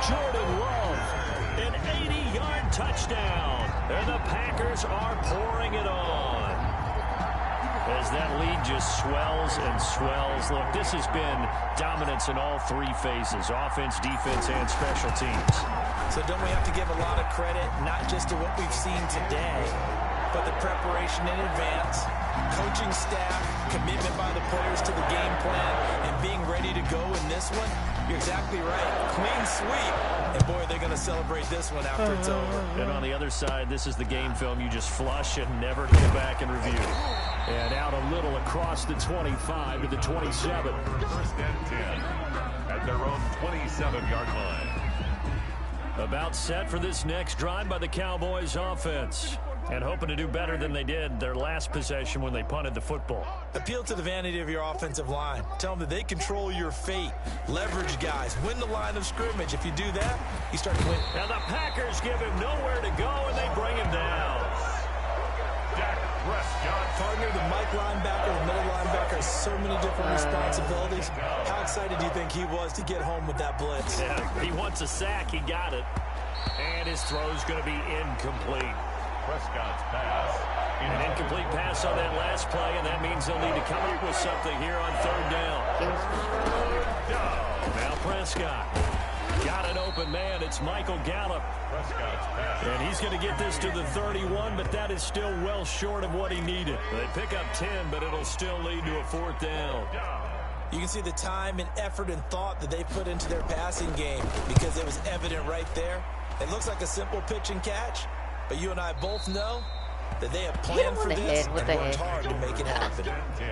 Jordan Love, an 80-yard touchdown. And the Packers are pouring it on. As that lead just swells and swells. Look, this has been dominance in all three phases, offense, defense, and special teams. So don't we have to give a lot of credit, not just to what we've seen today, but the preparation in advance, coaching staff, commitment by the players to the game plan, and being ready to go in this one? You're exactly right. Clean sweep. And boy, they're going to celebrate this one after it's over. And on the other side, this is the game film you just flush and never go back and review. And out a little across the 25 to the 27. 1st and 10 at their own 27-yard line. About set for this next drive by the Cowboys offense. And hoping to do better than they did their last possession when they punted the football. Appeal to the vanity of your offensive line. Tell them that they control your fate. Leverage guys. Win the line of scrimmage. If you do that, you start to win. And the Packers give him nowhere to go, and they bring him down. Dak Prescott. Partner, the Mike linebacker, the middle linebacker, so many different responsibilities. How excited do you think he was to get home with that blitz? Yeah, he wants a sack. He got it. And his throw's going to be incomplete. Prescott's pass. An incomplete pass on that last play, and that means they'll need to come up with something here on 3rd down. Now Prescott. Got an open man. It's Michael Gallup. Prescott's pass. And he's going to get this to the 31, but that is still well short of what he needed. They pick up 10, but it'll still lead to a 4th down. You can see the time and effort and thought that they put into their passing game because it was evident right there. It looks like a simple pitch and catch, but you and I both know that they have planned for this and worked hard to make it happen. 10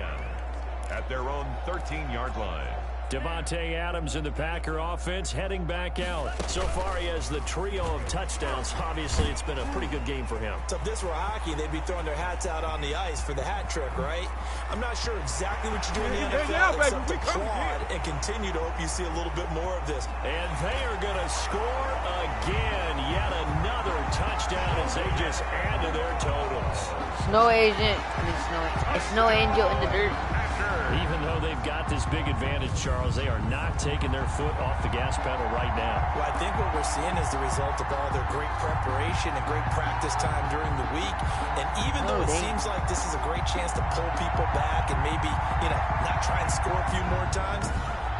at their own 13-yard line. Devontae Adams in the Packer offense heading back out. So far, he has the trio of touchdowns. Obviously, it's been a pretty good game for him. So if this were hockey, they'd be throwing their hats out on the ice for the hat trick, right? I'm not sure exactly what you do in the NFL except to applaud and continue to hope you see a little bit more of this. And they are going to score again. Yet another touchdown as as they just add to their totals. Snow agent. I mean, snow angel in the dirt. Even though they've got this big advantage, Charles, they are not taking their foot off the gas pedal right now. Well, I think what we're seeing is the result of all their great preparation and great practice time during the week. And even though it seems like this is a great chance to pull people back and maybe, not try and score a few more times,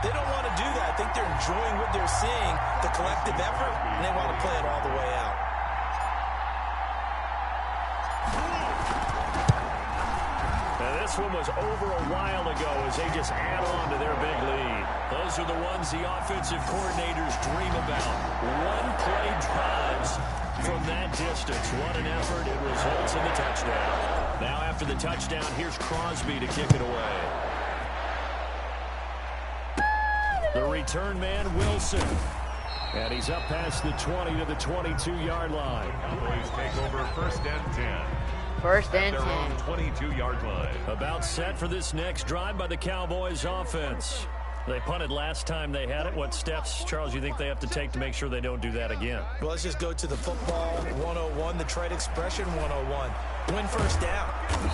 they don't want to do that. I think they're enjoying what they're seeing, the collective effort, and they want to play it all the way out. This one was over a while ago as they just add on to their big lead. Those are the ones the offensive coordinators dream about. One-play drives from that distance. What an effort. It results in the touchdown. Now after the touchdown, here's Crosby to kick it away. The return man, Wilson. And he's up past the 20 to the 22-yard line. Cowboys take over 1st and 10. First and 10. Their own 22-yard line. About set for this next drive by the Cowboys offense. They punted last time they had it. What steps, Charles, you think they have to take to make sure they don't do that again? Well, let's just go to the football 101, the trade expression 101. Win first down.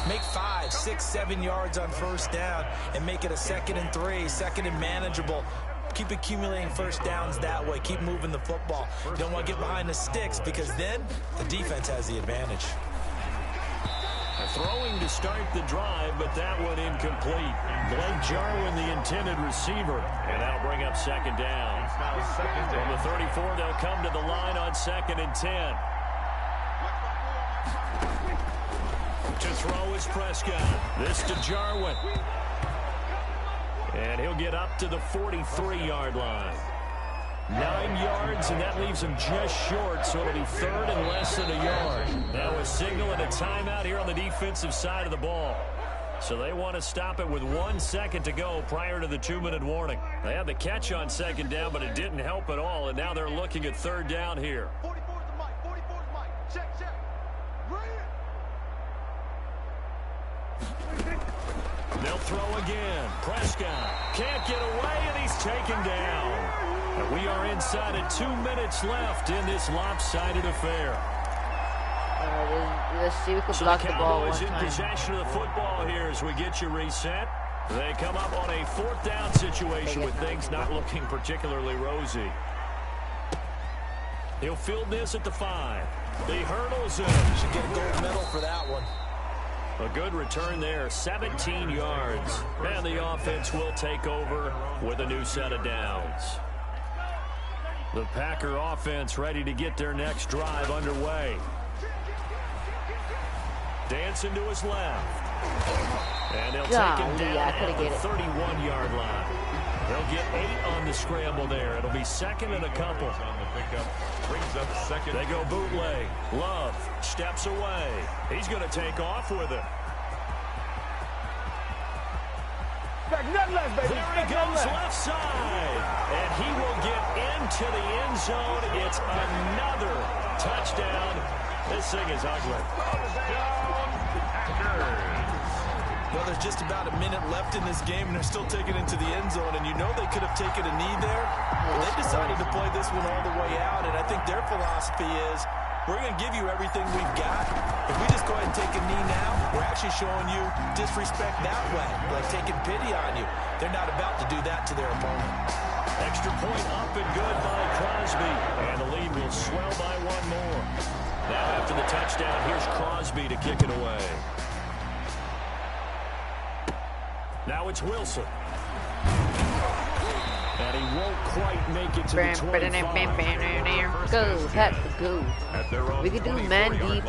Make 5, 6, 7 yards on first down and make it a 2nd and 3, 2nd and manageable. Keep accumulating first downs that way. Keep moving the football. You don't want to get behind the sticks because then the defense has the advantage. Throwing to start the drive, but that one incomplete. Blake Jarwin, the intended receiver, and that'll bring up 2nd down. From the 34, they'll come to the line on 2nd and 10. To throw is Prescott. This to Jarwin. And he'll get up to the 43-yard line. 9 yards, and that leaves him just short, so it'll be 3rd and less than a yard. Now a signal and a timeout here on the defensive side of the ball. So they want to stop it with 1 second to go prior to the 2-minute warning. They had the catch on 2nd down, but it didn't help at all, and now they're looking at 3rd down here. 44 to Mike, 44 to Mike. Check, check. They'll throw again. Prescott can't get away, and he's taken down. And we are inside of 2 minutes left in this lopsided affair. Let's see if we can block the ball one Cowboys in time. possession of the football here as we get you reset. They come up on a 4th down situation with things not looking particularly rosy. He'll field this at the 5. He hurdles it. Should get a gold medal for that one. A good return there, 17 yards. And the offense will take over with a new set of downs. The Packer offense ready to get their next drive underway. Dancing to his left. And they'll take him down at the 31-yard line. They'll get 8 on the scramble there. It'll be 2nd and a couple. They go bootleg. Love steps away. He's going to take off with it. There There he goes left side. And he will get into the end zone. It's another touchdown. This thing is ugly. Well, there's just about a minute left in this game, and they're still taking it into the end zone. And you know they could have taken a knee there, but they decided to play this one all the way out. And I think their philosophy is, we're going to give you everything we've got. If we just go ahead and take a knee now, we're actually showing you disrespect that way, like taking pity on you. They're not about to do that to their opponent. Extra point up and good by Crosby. And the lead will swell by 1 more. Now after the touchdown, here's Crosby to kick it away. Now it's Wilson. And he won't quite make it to the 25. Go, Pep, go. We can do man deep.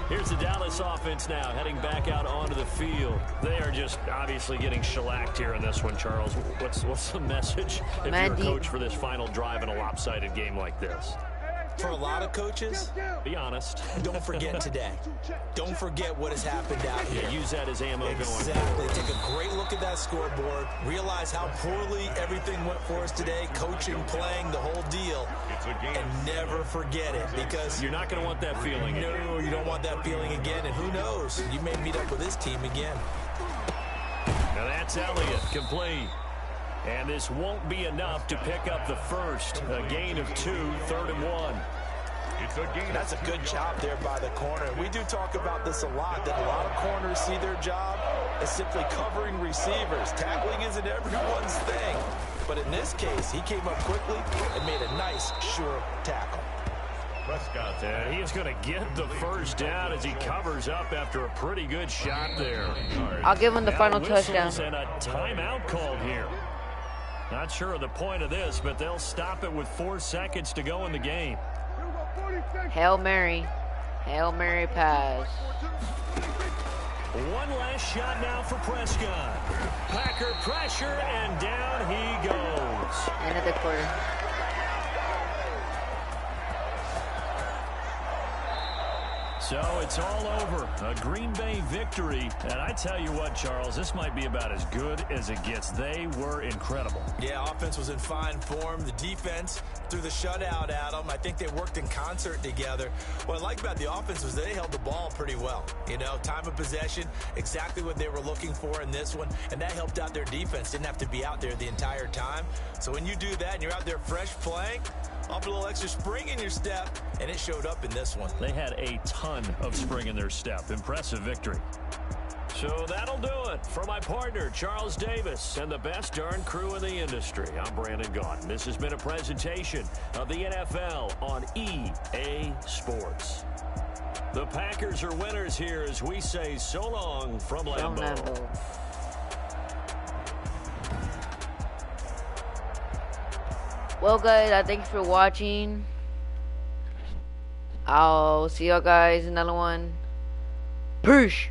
Here's the Dallas offense now heading back out onto the field. They are just obviously getting shellacked here in this one, Charles. What's the message if you're a coach for this final drive in a lopsided game like this? For a lot of coaches, be honest. Don't forget today. Don't forget what has happened out here. Yeah, use that as ammo going forward. Exactly. Take a great look at that scoreboard. Realize how poorly everything went for us today. Coaching, playing, the whole deal. And never forget it, because you're not going to want that feeling again. No, you don't want that feeling again. And who knows? You may meet up with this team again. Now that's Elliott, complete. And this won't be enough to pick up the first. A gain of 2, 3rd and 1. That's a good job there by the corner. We do talk about this a lot, that a lot of corners see their job as simply covering receivers. Tackling isn't everyone's thing. But in this case, he came up quickly and made a nice, sure tackle. And he is going to get the first down as he covers up after a pretty good shot there. I'll give him the final touchdown. And a timeout called here. Not sure of the point of this, but they'll stop it with 4 seconds to go in the game. Hail Mary. Hail Mary pass. One last shot now for Prescott. Packer pressure, and down he goes. End of the quarter. So it's all over. A Green Bay victory. And I tell you what, Charles, this might be about as good as it gets. They were incredible. Yeah, offense was in fine form. The defense threw the shutout at them. I think they worked in concert together. What I like about the offense was they held the ball pretty well. You know, time of possession, exactly what they were looking for in this one. And that helped out their defense. Didn't have to be out there the entire time. So when you do that and you're out there fresh playing, off a little extra spring in your step, and it showed up in this one. They had a ton of spring in their step. Impressive victory. So that'll do it for my partner, Charles Davis, and the best darn crew in the industry. I'm Brandon Gaudin. This has been a presentation of the NFL on EA Sports. The Packers are winners here as we say so long from Lambeau. Well, guys, I thank you for watching. I'll see y'all guys in another one. Peace.